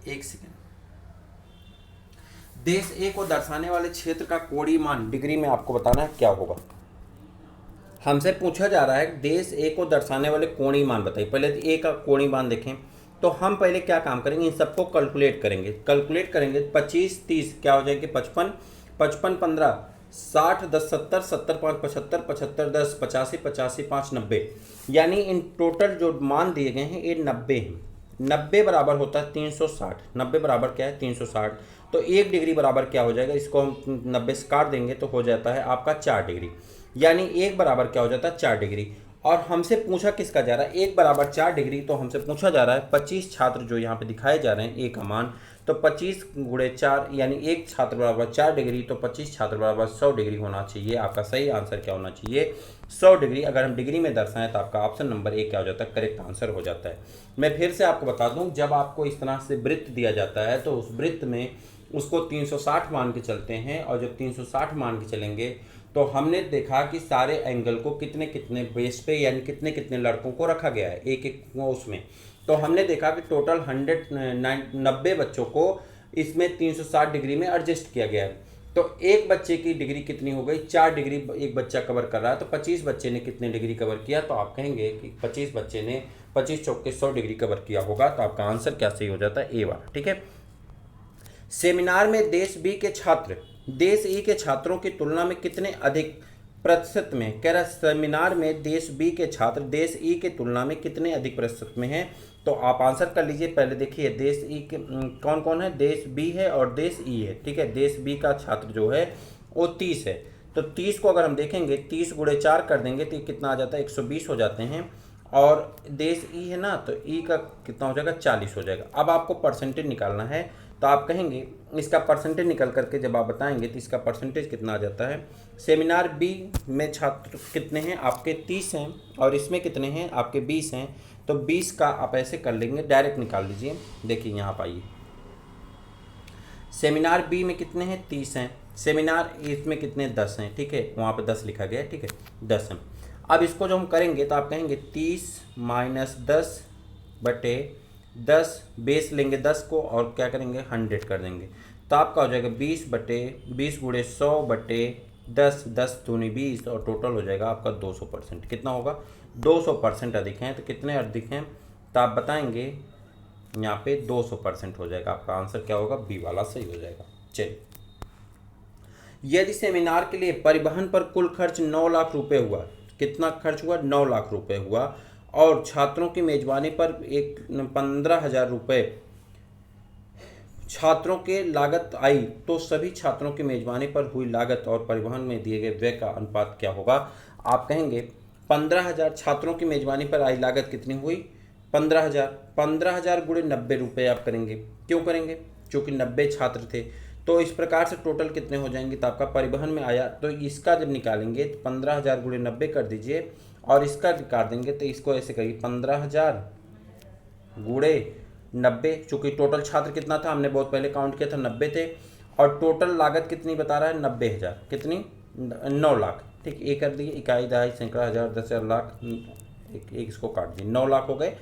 एक सेकंड, देश ए को दर्शाने वाले क्षेत्र का कोणीय मान डिग्री में आपको बताना है क्या होगा। हमसे पूछा जा रहा है देश ए को दर्शाने वाले कोणीय मान बताइए। पहले तो ए का कोणीय मान देखें तो हम पहले क्या काम करेंगे, इन सबको कैलकुलेट करेंगे। 25 30 क्या हो जाएंगे? 55 55 15 60 10 70 70 5 75 75 10 85 85 5 90, यानी इन टोटल जो मान दिए गए हैं ये 90 हैं। 90 बराबर होता है 360। 90 बराबर क्या है? 360। तो 1 डिग्री बराबर क्या हो जाएगा? इसको हम 90 से काट देंगे तो हो जाता है आपका 4 डिग्री, यानी 1 बराबर क्या हो जाता है? 4 डिग्री। और हमसे पूछा किसका जा रहा है? 1 बराबर 4 डिग्री। तो हमसे पूछा जा रहा है 25 छात्र जो यहाँ पे दिखाए जा रहे हैं ए का मान, तो 25 गुणे 4 यानी 1 छात्र बराबर 4 डिग्री, तो 25 छात्र बराबर 100 डिग्री होना चाहिए। आपका सही आंसर क्या होना चाहिए? 100 डिग्री। अगर हम डिग्री में दर्शाएं तो आपका ऑप्शन नंबर 1 क्या हो जाता है? करेक्ट आंसर हो जाता है। मैं फिर से आपको बता दूं, जब आपको इस तरह से वृत्त दिया जाता है तो उस वृत्त में उसको 360 मान के चलते हैं, और जब 360 मान के चलेंगे तो हमने देखा कि सारे एंगल को कितने कितने बेस पे यानी कितने कितने लड़कों को रखा गया है एक एक उसमें। तो हमने देखा कि टोटल 90 बच्चों को इसमें 360 डिग्री में एडजस्ट किया गया है। तो एक बच्चे की डिग्री कितनी हो गई? 4 डिग्री एक बच्चा कवर कर रहा है। तो 25 बच्चे ने कितने डिग्री कवर किया? तो आप कहेंगे कि 25 बच्चे ने 25 चौके 100 डिग्री कवर किया होगा। तो आपका आंसर क्या सही हो जाता है? ए वाला। ठीक है। सेमिनार में देश बी के छात्र देश ई के छात्रों की तुलना में कितने अधिक प्रतिशत में, कह रहा सेमिनार में देश बी के छात्र देश ई के तुलना में कितने अधिक प्रतिशत में हैं। तो आप आंसर कर लीजिए। पहले देखिए देश ई के कौन कौन है, देश बी है और देश ई है, ठीक है। देश बी का छात्र जो है वो 30 है। तो 30 को अगर हम देखेंगे 30 गुणे 4 कर देंगे तो ये कितना आ जाता है, 120 हो जाते हैं। और देश ई है ना, तो ई का कितना हो जाएगा, 40 हो जाएगा। अब आपको परसेंटेज निकालना है, तो आप कहेंगे इसका परसेंटेज निकल करके जब आप बताएंगे तो इसका परसेंटेज कितना आ जाता है। सेमिनार बी में छात्र कितने हैं आपके, 30 हैं, और इसमें कितने हैं आपके 20 हैं। तो 20 का आप ऐसे कर लेंगे, डायरेक्ट निकाल लीजिए। देखिए यहाँ पर आइए, सेमिनार बी में कितने हैं, 30 हैं। सेमिनार इसमें कितने, 10 हैं, ठीक है। वहाँ पे 10 लिखा गया है, ठीक है, 10 हैं। अब इसको जो हम करेंगे तो आप कहेंगे 30 माइनस 10 बटे 10, बेस लेंगे 10 को और क्या करेंगे 100 कर देंगे। तो आपका हो जाएगा 20 बटे 20 गुणे 100 बटे 10, 10 दूनी 20, और टोटल हो जाएगा आपका 200%। कितना होगा, 200% अधिक हैं। तो कितने अधिक हैं, तो आप बताएंगे यहाँ पे 200% हो जाएगा। आपका आंसर क्या होगा, बी वाला सही हो जाएगा। चलिए, यदि सेमिनार के लिए परिवहन पर कुल खर्च 9 लाख रुपए हुआ, कितना खर्च हुआ, 9 लाख रुपए हुआ, और छात्रों की मेजबानी पर 15,000 रुपये छात्रों के लागत आई, तो सभी छात्रों की मेजबानी पर हुई लागत और परिवहन में दिए गए व्यय का अनुपात क्या होगा। आप कहेंगे 15,000 छात्रों की मेजबानी पर आई लागत कितनी हुई, 15,000 गुणे 90 रुपये आप करेंगे। क्यों करेंगे, क्योंकि 90 छात्र थे। तो इस प्रकार से टोटल कितने हो जाएंगे, तो आपका परिवहन में आया, तो इसका जब निकालेंगे तो 15,000 गुणे 90 कर दीजिए, और इसका निकाल देंगे तो इसको ऐसे करिए 15,000 गुणे 90, चूँकि टोटल छात्र कितना था हमने बहुत पहले काउंट किया था, 90 थे, और टोटल लागत कितनी बता रहा है, 90,000, कितनी, 9 लाख, ठीक। ये कर दिए, इकाई दहाई सैकड़ा हज़ार 10,000 लाख, एक इसको काट दिए, 9 लाख हो गए।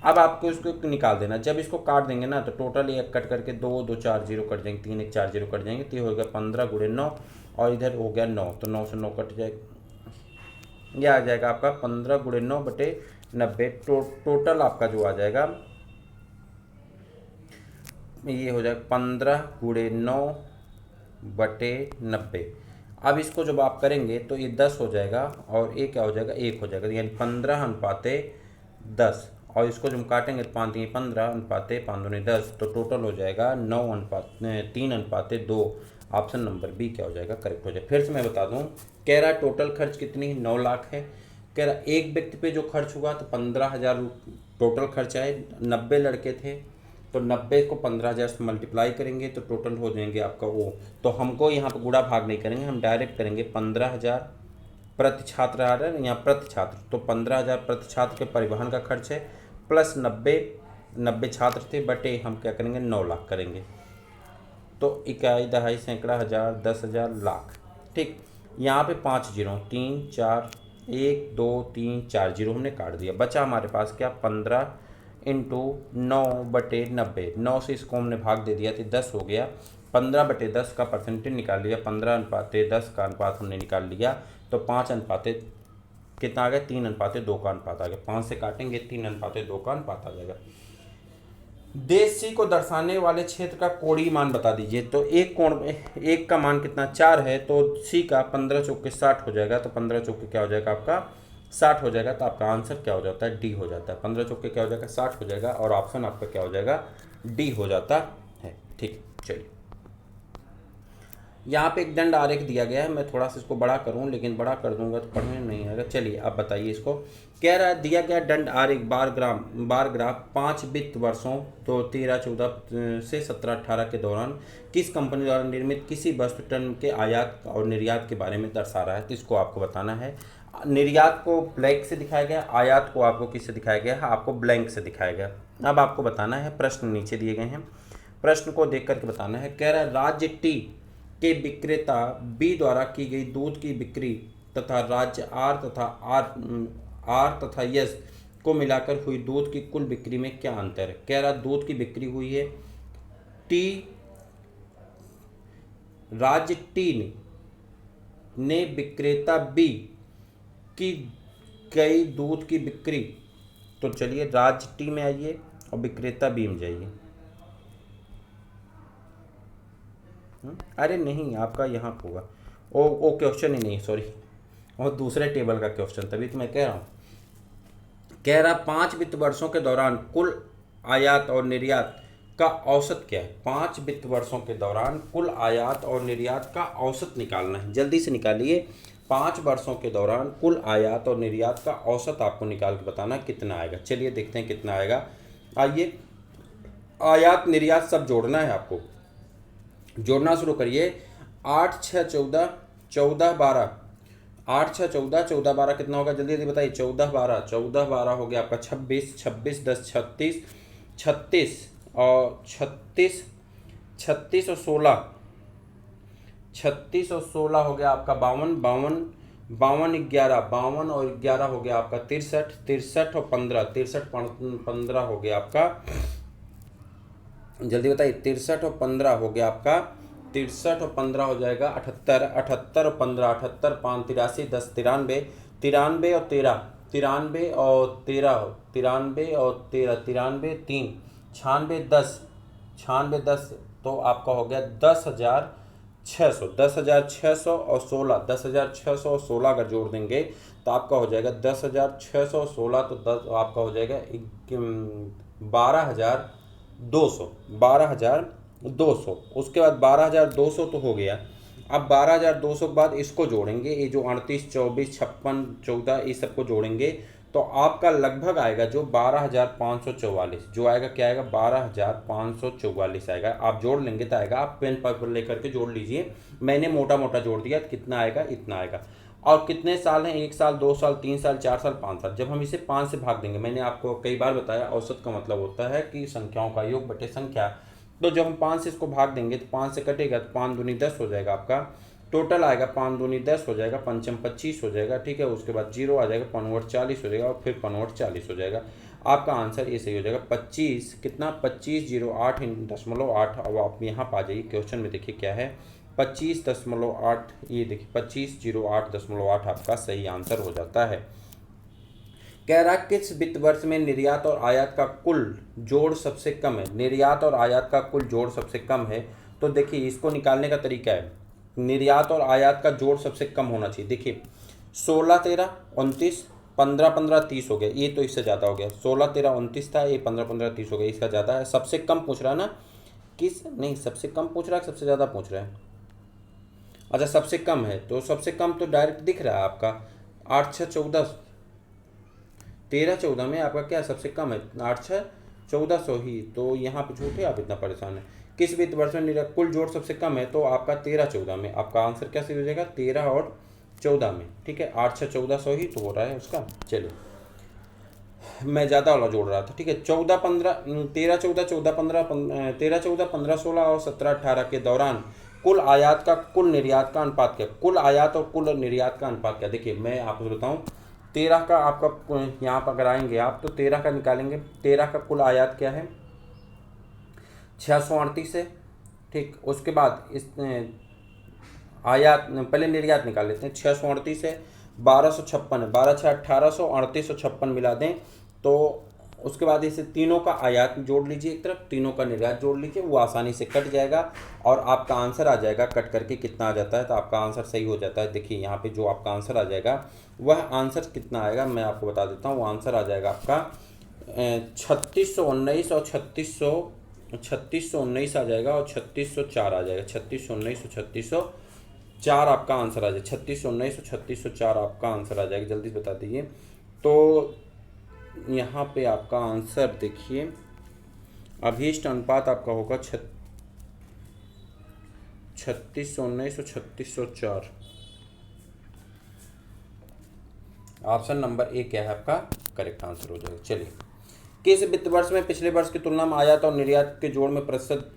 अब आपको इसको निकाल देना। जब इसको काट देंगे ना तो टोटल ये कट करके 2 2 4 जीरो कट जाएंगे, 3 1 4 जीरो कट जाएंगे, तो ये हो गया 15 गुणे 9, और इधर हो गया 9, तो 9 से 9 कट जाएगा, ये आ जाएगा आपका 15 गुणे 9 बटे 90। टोटल आपका जो आ जाएगा ये हो जाएगा 15 गुणे 9 बटे 90। अब इसको जब आप करेंगे तो ये 10 हो जाएगा, और ये क्या हो जाएगा, 1 हो जाएगा, यानी 15:10। और इसको जब काटेंगे तो 5 15 अनुपाते 5 दूनी 10, तो टोटल हो जाएगा 3:2। ऑप्शन नंबर बी क्या हो जाएगा, करेक्ट हो जाएगा। फिर से मैं बता दूं, कह रहा टोटल खर्च कितनी, 9 लाख है। कह रहा एक व्यक्ति पे जो खर्च हुआ तो 15,000 टोटल खर्च आए, 90 लड़के थे, तो 90 को 15,000 से मल्टीप्लाई करेंगे तो टोटल हो जाएंगे आपका वो। तो हमको यहाँ पर गुणा भाग नहीं करेंगे, हम डायरेक्ट करेंगे 15,000 प्रति छात्र आ रहा है यहाँ प्रति छात्र, तो 15,000 प्रति छात्र के परिवहन का खर्च है, प्लस 90 छात्र थे, बटे हम क्या करेंगे 9 लाख करेंगे। तो इकाई दहाई सैकड़ा हज़ार 10,000 लाख, ठीक। यहाँ पे 5 जीरो, 3 4 1 2 3 4 जीरो हमने काट दिया, बचा हमारे पास क्या 15 इंटू 9 बटे 90, 9 से इसको हमने भाग दे दिया तो 10 हो गया। 15 बटे 10 का परसेंटेज निकाल लिया, 15:10 का अनुपात हमने निकाल लिया, तो 5 कितना आ गया, 3:2 का अनुपात आ गया। 5 से काटेंगे 3:2 का अनुपात आ जाएगा। देश सी को दर्शाने वाले क्षेत्र का कोणीय मान बता दीजिए। तो एक कोण, एक का मान कितना 4 है, तो सी का 15 चौके 60 हो जाएगा, तो 15 चौके क्या हो जाएगा आपका 60 हो जाएगा। तो आपका आंसर क्या हो जाता है, डी हो जाता है। 15 चौके क्या हो जाएगा 60 हो जाएगा, और ऑप्शन आपका क्या हो जाएगा, डी हो जाता है, ठीक। चलिए, यहाँ पे एक दंड आरेख दिया गया है, मैं थोड़ा सा इसको बड़ा करूँ, लेकिन बड़ा कर दूंगा तो पढ़ने नहीं आएगा। चलिए आप बताइए इसको। कह रहा है दिया गया दंड आरेख बार ग्राफ 5 वित्त वर्षों, तो 13-14 से 17-18 के दौरान किस कंपनी द्वारा निर्मित किसी वस्तु टन के आयात और निर्यात के बारे में दर्शा रहा है। तो इसको आपको बताना है। निर्यात को ब्लैक से दिखाया गया, आयात को आपको किससे दिखाया गया है, आपको ब्लैंक से दिखाया गया। अब आपको बताना है, प्रश्न नीचे दिए गए हैं, प्रश्न को देख करके बताना है। कह रहा है राज्य टी के विक्रेता बी द्वारा की गई दूध की बिक्री तथा राज्य आर तथा यस को मिलाकर हुई दूध की कुल बिक्री में क्या अंतर है। कह रहा दूध की बिक्री हुई है टी, राज्य टी ने विक्रेता बी की गई दूध की बिक्री। तो चलिए राज्य टी में आइए और विक्रेता बी में जाइए। अरे नहीं, आपका यहाँ होगा। वो क्वेश्चन ही नहीं, सॉरी, और दूसरे टेबल का क्वेश्चन, तभी तो मैं कह रहा हूँ। कह रहा 5 वित्त वर्षों के दौरान कुल आयात और निर्यात का औसत क्या है। 5 वित्त वर्षों के दौरान कुल आयात और निर्यात का औसत निकालना है, जल्दी से निकालिए। 5 वर्षों के दौरान कुल आयात और निर्यात का औसत आपको निकाल के बताना कितना आएगा। चलिए देखते हैं कितना आएगा। आइए, आयात निर्यात सब जोड़ना है आपको, जोड़ना शुरू करिए। 8 6 14, 14 12, 8 6 14, 14 12 कितना होगा, जल्दी जल्दी बताइए। 14 12, 14 12 हो गया आपका 26, 26 10 36, 36 और 36, 36 और 16, 36 और 16 हो गया आपका 52, 52, 52 11, 52 और 11 हो गया आपका 63, 63 और 15, 63 15 हो गया आपका, जल्दी बताइए। 63 और 15 हो गया आपका, 63 और 15 हो जाएगा 78, 78 और 15, 78 5 83 10 93, 93 और 13, 93 और 13, 93 और 13, 93 3, 96 10, 96 10, तो आपका हो गया 10,600, 10,600 और 16, 10,600 और 16 अगर जोड़ देंगे तो आपका हो जाएगा 10,600 और 16, तो 10 आपका हो जाएगा 12,200, 12,200। उसके बाद 12,200 तो हो गया। अब 12,200 के बाद इसको जोड़ेंगे, ये जो 38 24 56 14 ये सबको जोड़ेंगे तो आपका लगभग आएगा जो 12,544, जो आएगा क्या आएगा, 12,544 आएगा। आप जोड़ लेंगे तो आएगा, आप पेन पेपर लेकर के जोड़ लीजिए। मैंने मोटा मोटा जोड़ दिया, कितना आएगा, इतना आएगा। और कितने साल हैं, 1 साल 2 साल 3 साल 4 साल 5 साल। जब हम इसे 5 से भाग देंगे, मैंने आपको कई बार बताया औसत का मतलब होता है कि संख्याओं का योग बटे संख्या। तो जब हम 5 से इसको भाग देंगे तो 5 से कटेगा तो 5 दूनी 10 हो जाएगा आपका, टोटल आएगा 5 दूनी 10 हो जाएगा, पंचम 25 हो जाएगा, ठीक है। उसके बाद 0 आ जाएगा, पनवट 40 हो जाएगा और फिर पनवट 40 हो जाएगा। आपका आंसर ये सही हो जाएगा 25, कितना 25,08.8। अब आप यहाँ पा जाइए, क्वेश्चन में देखिए क्या है, 25.8, ये देखिए 25,08.8 आपका सही आंसर हो जाता है। कह रहा किस वित्त वर्ष में निर्यात और आयात का कुल जोड़ सबसे कम है। निर्यात और आयात का कुल जोड़ सबसे कम है, तो देखिए इसको निकालने का तरीका है, निर्यात और आयात का जोड़ सबसे कम होना चाहिए। देखिए 16 13 29, 15 15 30 हो गया, ये तो इससे ज़्यादा हो गया। 16 13 29 था, ये 15 15 30 हो गया, इसका ज़्यादा है। सबसे कम पूछ रहा है ना, किस नहीं सबसे कम पूछ रहा है, सबसे ज़्यादा पूछ रहा है। अच्छा सबसे कम है, तो सबसे कम तो डायरेक्ट दिख रहा है आपका 8 6 14, 13 14 में आपका क्या सबसे कम है, 8 6 1400 ही, तो यहाँ पे झूठे आप इतना परेशान है। किस वित्त वर्ष में कुल जोड़ सबसे कम है, तो आपका 13 14 में। आपका आंसर कैसे हो जाएगा, 13 और 14 में, ठीक है। 8 6 1400 ही तो हो रहा है उसका। चलिए मैं ज़्यादा वाला जोड़ रहा था, ठीक है। 14 15 13 14 14 15 13 14 15 16 और 17 18 के दौरान कुल आयात का कुल निर्यात का अनुपात क्या। कुल आयात और कुल निर्यात का अनुपात क्या, देखिए मैं आपको बताऊँ। 13 का आपका यहाँ पर अगर आएंगे आप तो 13 का निकालेंगे। 13 का कुल आयात क्या है, 638 है, ठीक। उसके बाद इस आयात पहले निर्यात निकाल लेते हैं। 638 है, 1256 है, 12 6 1800, 3856 मिला दें तो उसके बाद इसे तीनों का आयात जोड़ लीजिए एक तरफ, तीनों का निर्यात जोड़ लीजिए, वो आसानी से कट जाएगा और आपका आंसर आ जाएगा कट करके कितना आ जाता है, तो आपका आंसर सही हो जाता है। देखिए यहाँ पे जो आपका आंसर आ जाएगा वह आंसर कितना आएगा मैं आपको बता देता हूँ। वो आंसर आ जाएगा आपका 3619 और 3619 आ जाएगा और 3604 आ जाएगा। 3619 और 3604 आपका आंसर आ जाएगा। 3619 और 3604 आपका आंसर आ जाएगा, जल्दी बता दीजिए। तो यहाँ पे आपका आंसर देखिए, अभीष्ट अनुपात आपका होगा 3619 और 3604। ऑप्शन नंबर ए क्या है आपका करेक्ट आंसर हो जाएगा। चलिए, किस वित्त वर्ष में पिछले वर्ष की तुलना में आयात और निर्यात के जोड़ में प्रतिशत,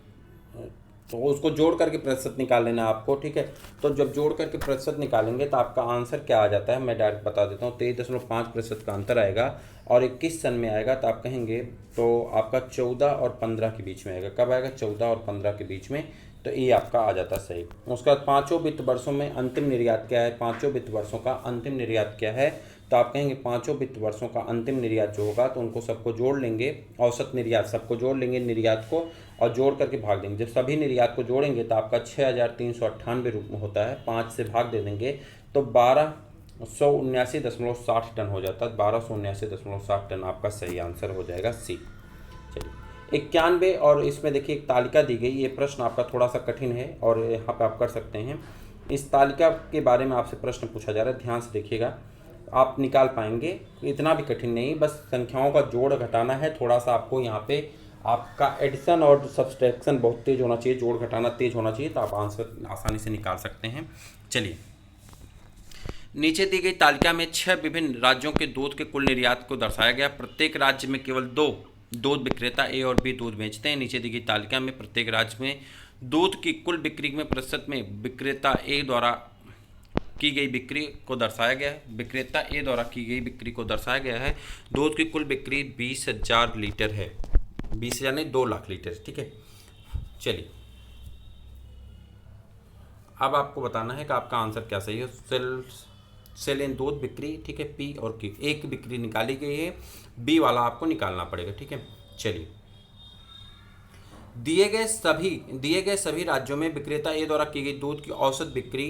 तो उसको जोड़ करके प्रतिशत निकाल लेना आपको, ठीक है। तो जब जोड़ करके प्रतिशत निकालेंगे तो आपका आंसर क्या आ जाता है मैं डायरेक्ट बता देता हूँ। 23.5% का अंतर आएगा और 21 सन में आएगा, तो आप कहेंगे तो आपका 14 और 15 के बीच में आएगा। कब आएगा, 14 और 15 के बीच में, तो ये आपका आ जाता सही। उसके बाद 5 वित्त वर्षों में अंतिम निर्यात क्या है, 5 वित्त वर्षों का अंतिम निर्यात क्या है, तो तो आप कहेंगे पाँचों वित्त वर्षों का अंतिम निर्यात जो होगा तो उनको सबको जोड़ लेंगे, औसत निर्यात सबको जोड़ लेंगे निर्यात को और जोड़ करके भाग देंगे। जब सभी निर्यात को जोड़ेंगे तो आपका 6,398 होता है, 5 से भाग दे देंगे तो 1279.60 टन हो जाता है। 1279.60 टन आपका सही आंसर हो जाएगा सी। चलिए 91 और इसमें देखिए एक तालिका दी गई, ये प्रश्न आपका थोड़ा सा कठिन है और यहाँ पे आप कर सकते हैं। इस तालिका के बारे में आपसे प्रश्न पूछा जा रहा है, ध्यान से देखिएगा, आप निकाल पाएंगे, इतना भी कठिन नहीं, बस संख्याओं का जोड़ घटाना है। थोड़ा सा आपको यहाँ पे आपका एडिशन और सब्सट्रैक्शन बहुत तेज होना चाहिए, जोड़ घटाना तेज होना चाहिए, तो आप आंसर आसानी से निकाल सकते हैं। चलिए नीचे दी गई तालिका में 6 विभिन्न राज्यों के दूध के कुल निर्यात को दर्शाया गया। प्रत्येक राज्य में केवल 2 दूध विक्रेता ए और बी दूध बेचते हैं। नीचे दी गई तालिका में प्रत्येक राज्य में दूध की कुल बिक्री में प्रतिशत में विक्रेता ए द्वारा की गई बिक्री को दर्शाया गया है। विक्रेता ए द्वारा की गई बिक्री को दर्शाया गया है। दूध की कुल बिक्री 20,000 लीटर है, 20,000 नहीं 2 लाख लीटर, ठीक है। चलिए अब आपको बताना है कि आपका आंसर क्या सही है। सेल इन दूध बिक्री, ठीक है, पी और क्यू, एक बिक्री निकाली गई है, बी वाला आपको निकालना पड़ेगा, ठीक है। चलिए दिए गए सभी राज्यों में विक्रेता ए द्वारा की गई दूध की औसत बिक्री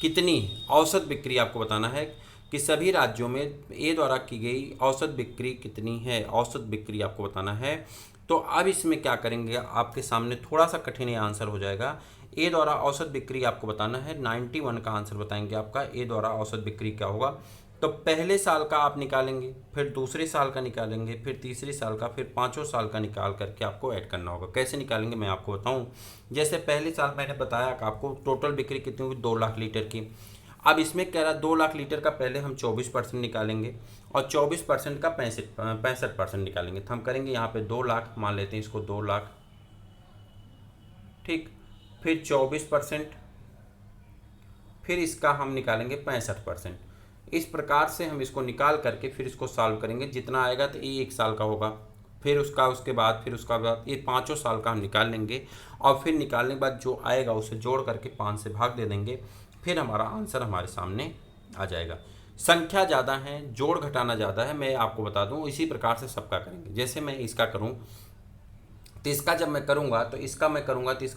कितनी है। औसत बिक्री आपको बताना है कि सभी राज्यों में ए द्वारा की गई औसत बिक्री कितनी है, औसत बिक्री आपको बताना है। तो अब इसमें क्या करेंगे, आपके सामने थोड़ा सा कठिन ये आंसर हो जाएगा। ए द्वारा औसत बिक्री आपको बताना है, 91 का आंसर बताएंगे आपका। ए द्वारा औसत बिक्री क्या होगा, तो पहले साल का आप निकालेंगे, फिर दूसरे साल का निकालेंगे, फिर तीसरे साल का, फिर 5 साल का निकाल करके आपको ऐड करना होगा। कैसे निकालेंगे मैं आपको बताऊं। जैसे पहले साल मैंने बताया कि आपको टोटल बिक्री कितनी होगी, 2 लाख लीटर की। अब इसमें कह रहा 2 लाख लीटर का पहले हम 24% निकालेंगे और 24% का 65% निकालेंगे। तो हम करेंगे यहाँ पे 2 लाख मान लेते हैं, इसको 2 लाख, ठीक, फिर 24%, फिर इसका हम निकालेंगे 65%। इस प्रकार से हम इसको निकाल करके फिर इसको सॉल्व करेंगे, जितना आएगा तो ये 1 साल का होगा, फिर उसके बाद ये 5 साल का हम निकाल लेंगे और फिर निकालने के बाद जो आएगा उसे जोड़ करके 5 से भाग दे देंगे, फिर हमारा आंसर हमारे सामने आ जाएगा। संख्या ज़्यादा है, जोड़ घटाना ज़्यादा है, मैं आपको बता दूँ। इसी प्रकार से सबका करेंगे। जैसे मैं इसका करूँ तो इसका जब मैं करूँगा तो इसका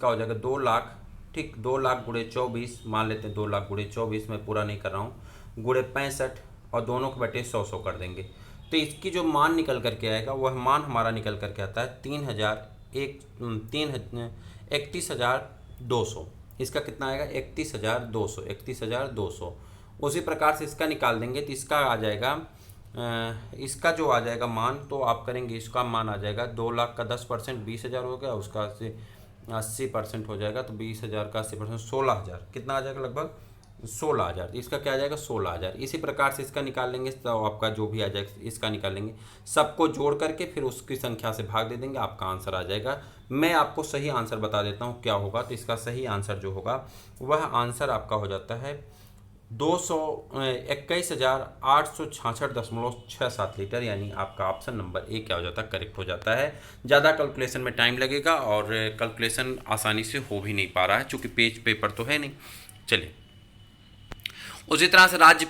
हो जाएगा 2 लाख, ठीक, 2 लाख गुणे 24 मान लेते हैं, 2 लाख गुणे 24 मैं पूरा नहीं कर रहा हूँ, गुणे 65 और दोनों के बटे 100 कर देंगे। तो इसकी जो मान निकल करके आएगा वह मान हमारा निकल करके आता है 31,200। इसका कितना आएगा, 31,200। उसी प्रकार से इसका निकाल देंगे तो इसका आ जाएगा, इसका जो आ जाएगा मान, तो आप करेंगे इसका मान आ जाएगा 2 लाख का 10% 20,000 हो गया, उसका 80% हो जाएगा, तो 20,000 का 80% 16,000, कितना आ जाएगा, लगभग 16,000। इसका क्या आ जाएगा, 16,000। इसी प्रकार से इसका निकाल लेंगे तो आपका जो भी आ जाएगा इसका निकालेंगे, सबको जोड़ करके फिर उसकी संख्या से भाग दे देंगे, आपका आंसर आ जाएगा। मैं आपको सही आंसर बता देता हूँ क्या होगा। तो इसका सही आंसर जो होगा वह आंसर आपका हो जाता है 21,866.67 लीटर, यानी आपका ऑप्शन नंबर ए क्या हो जाता है, करेक्ट हो जाता है। ज़्यादा कैलकुलेशन में टाइम लगेगा और कैलकुलेशन आसानी से हो भी नहीं पा रहा है चूँकि पेज पेपर तो है नहीं। चलिए उसी तरह से राज्य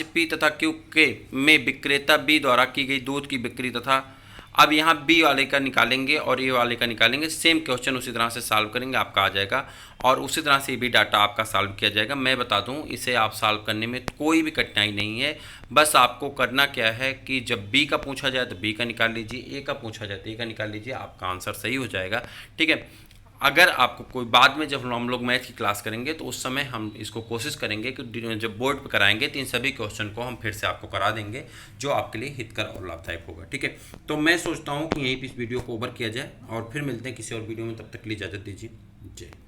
पी तथा क्यू के में विक्रेता बी द्वारा की गई दूध की बिक्री तथा, अब यहाँ बी वाले का निकालेंगे और ए वाले का निकालेंगे। सेम क्वेश्चन उसी तरह से सॉल्व करेंगे, आपका आ जाएगा और उसी तरह से भी डाटा आपका सॉल्व किया जाएगा। मैं बता दूं इसे आप सॉल्व करने में कोई भी कठिनाई नहीं है। बस आपको करना क्या है कि जब बी का पूछा जाए तो बी का निकाल लीजिए, ए का पूछा जाए तो ए का निकाल लीजिए, आपका आंसर सही हो जाएगा, ठीक है। अगर आपको कोई बाद में जब हम लोग मैथ की क्लास करेंगे तो उस समय हम इसको कोशिश करेंगे कि जब बोर्ड पर कराएंगे तो इन सभी क्वेश्चन को हम फिर से आपको करा देंगे, जो आपके लिए हितकर और लाभदायक होगा, ठीक है। तो मैं सोचता हूँ कि यहीं पर इस वीडियो को ओवर किया जाए और फिर मिलते हैं किसी और वीडियो में, तब तक के लिए इजाज़त दीजिए। जय।